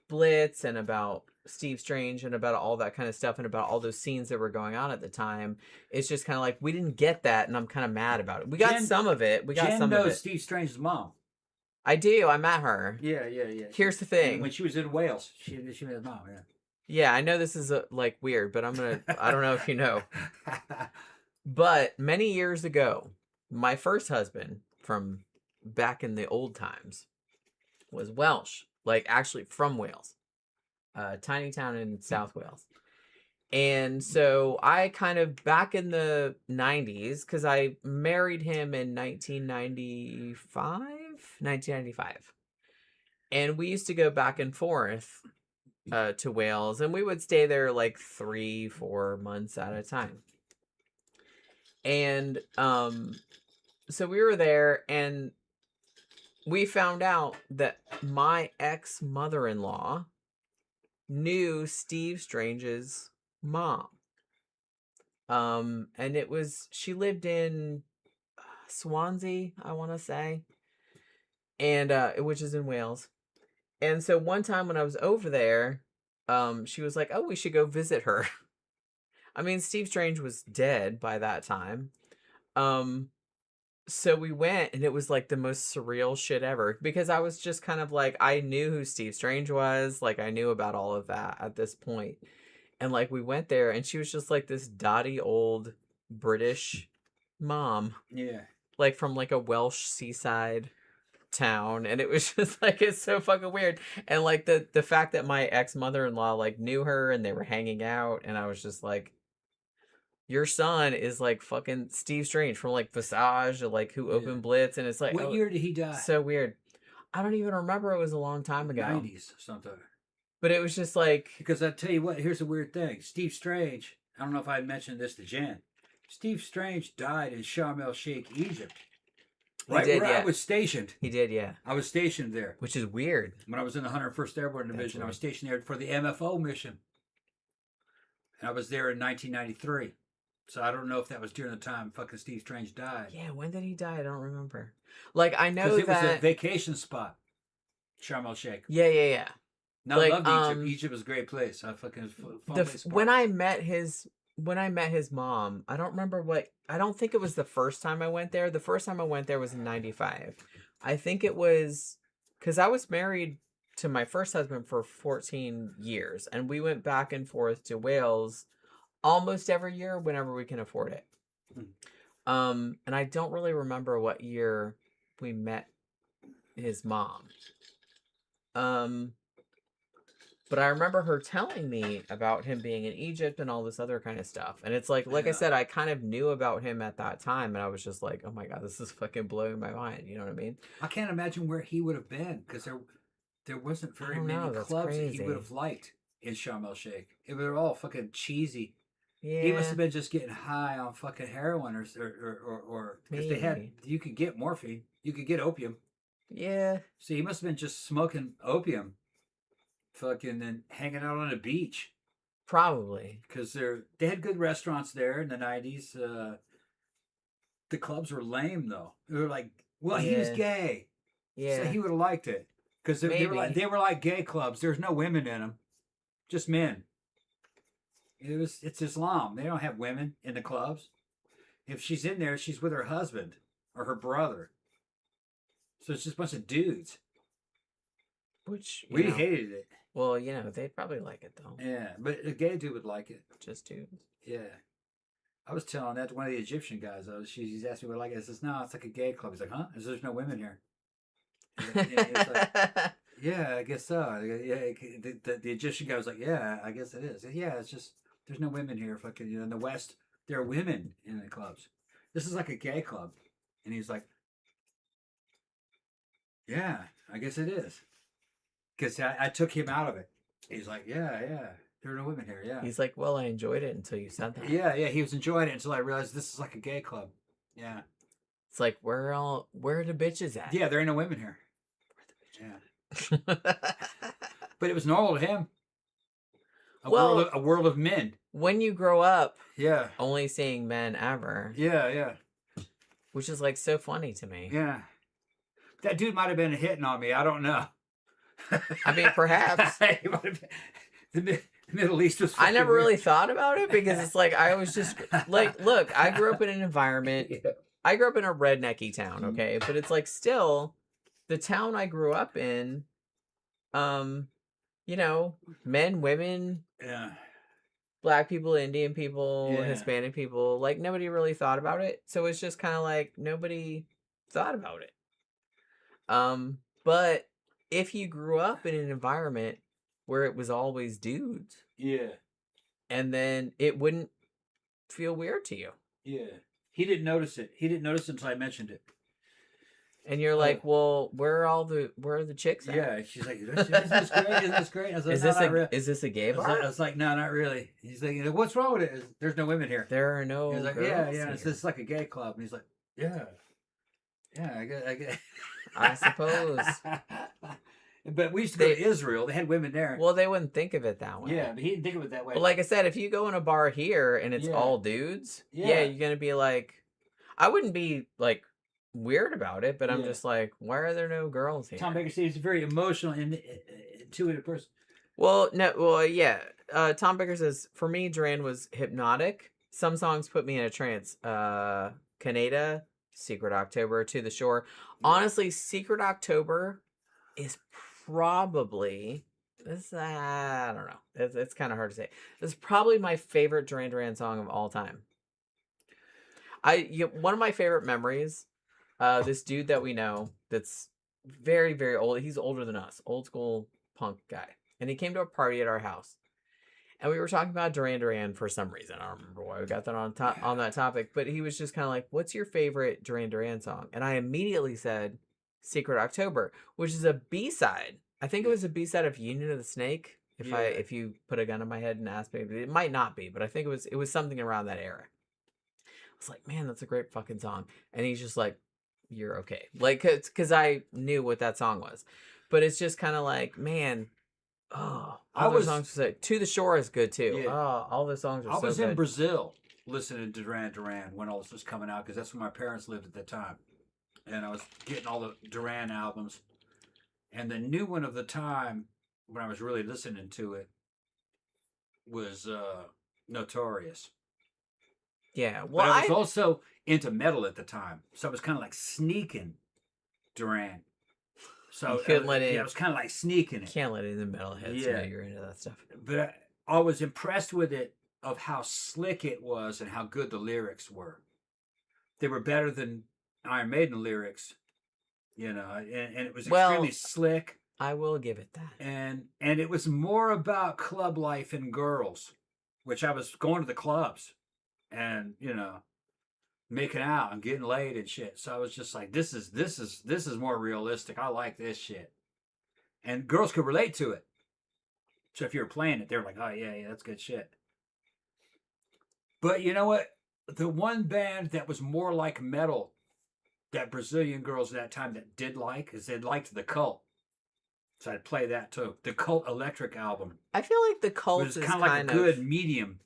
Blitz and about Steve Strange and about all that kind of stuff and about all those scenes that were going on at the time, it's just kind of like we didn't get that, and I'm kind of mad about it. We got some of it. Jen knows Steve Strange's mom. I do. I met her. Yeah. Here's the thing. When she was in Wales, she met his mom, Yeah, I know this is weird, but I don't know if you know. But many years ago, my first husband from back in the old times was Welsh, like actually from Wales, a tiny town in South Wales. And so I kind of, back in the 90s, because I married him in 1995. And we used to go back and forth to Wales, and we would stay there like 3-4 months at a time. And so we were there, and we found out that my ex-mother-in-law knew Steve Strange's mom. And she lived in Swansea, I want to say, and which is in Wales. And so one time when I was over there, she was like, oh, we should go visit her. I mean, Steve Strange was dead by that time. So we went, and it was like the most surreal shit ever, because I was just kind of like, I knew who Steve Strange was. Like, I knew about all of that at this point. And like, we went there, and she was just like this dotty old British mom. Yeah. like from like a Welsh seaside town, and it was just like it's so fucking weird. And like the fact that my ex-mother-in-law like knew her and they were hanging out, and I was just like, your son is like fucking Steve Strange from like Visage or like Who Opened Blitz, and it's like, what year did he die? So weird. I don't even remember. It was a long time ago. 90s or something. But it was just like, because I tell you what, here's a weird thing. Steve Strange, I don't know if I mentioned this to Jen. Steve Strange died in Sharm el Sheikh, Egypt. Right where I was stationed. He did, yeah. I was stationed there. Which is weird. When I was in the 101st Airborne Division, I was stationed there for the MFO mission. And I was there in 1993. So I don't know if that was during the time fucking Steve Strange died. Yeah, when did he die? I don't remember. Like, I know that... Because it was a vacation spot. Sharm el Sheikh. Yeah. No, like, I loved Egypt. Egypt was a great place. I fucking when I met his mom, I don't remember I don't think it was the first time I went there. The first time I went there was in 95. I think it was because I was married to my first husband for 14 years, and we went back and forth to Wales almost every year whenever we can afford it. And I don't really remember what year we met his mom. But I remember her telling me about him being in Egypt and all this other kind of stuff. And it's like I said, I kind of knew about him at that time. And I was just like, oh my God, this is fucking blowing my mind. You know what I mean? I can't imagine where he would have been because there wasn't very many clubs that he would have liked in Sharm el Sheikh. It was all fucking cheesy. Yeah. He must have been just getting high on fucking heroin or because you could get morphine. You could get opium. Yeah. So he must have been just smoking opium. Fucking and hanging out on a beach. Probably. Because they had good restaurants there in the 90s. The clubs were lame, though. They were like, well, he was gay. Yeah. So he would have liked it. Because they were like gay clubs. There's no women in them. Just men. It's Islam. They don't have women in the clubs. If she's in there, she's with her husband or her brother. So it's just a bunch of dudes. Which we hated it. Well, they'd probably like it though. Yeah, but a gay dude would like it. Just dudes. Yeah. I was telling that to one of the Egyptian guys. She's asked me what I like it. I says, no, it's like a gay club. He's like, huh? There's no women here. It's like, yeah, I guess so. Yeah, the Egyptian guy was like, yeah, I guess it is. Yeah, it's just, there's no women here. Fucking, in the West, there are women in the clubs. This is like a gay club. And he's like, yeah, I guess it is. Because I took him out of it. He's like, yeah, there are no women here, yeah. He's like, well, I enjoyed it until you said that. Yeah, he was enjoying it until I realized this is like a gay club. Yeah. It's like, where are the bitches at? Yeah, there ain't no women here. Where are the bitches? Yeah. But it was normal to him. A world of men. When you grow up, yeah, only seeing men ever. Yeah. Which is like so funny to me. Yeah. That dude might have been hitting on me. I don't know. I mean, perhaps. The Middle East was... I never really thought about it because it's like, I was just... Like, look, I grew up in an environment... Yeah. I grew up in a rednecky town, okay? But it's like, still, the town I grew up in, men, women... Yeah. Black people, Indian people, Hispanic people, like, nobody really thought about it. So it's just kind of like, nobody thought about it. But... if you grew up in an environment where it was always dudes, and then it wouldn't feel weird to you. Yeah, he didn't notice it. He didn't notice it until I mentioned it. And you're like, well, where are the chicks at? Yeah, she's like, isn't this great? Isn't this great? I was like, is this a gay bar? I was like, no, not really. He's like, what's wrong with it? There's no women here. There are no. He's like, girls yeah. It's just like a gay club. And he's like, yeah, I guess. I suppose. But we used to go to Israel. They had women there. Well, they wouldn't think of it that way. Yeah, but he didn't think of it that way. But like I said, if you go in a bar here and it's all dudes, you're going to be like... I wouldn't be, like, weird about it, but I'm just like, why are there no girls here? Tom Baker says he's a very emotional and intuitive person. Tom Baker says, for me, Duran was hypnotic. Some songs put me in a trance. Canada, Secret October, To the Shore. Honestly, Secret October is probably I don't know. It's kind of hard to say. It's probably my favorite Duran Duran song of all time. One of my favorite memories this dude that we know that's very, very old. He's older than us. Old school punk guy. And he came to a party at our house. And we were talking about Duran Duran for some reason. I don't remember why we got that on that topic. But he was just kind of like, what's your favorite Duran Duran song? And I immediately said Secret October, which is a B-side. I think it was a B-side of Union of the Snake. If you put a gun in my head and asked me, it might not be, but I think it was something around that era. I was like, man, that's a great fucking song. And he's just like, you're okay. Like, because I knew what that song was. But it's just kind of like, man, all those songs are To the Shore is good too. Yeah. Oh, all the songs are so good. I was in Brazil listening to Duran Duran when all this was coming out because that's where my parents lived at that time. And I was getting all the Duran albums. And the new one of the time, when I was really listening to it, was Notorious. Yeah, well, but I was also into metal at the time, so I was kind of like sneaking Duran. So you couldn't let it. Yeah, I was kind of like sneaking it. Can't let it in the metalheads. Yeah, you're into that stuff. But I was impressed with it of how slick it was and how good the lyrics were. They were better than Iron Maiden lyrics, you know, and it was extremely slick. I will give it that. And it was more about club life and girls, which I was going to the clubs and, you know, making out and getting laid and shit. So I was just like, this is more realistic. I like this shit. And girls could relate to it. So if you were playing it, they were like, oh yeah, that's good shit. But you know what? The one band that was more like metal that Brazilian girls at that time that did like is they liked The Cult. So I'd play that too. The Cult Electric album. I feel like The Cult is kind of like a good medium.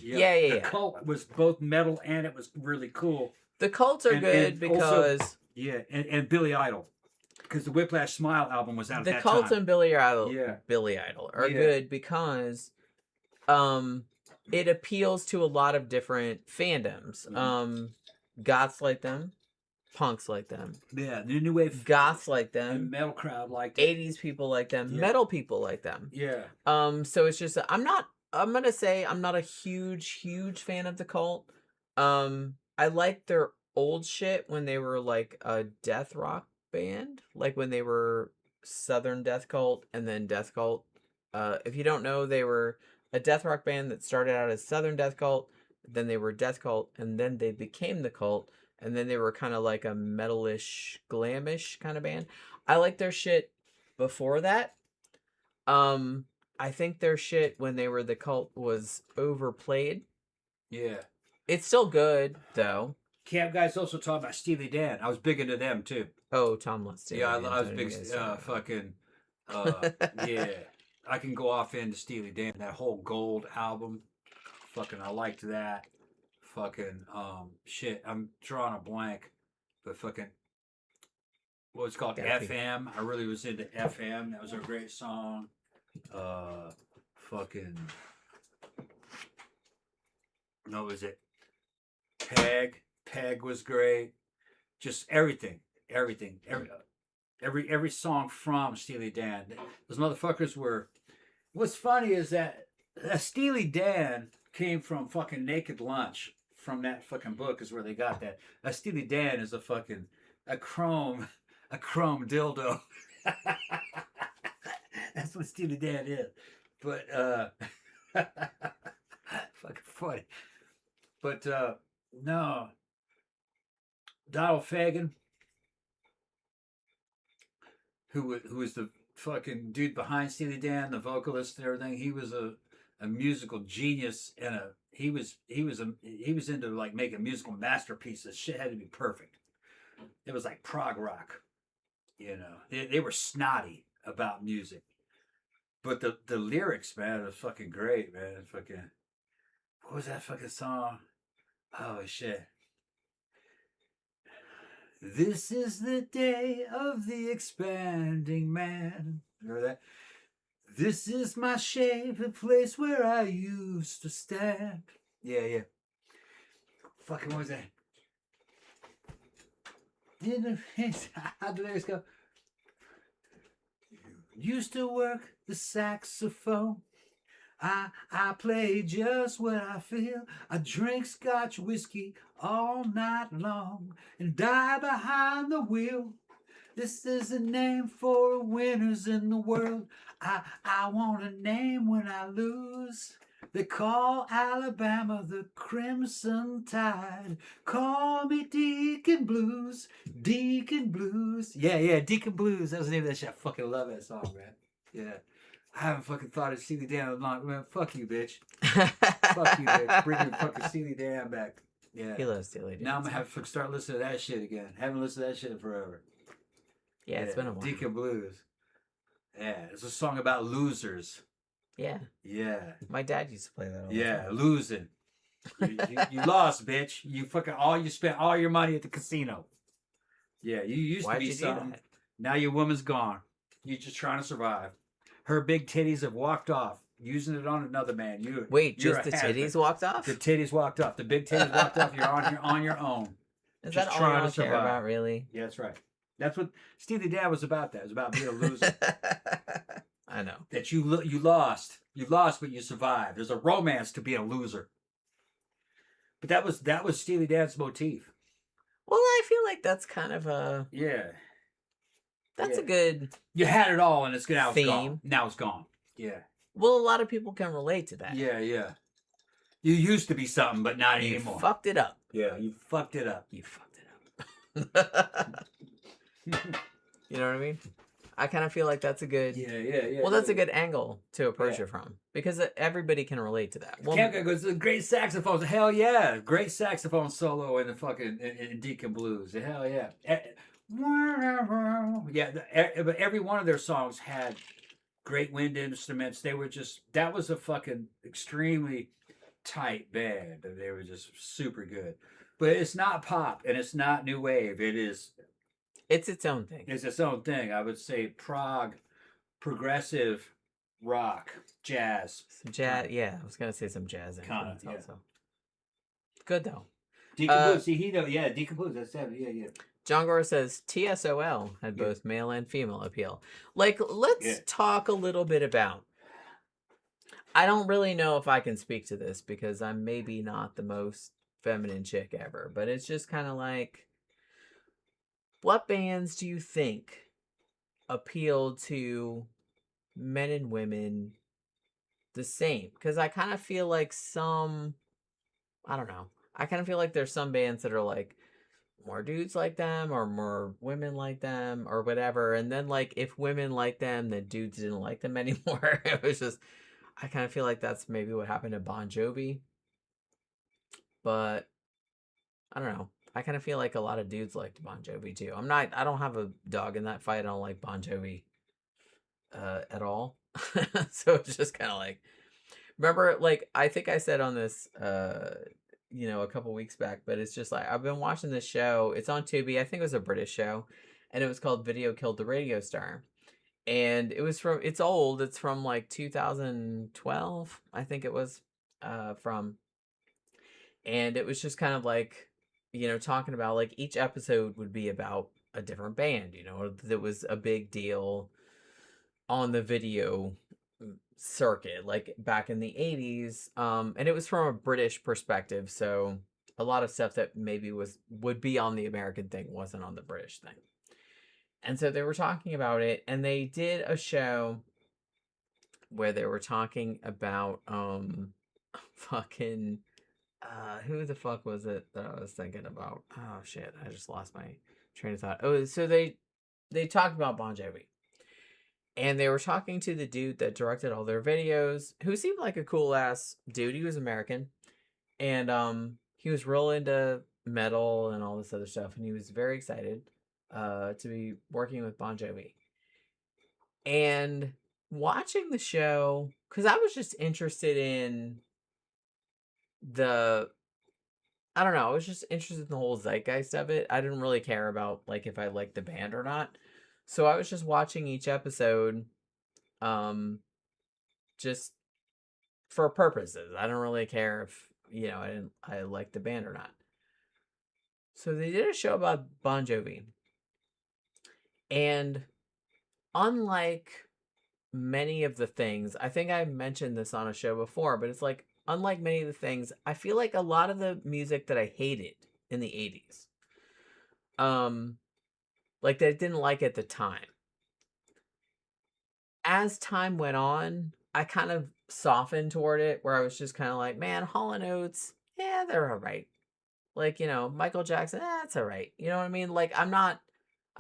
Yeah. The Cult was both metal and it was really cool. The Cults are good because... Also, and Billy Idol. Because the Whiplash Smile album was out at that time. The Cults and Billy Idol are good because it appeals to a lot of different fandoms. Mm-hmm. Goths like them. Punks like them. Yeah, the new wave. Goths like them. And metal crowd like them. 80s people like them. Yeah. Metal people like them. Yeah. So it's just, I'm gonna say I'm not a huge fan of The Cult. I like their old shit when they were like a death rock band. Like when they were Southern Death Cult and then Death Cult. If you don't know, they were a death rock band that started out as Southern Death Cult. Then they were Death Cult. And then they became The Cult. And then they were kind of like a metalish, glamish kind of band. I like their shit before that. I think their shit when they were The Cult was overplayed. Yeah. It's still good, though. Camp guys also talk about Steely Dan. I was big into them, too. Oh, Tom Lutz. Yeah, I was big, fucking, yeah. I can go off into Steely Dan. That whole Gold album. Fucking, I liked that. Fucking shit, I'm drawing a blank, but fucking what was it called? FM. I really was into FM. That was a great song. Fucking what was it? Peg was great. Just everything. Every song from Steely Dan. Those motherfuckers were. What's funny is that Steely Dan came from fucking Naked Lunch. From that fucking book is where they got that. A Steely Dan is a chrome dildo. That's what Steely Dan is. But fucking funny. But no. Donald Fagen, who was the fucking dude behind Steely Dan, the vocalist and everything, he was a musical genius and he was into like making musical masterpieces. Shit had to be perfect. It was like prog rock, you know. They were snotty about music, but the lyrics, man, was fucking great, man. Fucking, what was that fucking song? Oh shit. This is the day of the expanding man. Remember that? This is my shape, the place where I used to stand. Yeah. Fucking what was that? How the lyrics go? Used to work the saxophone. I play just what I feel. I drink Scotch whiskey all night long and die behind the wheel. This is a name for winners in the world. I want a name when I lose. They call Alabama the Crimson Tide. Call me Deacon Blues. Deacon Blues. Yeah, Deacon Blues. That was the name of that shit. I fucking love that song, man. Yeah. I haven't fucking thought of Steely Dan in a long man. Fuck you, bitch. Fuck you, bitch. Bring your fucking Steely Dan back. Yeah. He loves Steely Dan. Now I'm gonna have to start listening to that shit again. Haven't listened to that shit in forever. Yeah, it's been a while. Deacon Blues. Yeah, it's a song about losers. Yeah. Yeah. My dad used to play that all the time. Losing. You lost, bitch. You spent all your money at the casino. Yeah, you used to be something. Now your woman's gone. You're just trying to survive. Her big titties have walked off, using it on another man. Wait, just the titties walked off? The titties walked off. The big titties walked off. You're on your own. Is that all you care about, really? Yeah, that's right. That's what Steely Dan was about. That it was about being a loser. I know that you lost. You lost, but you survived. There's a romance to being a loser. But that was Steely Dan's motif. Well, I feel like that's kind of a That's a good. You had it all, and it's now theme. It's gone. Now it's gone. Yeah. Well, a lot of people can relate to that. Yeah. You used to be something, but not you anymore. You fucked it up. Yeah, you fucked it up. You fucked it up. You know what I mean? I kind of feel like that's a good. Yeah. Well, that's a good angle to approach it from, because everybody can relate to that. Well, goes the great saxophones. Hell yeah, great saxophone solo in the fucking in Deacon Blues. Hell yeah. But every one of their songs had great wind instruments. They were that was a fucking extremely tight band. They were just super good. But it's not pop and it's not new wave. It's its own thing. It's its own thing. I would say prog, progressive rock, jazz. Some jazz, yeah. I was gonna say some jazz influence also. Good though. Deacon Blues, Deacon Blues. That's it. Yeah. John Gore says TSOL had both male and female appeal. Like, let's talk a little bit about. I don't really know if I can speak to this because I'm maybe not the most feminine chick ever, but it's just kind of like, what bands do you think appeal to men and women the same? Because I kind of feel like I don't know. I kind of feel like there's some bands that are like more dudes like them or more women like them or whatever. And then like if women like them, then dudes didn't like them anymore. It was just, I kind of feel like that's maybe what happened to Bon Jovi. But I don't know. I kind of feel like a lot of dudes liked Bon Jovi too. I don't have a dog in that fight. I don't like Bon Jovi at all. So it's just kind of like, remember, like, I think I said on this, a couple weeks back, but it's just like, I've been watching this show. It's on Tubi. I think it was a British show, and it was called Video Killed the Radio Star. And it's old. It's from like 2012, I think it was from. And it was just kind of like, talking about like each episode would be about a different band, that was a big deal on the video circuit, like back in the 80s. And it was from a British perspective. So a lot of stuff that maybe would be on the American thing wasn't on the British thing. And so they were talking about it, and they did a show where they were talking about who the fuck was it that I was thinking about? Oh shit, I just lost my train of thought. Oh, so they talked about Bon Jovi. And they were talking to the dude that directed all their videos, who seemed like a cool ass dude. He was American. And he was real into metal and all this other stuff, and he was very excited to be working with Bon Jovi. And watching the show, because I was just interested in I don't know, I was just interested in the whole zeitgeist of it. I didn't really care about like if I liked the band or not. So I was just watching each episode just for purposes. I don't really care if, I liked the band or not. So they did a show about Bon Jovi. And unlike many of the things, I think I mentioned this on a show before, but it's like, unlike many of the things, I feel like a lot of the music that I hated in the 80s, like that I didn't like at the time, as time went on, I kind of softened toward it, where I was just kind of like, man, Hall & Oates, yeah, they're all right. Like, Michael Jackson, it's all right. You know what I mean? Like, I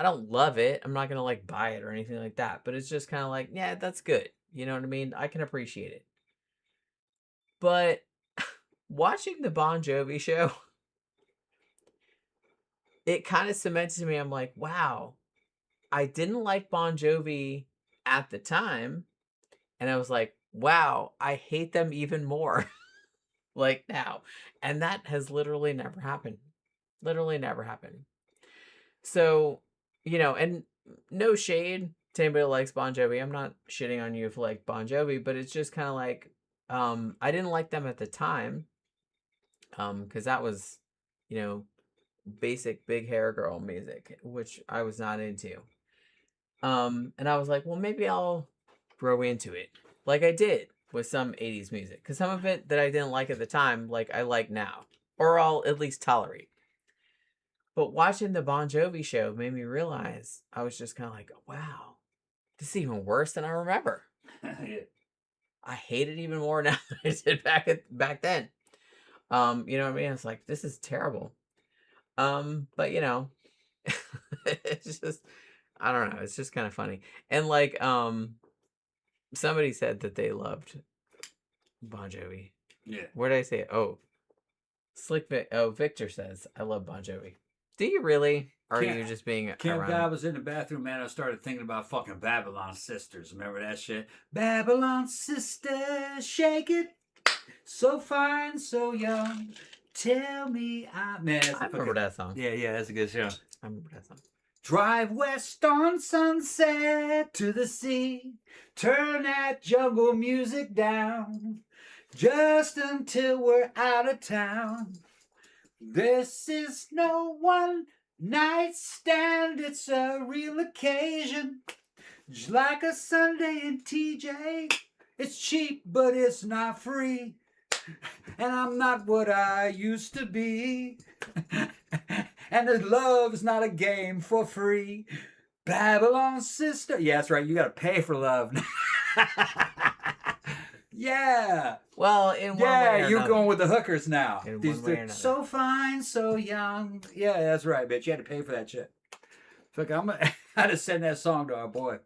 don't love it. I'm not going to like buy it or anything like that, but it's just kind of like, yeah, that's good. You know what I mean? I can appreciate it. But watching the Bon Jovi show, it kind of cemented to me. I'm like, wow, I didn't like Bon Jovi at the time. And I was like, wow, I hate them even more like now. And that has literally never happened. Literally never happened. So, and no shade to anybody who likes Bon Jovi. I'm not shitting on you for like Bon Jovi, but it's just kind of like, I didn't like them at the time. Because that was, basic big hair girl music, which I was not into. And I was like, well, maybe I'll grow into it, like I did with some 80s music, because some of it that I didn't like at the time, like I like now, or I'll at least tolerate. But watching the Bon Jovi show made me realize, I was just kind of like, wow, this is even worse than I remember. Yeah. I hate it even more now than I did back then. You know what I mean? It's like, this is terrible. But it's just, I don't know. It's just kind of funny. And like, somebody said that they loved Bon Jovi. Yeah. Where did I say it? Oh, Victor says, I love Bon Jovi. Do you really? Or are you just being Kim around? I was in the bathroom, man. I started thinking about fucking Babylon Sisters. Remember that shit? Babylon Sisters, shake it. So fine, so young. Tell me man. I remember that song. Yeah, that's a good show. I remember that song. Drive west on Sunset to the sea. Turn that jungle music down. Just until we're out of town. This is no one night stand. It's a real occasion. Just like a Sunday in TJ. It's cheap, but it's not free. And I'm not what I used to be. And the love's not a game for free. Babylon Sister. Yeah, that's right. You got to pay for love. Yeah. Well, in one way or you're another. going with the hookers now. In one way or another. So fine, so young. Yeah, that's right, bitch. You had to pay for that shit. Fuck, I'm gonna have to send that song to our boy.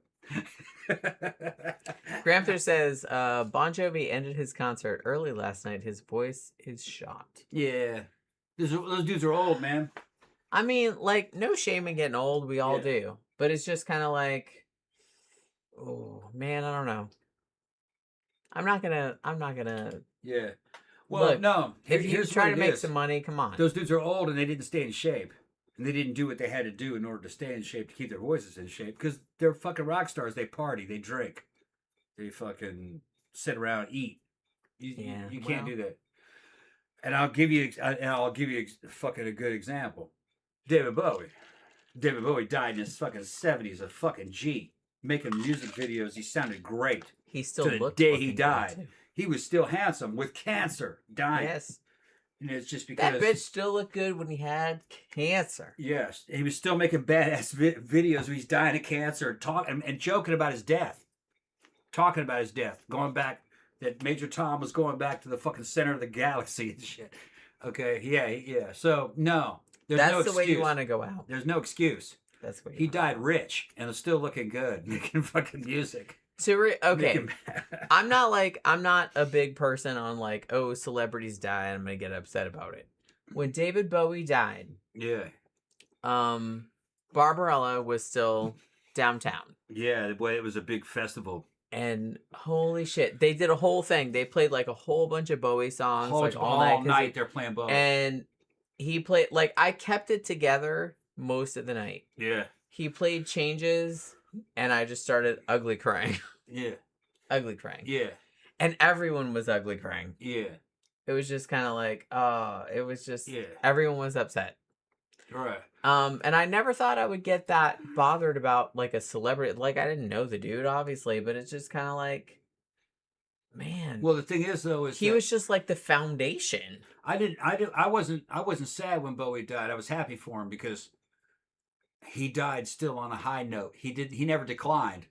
Gramther says, Bon Jovi ended his concert early last night. His voice is shot. Yeah. Those dudes are old, man. I mean, like, no shame in getting old. We all do. But it's just kind of like, oh, man, I don't know. I'm not gonna. Yeah. Well, look, no. If you're trying to make some money, come on. Those dudes are old and they didn't stay in shape. And they didn't do what they had to do in order to stay in shape, to keep their voices in shape. Because they're fucking rock stars. They party. They drink. They fucking sit around and eat. You can't do that. And I'll give you fucking a good example. David Bowie. David Bowie died in his fucking 70s, a fucking G. Making music videos. He sounded great. He still looked to the day he died. He was still handsome with cancer, dying. Yes. And it's just because that bitch still looked good when he had cancer. Yes, he was still making badass videos where he's dying of cancer, and joking about his death, talking about his death, going back that Major Tom was going back to the fucking center of the galaxy and shit. Okay, yeah. So no, that's no the excuse. way you want to go out. There's no excuse. That's the way he died rich and is still looking good, making fucking music. So okay, I'm not a big person on like, oh, celebrities die and I'm gonna get upset about it. When David Bowie died, Barbarella was still downtown. Yeah, boy, it was a big festival. And holy shit, they did a whole thing. They played like a whole bunch of Bowie songs, like all night. They're playing Bowie, and he played like I kept it together most of the night. Yeah, he played Changes. And I just started ugly crying. Yeah. Ugly crying. Yeah. And everyone was ugly crying. Yeah. It was just kind of like, it was just, everyone everyone was upset. Right. And I never thought I would get that bothered about like a celebrity. Like I didn't know the dude, obviously, but it's just kind of like, man. Well, the thing is, though, is he was just like the foundation. I wasn't sad when Bowie died. I was happy for him because he died still on a high note. He never declined.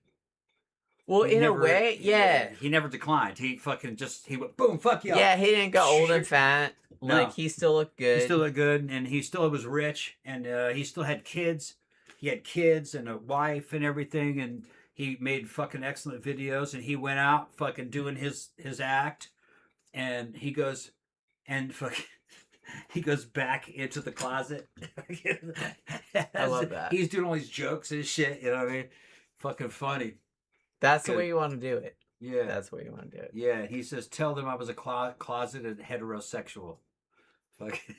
Well, in a way, yeah. He never declined. He fucking he went boom, fuck you. Yeah, he didn't go old and fat. No. Like he still looked good. He still looked good, and he still was rich, and he still had kids. He had kids and a wife and everything, and he made fucking excellent videos. And he went out fucking doing his act, and he goes and fucking. He goes back into the closet. I love that. He's doing all these jokes and shit. You know what I mean? Fucking funny. That's the way you want to do it. Yeah. That's the way you want to do it. Yeah. And he says, tell them I was a closeted heterosexual. Fucking.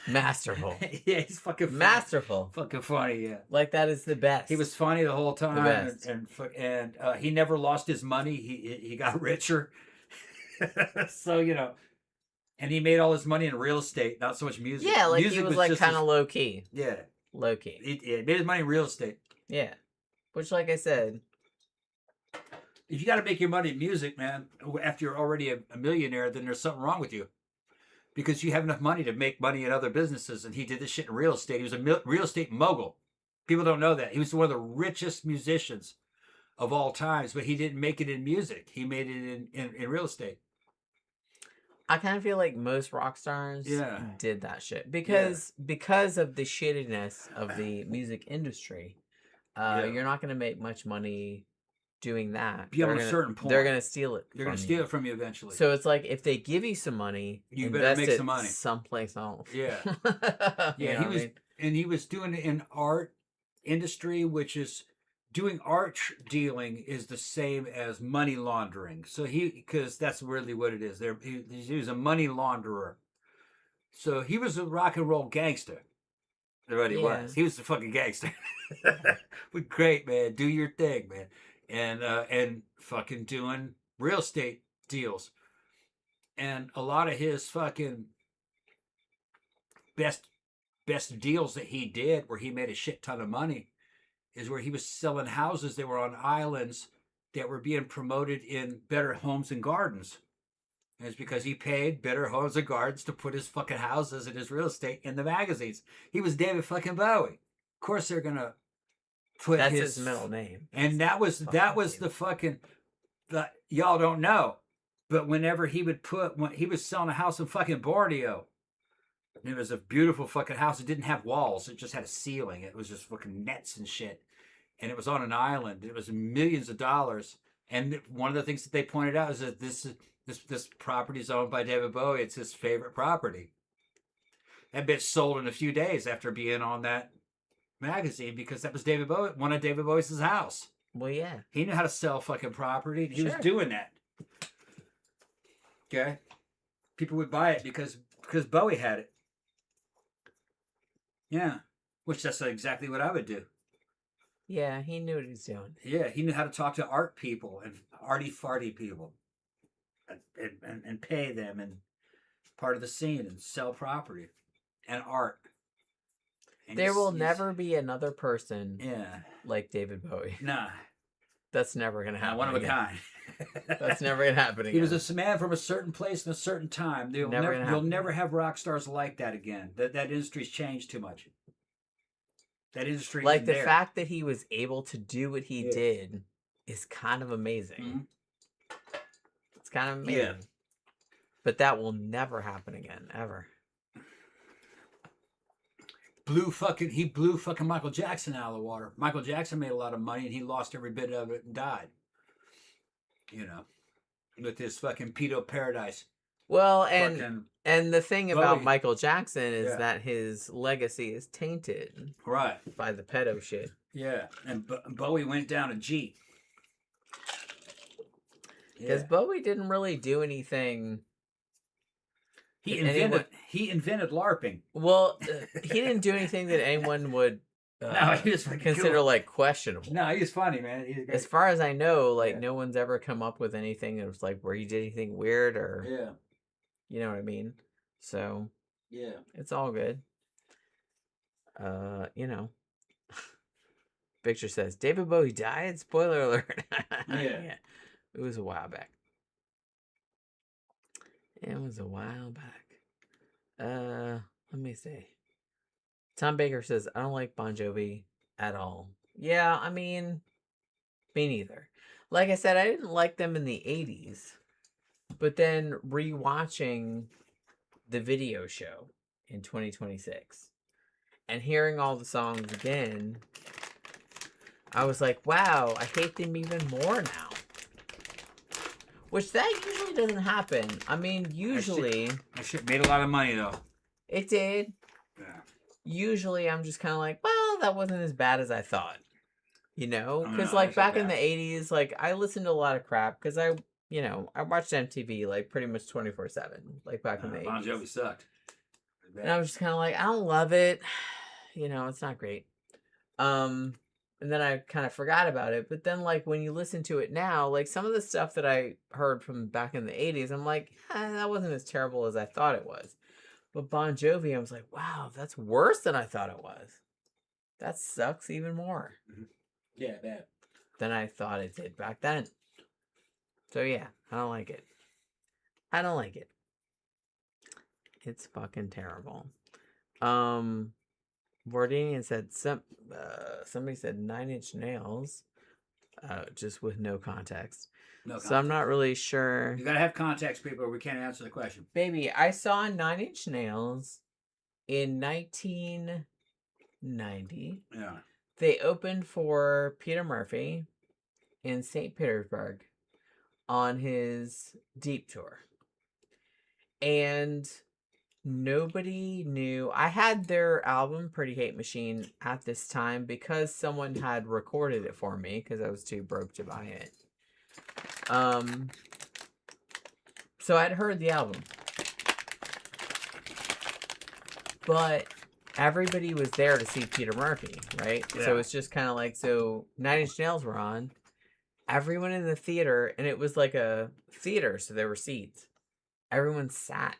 Masterful. Yeah, he's fucking funny. Masterful. Fucking funny, yeah. Like that is the best. He was funny the whole time. The best. And he never lost his money. He got richer. So, you know. And he made all his money in real estate, not so much music. Yeah, like music he was like kind of low key. Yeah. Low key. He made his money in real estate. Yeah. Which, like I said, if you got to make your money in music, man, after you're already a millionaire, then there's something wrong with you. Because you have enough money to make money in other businesses. And he did this shit in real estate. He was a real estate mogul. People don't know that. He was one of the richest musicians of all times, but he didn't make it in music. He made it in real estate. I kind of feel like most rock stars did that shit because of the shittiness of the music industry. You're not going to make much money doing that. Beyond a certain point, they're going to steal it. They're going to steal it from you eventually. So it's like if they give you some money, you better make some money someplace else. Yeah, yeah. He was doing it in art industry, which is. Doing art dealing is the same as money laundering. So because that's really what it is. He was a money launderer. So he was a rock and roll gangster. That's what he was. He was a fucking gangster. But great, man. Do your thing, man. And fucking doing real estate deals. And a lot of his fucking best deals that he did where he made a shit ton of money is where he was selling houses that were on islands that were being promoted in Better Homes and Gardens. And it's because he paid Better Homes and Gardens to put his fucking houses and his real estate in the magazines. He was David fucking Bowie. Of course they're gonna put That's his middle name. And that was the fucking y'all don't know. But whenever when he was selling a house in fucking Borneo. It was a beautiful fucking house. It didn't have walls. It just had a ceiling. It was just fucking nets and shit. And it was on an island. It was millions of dollars. And one of the things that they pointed out is that this property is owned by David Bowie. It's his favorite property. That bitch sold in a few days after being on that magazine because that was David Bowie, one of David Bowie's house. Well, yeah. He knew how to sell fucking property. He was doing that. Okay? People would buy it because Bowie had it. Yeah, which that's exactly what I would do. Yeah, he knew what he was doing. Yeah, he knew how to talk to art people and arty-farty people and pay them and part of the scene and sell property and art. And there will never be another person like David Bowie. Nah. That's never going to happen. One of a kind. That's never going to happen again. He was a man from a certain place in a certain time. You'll never have rock stars like that again. That industry's changed too much. That industry, like the fact that he was able to do what he did, is kind of amazing. Mm-hmm. It's kind of amazing. Yeah. But that will never happen again, ever. He blew fucking Michael Jackson out of the water. Michael Jackson made a lot of money and he lost every bit of it and died. You know, with his fucking pedo paradise. Well, and the thing about Michael Jackson is that his legacy is tainted, right, by the pedo shit. Yeah, and Bowie went down a G. Because Bowie didn't really do anything. He invented LARPing. Well, he didn't do anything that anyone would he was consider cool. Like questionable. No, he was funny, man. As far as I know, like no one's ever come up with anything that was like where he did anything weird or you know what I mean. So it's all good. You know, Victor says David Bowie died. Spoiler alert. Yeah, it was a while back. Let me see. Tom Baker says I don't like Bon Jovi at all. Yeah, I mean, me neither. Like I said, I didn't like them in the 80s. But then rewatching the video show in 2026 and hearing all the songs again, I was like, wow, I hate them even more now. Which that usually doesn't happen. I mean, usually... That shit made a lot of money, though. It did. Yeah. Usually I'm just kind of like, well, that wasn't as bad as I thought. You know? Because, like, back in the 80s, like, I listened to a lot of crap because I watched MTV, like, pretty much 24/7, like, back in the 80s. Bon Jovi sucked. And I was just kind of like, I don't love it. You know, it's not great. And then I kind of forgot about it. But then, like, when you listen to it now, like, some of the stuff that I heard from back in the 80s, I'm like, that wasn't as terrible as I thought it was. But Bon Jovi, I was like, wow, that's worse than I thought it was. That sucks even more. Yeah, bad. Than I thought it did back then. So, yeah, I don't like it. I don't like it. It's fucking terrible. Vordanian said somebody said 9 Inch Nails, just with no context. No context. So I'm not really sure. You gotta have context, people, or we can't answer the question. Baby, I saw 9 Inch Nails in 1990. Yeah. They opened for Peter Murphy in St. Petersburg on his Deep tour. And nobody knew. I had their album Pretty Hate Machine at this time because someone had recorded it for me because I was too broke to buy it. So I'd heard the album. But everybody was there to see Peter Murphy, right? Yeah. So it's just kind of like, so 9 Inch Nails were on. Everyone in the theater, and it was like a theater, so there were seats. Everyone sat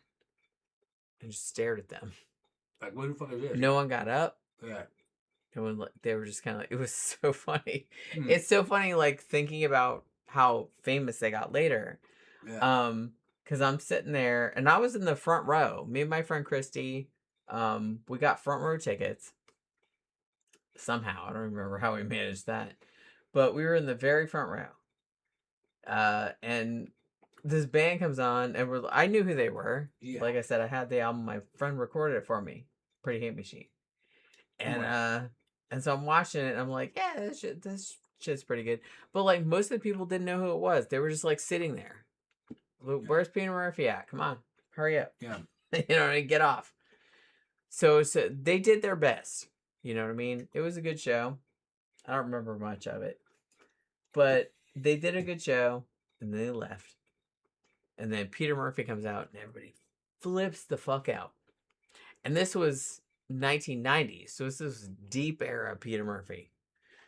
and just stared at them. Like, what the fuck is this? No one got up. Yeah. They were just kind of like, it was so funny. It's so funny, like, thinking about how famous they got later. Yeah. Because I'm sitting there, and I was in the front row. Me and my friend Christy, we got front row tickets. Somehow. I don't remember how we managed that. But we were in the very front row. And this band comes on, and I knew who they were. Yeah. Like I said, I had the album. My friend recorded it for me. Pretty Hate Machine. And and so I'm watching it, and I'm like, yeah, this shit's pretty good. But, like, most of the people didn't know who it was. They were just, like, sitting there. Where's Peter Murphy at? Come on. Hurry up. Yeah. You know what I mean? Get off. So they did their best. You know what I mean? It was a good show. I don't remember much of it. But they did a good show, and then they left. And then Peter Murphy comes out, and everybody flips the fuck out. And this was 1990, so this is deep era Peter Murphy.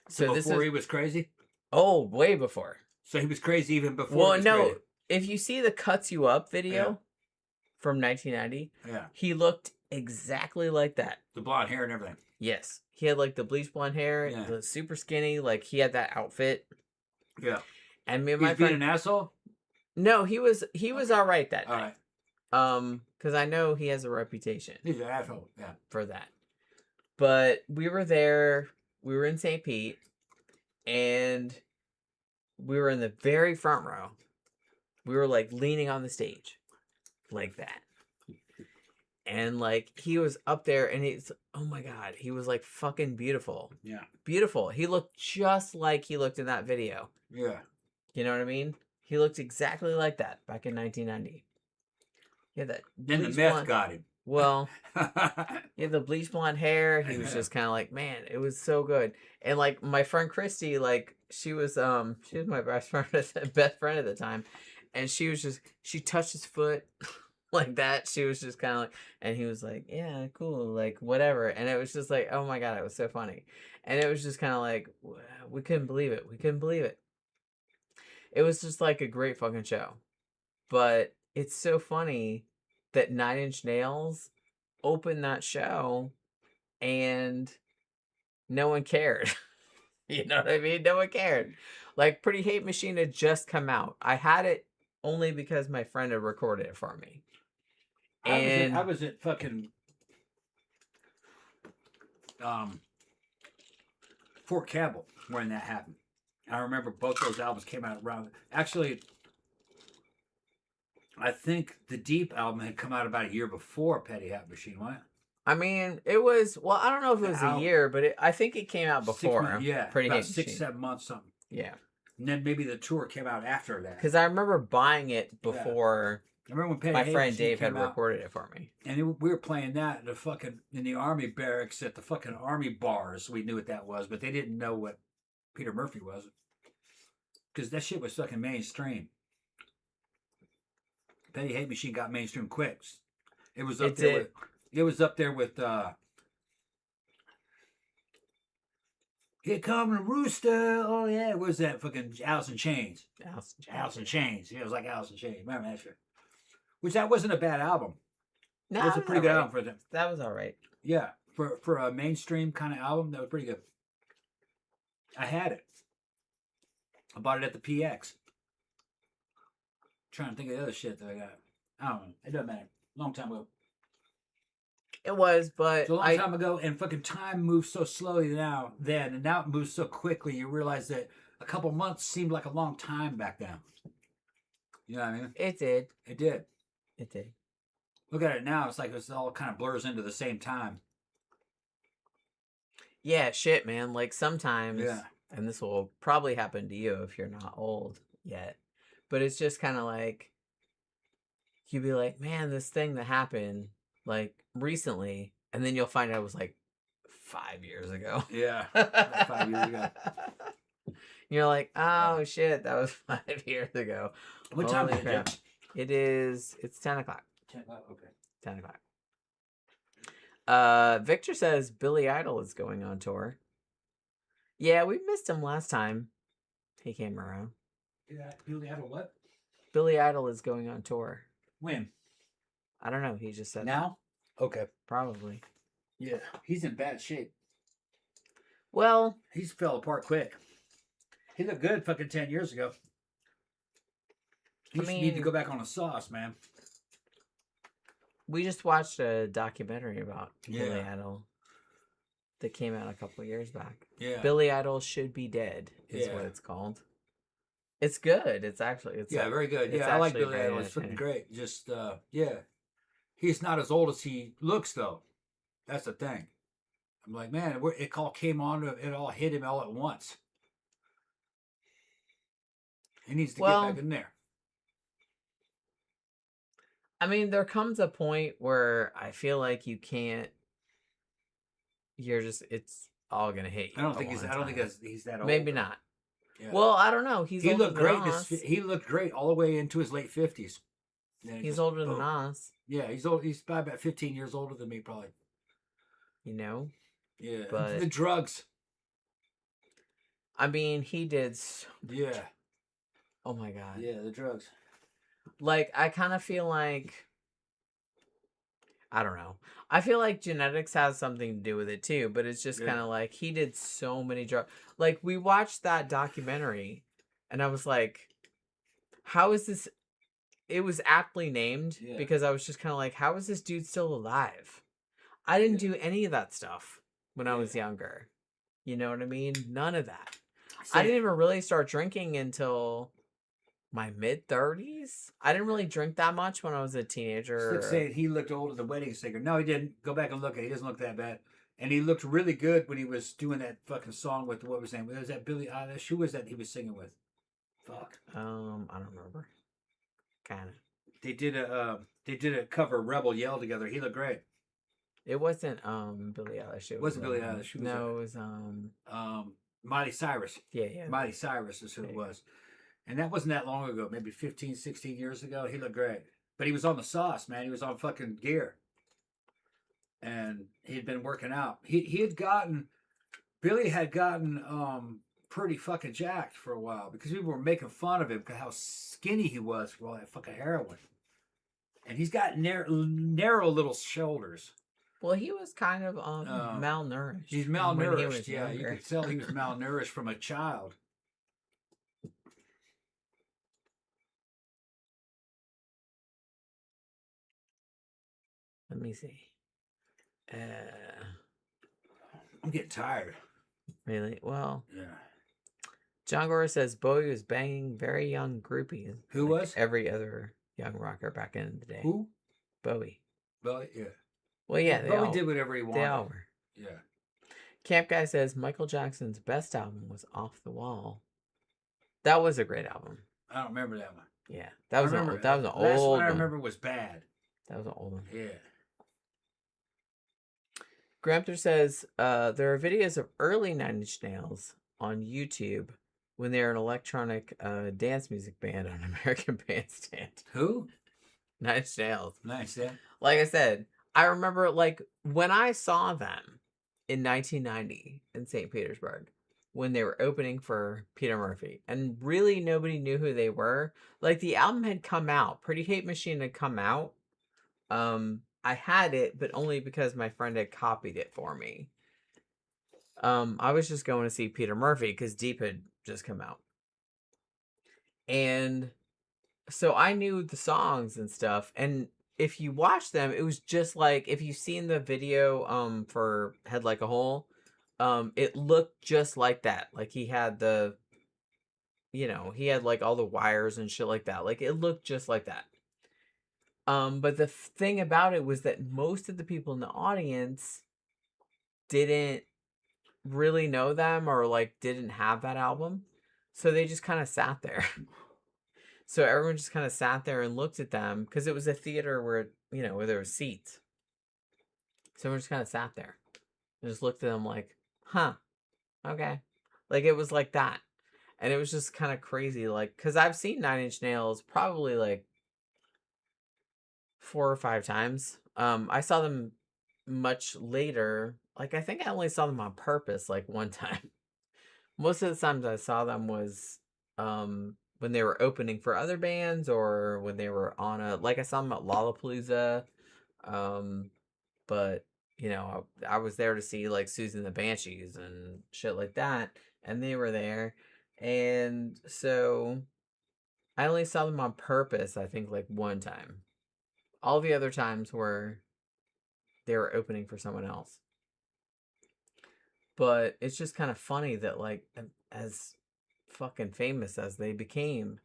So before he was crazy? Oh, way before. So he was crazy even before. Well, no. Crazy. If you see the Cuts You Up video from 1990, he looked exactly like that. The blonde hair and everything. Yes. He had, like, the bleach blonde hair, the super skinny, like, he had that outfit. Yeah. And me and my friend... being an asshole? No, he was all right that all night. Because I know he has a reputation. He's an asshole, for that. But we were there. We were in St. Pete, and we were in the very front row. We were, like, leaning on the stage, like that. And, like, he was up there, and oh my God, he was, like, fucking beautiful. Yeah. Beautiful. He looked just like he looked in that video. Yeah. You know what I mean? He looked exactly like that back in 1990. Yeah, that. Then the meth got him. Well, he had the bleach blonde hair. He was just kind of like, man, it was so good. And, like, my friend Christy, like, she was my best friend at the time, and she touched his foot like that. She was just kind of like, and he was like, yeah, cool, like, whatever. And it was just like, oh my God, it was so funny. And it was just kind of like, we couldn't believe it. We couldn't believe it. It was just like a great fucking show. But it's so funny that 9 Inch Nails opened that show, and no one cared. You know what I mean? No one cared. Like, Pretty Hate Machine had just come out. I had it only because my friend had recorded it for me. And I was at fucking Fort Campbell when that happened. I remember both those albums came out around. Actually, I think the Deep album had come out about a year before Petty Hat Machine, right? I mean, it was, well, I don't know if it was a year, but I think it came out before. Yeah, Pretty about Hate 6, Machine. 7 months, something. Yeah. And then maybe the tour came out after that. Because I remember buying it before I remember when Petty my Hate friend Machine Dave had came out, recorded it for me. and we were playing that in the army barracks at the fucking army bars. We knew what that was, but they didn't know what Peter Murphy was. Because that shit was fucking mainstream. Petty Hate Machine got mainstream quick. It was up there. It was up there with Here Come the Rooster. Oh yeah, what was that fucking Allison Chains? Allison Chains. Yeah, it was like Allison Chains. Remember that shit? Which that wasn't a bad album. No, it was a pretty good album for them. That was all right. Yeah, for a mainstream kind of album, that was pretty good. I had it. I bought it at the PX. Trying to think of the other shit that I got. I don't know. It doesn't matter. Long time ago. It was, but It's a long time ago, and fucking time moves so slowly then, and now it moves so quickly. You realize that a couple months seemed like a long time back then. You know what I mean? It did. It did. It did. Look at it now. It's like it's all kind of blurs into the same time. Yeah, shit, man. Like sometimes, Yeah. and this will probably happen to you if you're not old yet, but it's just kind of like, you'd be like, man, this thing that happened like recently, and then you'll find out it was like 5 years ago. Yeah, like 5 years ago. You're like, oh shit, that was 5 years ago. What time is it? It's 10 o'clock. 10 o'clock, okay. 10 o'clock. Victor says Billy Idol is going on tour. Yeah, we missed him last time he came around. Yeah, Billy Idol what? Billy Idol is going on tour. When? I don't know. He just said now. Okay. Probably. Yeah, he's in bad shape. Well, he's fell apart quick. He looked good fucking 10 years ago. You need to go back on the sauce, man. We just watched a documentary about Billy Idol that came out a couple of years back. Yeah. Billy Idol Should Be Dead is what it's called. It's good. It's very good. Yeah, I like Billy Idol. It's fucking great. Just he's not as old as he looks though. That's the thing. I'm like, man, it all came on. It all hit him all at once. He needs to get back in there. I mean, there comes a point where I feel like you can't. It's all gonna hit you. I don't think he's that old. Maybe not. Yeah. Well, I don't know. He looked great. He looked great all the way into his late 50s. He's older than us. Yeah, he's old. He's about 15 years older than me, probably. You know. Yeah, but the drugs. I mean, he did. Yeah. Oh my god. Yeah, the drugs. Like, I kind of feel like, I don't know. I feel like genetics has something to do with it too, but it's just kind of like he did so many drugs. Like, we watched that documentary and I was like, how is this? It was aptly named because I was just kind of like, how is this dude still alive? I didn't do any of that stuff when I was younger. You know what I mean? None of that. I didn't even really start drinking until my mid-30s. I didn't really drink that much when I was a teenager. Saying he looked old as a wedding singer. No, he didn't. Go back and look at it. He doesn't look that bad. And he looked really good when he was doing that fucking song with, what was his name? Was that Billie Eilish? Who was that he was singing with? Fuck. I don't remember. Kind of. They did a cover of Rebel Yell together. He looked great. It wasn't Billie Eilish. It wasn't Billie Eilish. No, it was Miley Cyrus. Yeah. Miley Cyrus is who it was. And that wasn't that long ago, maybe 15, 16 years ago. He looked great. But he was on the sauce, man. He was on fucking gear. And he'd been working out. Billy had gotten pretty fucking jacked for a while because people were making fun of him because how skinny he was for all that fucking heroin. And he's got narrow little shoulders. Well, he was kind of malnourished. He's when he malnourished. was Yeah, you younger. could tell he was malnourished from a child. Let me see. I'm getting tired. Really? Well, Yeah. John Gore says Bowie was banging very young groupies. Who like was? every other young rocker back in the day. Who? Bowie. Bowie, yeah. Well, yeah, Bowie did whatever he wanted. They all were. Yeah. Camp Guy says Michael Jackson's best album was Off the Wall. That was a great album. I don't remember that one. Yeah, that was an old last one. one. I remember was bad. That was an old one. Yeah. Grampter says there are videos of early Nine Inch Nails on YouTube when they're an electronic dance music band on American Bandstand. Who? Nine Inch Nails. Nice, yeah. Like I said, I remember like when I saw them in 1990 in St. Petersburg when they were opening for Peter Murphy, and really nobody knew who they were. Like the album had come out, Pretty Hate Machine had come out. I had it, but only because my friend had copied it for me. I was just going to see Peter Murphy because Deep had just come out. And so I knew the songs and stuff. And if you watch them, it was just like, if you've seen the video for Head Like a Hole, it looked just like that. Like he had he had like all the wires and shit like that. Like it looked just like that. But the thing about it was that most of the people in the audience didn't really know them or like didn't have that album. So they just kind of sat there. So everyone just kind of sat there and looked at them because it was a theater where, where there were seats. So everyone just kind of sat there and just looked at them like, huh, okay. Like it was like that. And it was just kind of crazy. Like, because I've seen Nine Inch Nails probably like 4 or 5 times. I saw them much later. Like I think I only saw them on purpose like one time. Most of the times I saw them was when they were opening for other bands or when they were on I saw them at Lollapalooza. But I was there to see like Susan the Banshees and shit like that, and they were there. And so I only saw them on purpose, I think like one time. All the other times were they were opening for someone else. But it's just kind of funny that like as fucking famous as they became,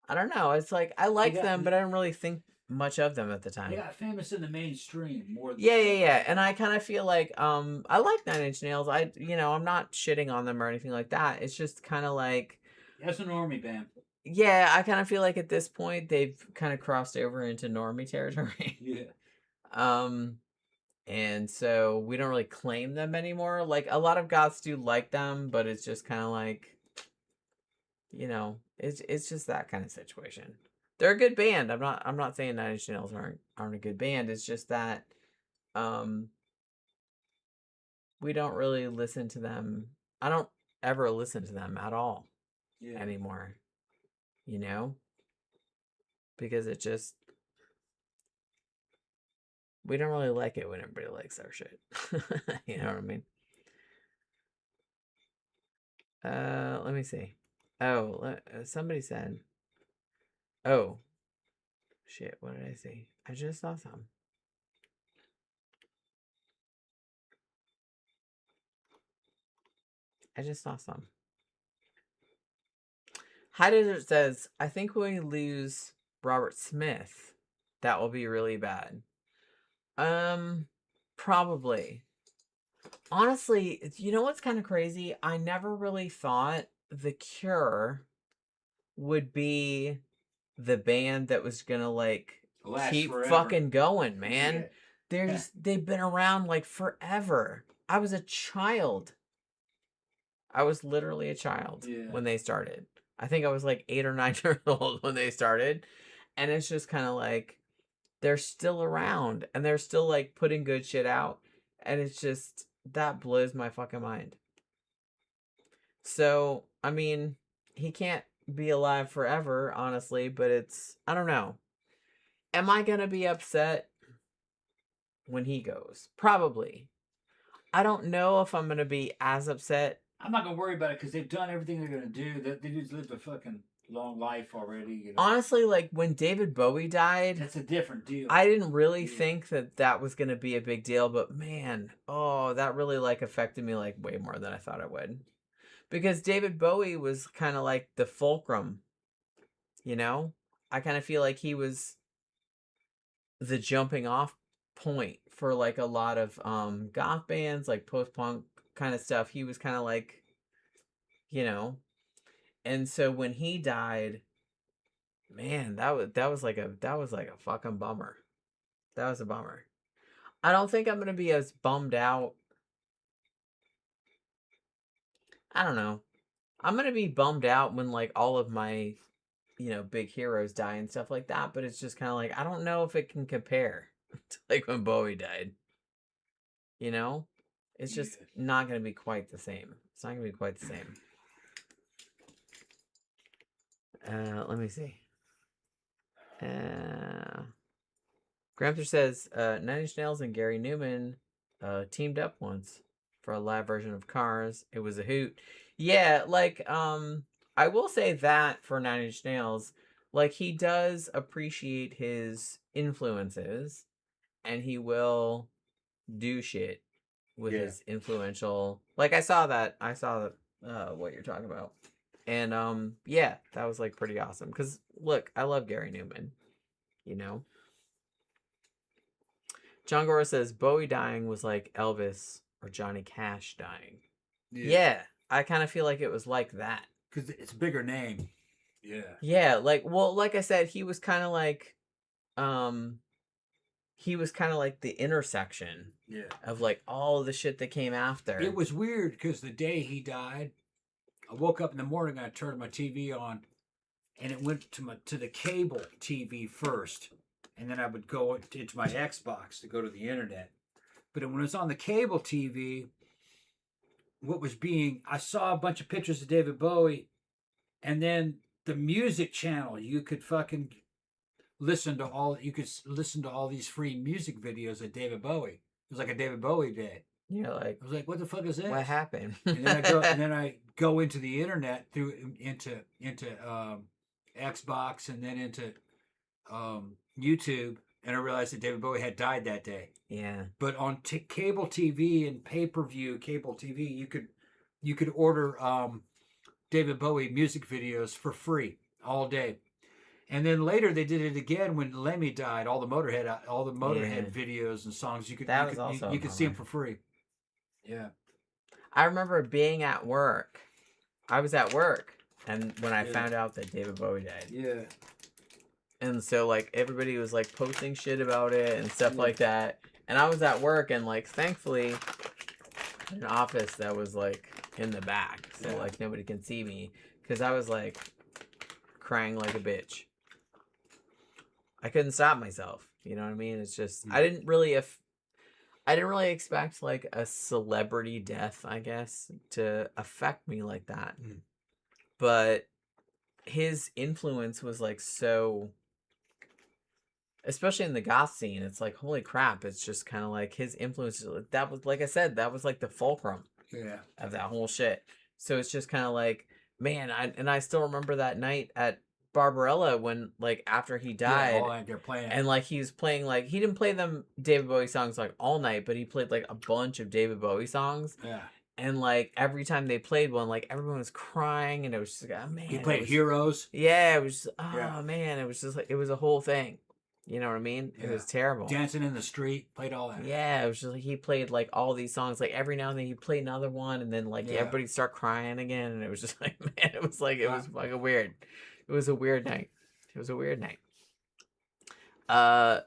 I don't know. It's like I liked them, but I didn't really think much of them at the time. They got famous in the mainstream more than yeah. And I kind of feel like I like Nine Inch Nails. I'm not shitting on them or anything like that. It's just kind of like that's an normie band. Yeah, I kind of feel like at this point they've kind of crossed over into normie territory. Yeah. And so we don't really claim them anymore. Like a lot of goths do like them, but it's just kind of like, it's just that kind of situation. They're a good band. I'm not saying Nine Inch Nails aren't a good band. It's just that, we don't really listen to them. I don't ever listen to them at all anymore. Because it just, we don't really like it when everybody likes our shit. You know what I mean? Let me see. Oh, somebody said, oh, shit, what did I see? I just saw some. High Desert says, I think when we lose Robert Smith, that will be really bad. Probably. Honestly, you know what's kind of crazy? I never really thought The Cure would be the band that was gonna like keep forever. Fucking going, man. Yeah. They've been around like forever. I was a child. I was literally a child when they started. I think I was like 8 or 9 years old when they started. And it's just kind of like, they're still around and they're still like putting good shit out. And it's just, that blows my fucking mind. So, I mean, he can't be alive forever, honestly, but it's, I don't know. Am I going to be upset? when he goes. Probably. I don't know if I'm going to be as upset. I'm not going to worry about it because they've done everything they're going to do. They just lived a fucking long life already. You know? Honestly, like when David Bowie died, that's a different deal. I didn't really think that was going to be a big deal, but man, that really like affected me like way more than I thought it would. Because David Bowie was kind of like the fulcrum, you know? I kind of feel like he was the jumping off point for like a lot of goth bands, like post-punk kind of stuff. He was kind of like, you know. And so when he died, man, that was like a fucking bummer. That was a bummer. I don't think I'm going to be as bummed out. I don't know. I'm going to be bummed out when like all of my, you know, big heroes die and stuff like that, but it's just kind of like I don't know if it can compare to like when Bowie died. You know? It's just not going to be quite the same. It's not going to be quite the same. Let me see. Gramster says, Nine Inch Nails and Gary Newman teamed up once for a live version of Cars. It was a hoot. Yeah, like, I will say that for Nine Inch Nails, like, he does appreciate his influences, and he will do shit with his influential... Like, I saw what you're talking about. And, yeah, that was, like, pretty awesome. Because, look, I love Gary Newman, you know? John Gora says, Bowie dying was like Elvis or Johnny Cash dying. Yeah, I kind of feel like it was like that. Because it's a bigger name. Yeah. Yeah, like, well, like I said, he was kind of like, the intersection of, like, all the shit that came after. It was weird because the day he died, I woke up in the morning and I turned my TV on, and it went to the cable TV first, and then I would go into my Xbox to go to the internet. But when it was on the cable TV, I saw a bunch of pictures of David Bowie, and then the music channel, you could listen to all these free music videos of David Bowie. It was like a David Bowie day. Yeah, like I was like, what the fuck is this? What happened? And then I go into the internet into Xbox and then into YouTube, and I realized that David Bowie had died that day. Yeah. But on cable TV and pay-per-view cable TV, you could order David Bowie music videos for free all day. And then later they did it again when Lemmy died. All the Motorhead videos and songs you could see them for free. Yeah. I remember being at work. I was at work, and when I found out that David Bowie died. Yeah. And so, like, everybody was, like, posting shit about it and stuff like that. And I was at work, and, like, thankfully, an office that was, like, in the back. So, like, nobody can see me. Because I was, like, crying like a bitch. I couldn't stop myself. You know what I mean? It's just, I didn't really expect, like, a celebrity death, I guess, to affect me like that. But his influence was, like, so... Especially in the goth scene, it's like, holy crap, it's just kind of like his influence. That was, like I said, that was like the fulcrum of that whole shit. So it's just kind of like, man, I still remember that night at Barbarella when, like, after he died, they're playing. And, like, he was playing, like, he didn't play them David Bowie songs, like, all night, but he played, like, a bunch of David Bowie songs. Yeah. And, like, every time they played one, like, everyone was crying, and it was just like, oh, man. He played Heroes. Yeah, it was just, man, it was just, like, it was a whole thing. You know what I mean? It was terrible. Dancing in the Street, played all that. Yeah, it was just like he played like all these songs. Like every now and then he played another one, and then like everybody start crying again, and it was just like, man, it was fucking weird. It was a weird night. It was a weird night.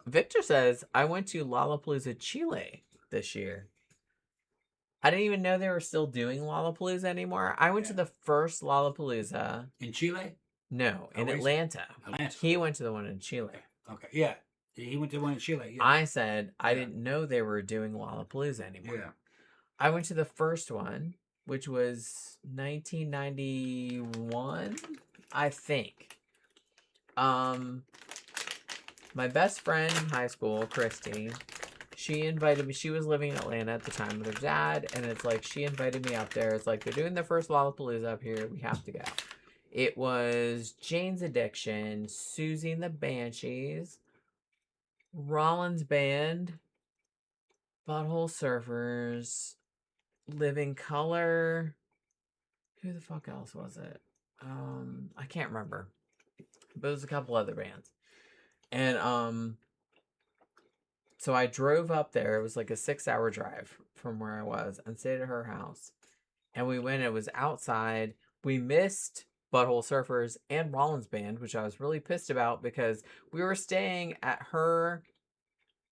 Victor says, I went to Lollapalooza Chile this year. I didn't even know they were still doing Lollapalooza anymore. I went to the first Lollapalooza. In Chile? No, in Atlanta. He went to the one in Chile. Okay, yeah. He went to one in Chile. Yeah. I said I didn't know they were doing Lollapalooza anymore. Yeah. I went to the first one, which was 1991, I think. My best friend in high school, Christy, she invited me. She was living in Atlanta at the time with her dad, and it's like she invited me up there. It's like they're doing their first Lollapalooza up here. We have to go. It was Jane's Addiction, Susie and the Banshees, Rollins Band, Butthole Surfers, Living Color. Who the fuck else was it? I can't remember. But it was a couple other bands. And so I drove up there. It was like a 6-hour drive from where I was and stayed at her house. And we went, it was outside. We missed Butthole Surfers and Rollins Band, which I was really pissed about because we were staying at her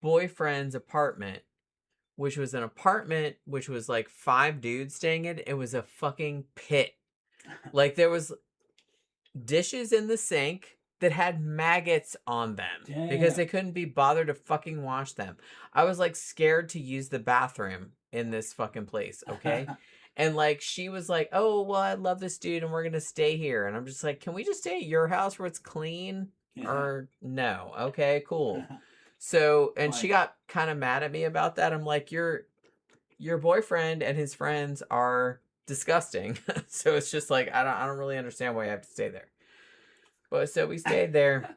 boyfriend's apartment, which was an apartment which was like 5 dudes staying in. It was a fucking pit. Like there was dishes in the sink that had maggots on them because they couldn't be bothered to fucking wash them. I was like scared to use the bathroom in this fucking place, okay? And like she was like, "Oh, well, I love this dude and we're going to stay here." And I'm just like, "Can we just stay at your house where it's clean?" Or no. Okay, cool. So, and she got kind of mad at me about that. I'm like, your boyfriend and his friends are disgusting. So it's just like, I don't really understand why I have to stay there. But so we stayed there.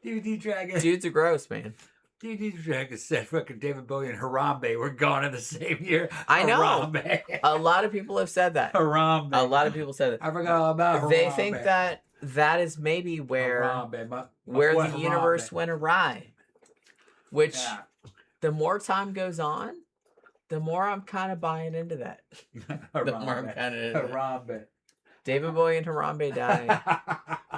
DVD Dragon. Dudes are gross, man. DVD Dragon said fucking David Bowie and Harambe were gone in the same year. I know. Harambe. A lot of people have said that. Harambe. A lot of people said that. I forgot all about Harambe. They think that is maybe where the universe went awry. Which, the more time goes on, the more I'm kind of buying into that. The more I'm kind of into Harambe. David Bowie and Harambe died.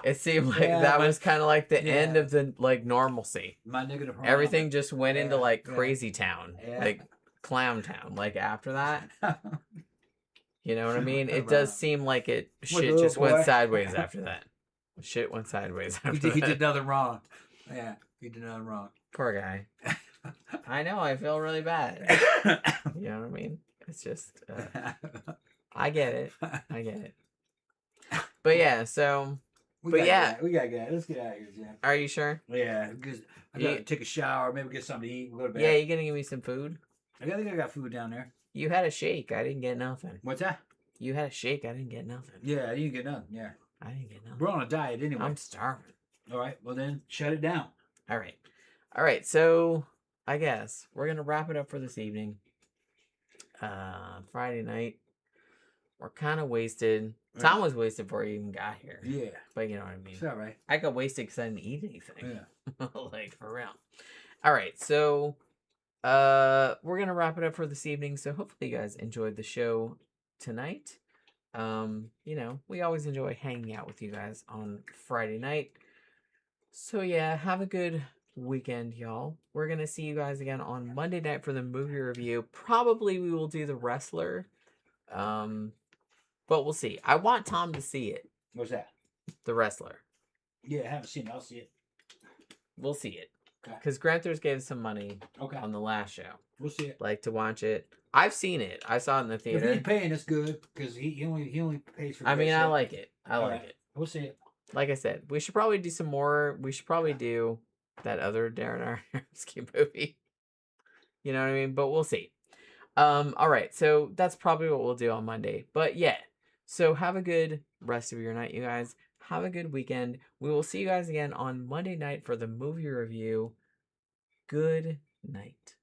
It seemed like that was kind of like the end of the like normalcy. My negative Harambe. Everything just went into like crazy town, like clown town. Like after that, you know what I mean? It does seem like shit just went sideways after that. Shit went sideways after that. He did nothing wrong. Yeah, he did nothing wrong. Poor guy. I know. I feel really bad. You know what I mean? It's just, I get it. I get it. But yeah, so, we gotta get. Let's get out of here, Jen. Are you sure? Yeah, because I gotta take a shower, maybe get something to eat, go to bed. Yeah, you gonna give me some food? I think I got food down there. You had a shake. I didn't get nothing. What's that? You had a shake. I didn't get nothing. Yeah, I didn't get nothing. Yeah. I didn't get nothing. We're on a diet anyway. I'm starving. All right, well then, shut it down. All right. So I guess we're gonna wrap it up for this evening. Friday night. We're kind of wasted. Right. Time was wasted before you even got here. Yeah. But you know what I mean. It's all right. I got wasted because I didn't eat anything. Yeah. Like, for real. All right. So, we're going to wrap it up for this evening. So, hopefully you guys enjoyed the show tonight. You know, we always enjoy hanging out with you guys on Friday night. So, yeah, have a good weekend, y'all. We're going to see you guys again on Monday night for the movie review. Probably we will do The Wrestler. But we'll see. I want Tom to see it. What's that? The Wrestler. Yeah, I haven't seen it. I'll see it. We'll see it. Okay. Because Granthers gave us some money on the last show. We'll see it. Like to watch it. I've seen it. I saw it in the theater. If he's paying us good, because he only pays for. I mean, I like it. I like it. We'll see it. Like I said, we should probably do some more. We should probably do that other Darren Aronofsky movie. You know what I mean? But we'll see. All right. So that's probably what we'll do on Monday. But yeah. So have a good rest of your night, you guys. Have a good weekend. We will see you guys again on Monday night for the movie review. Good night.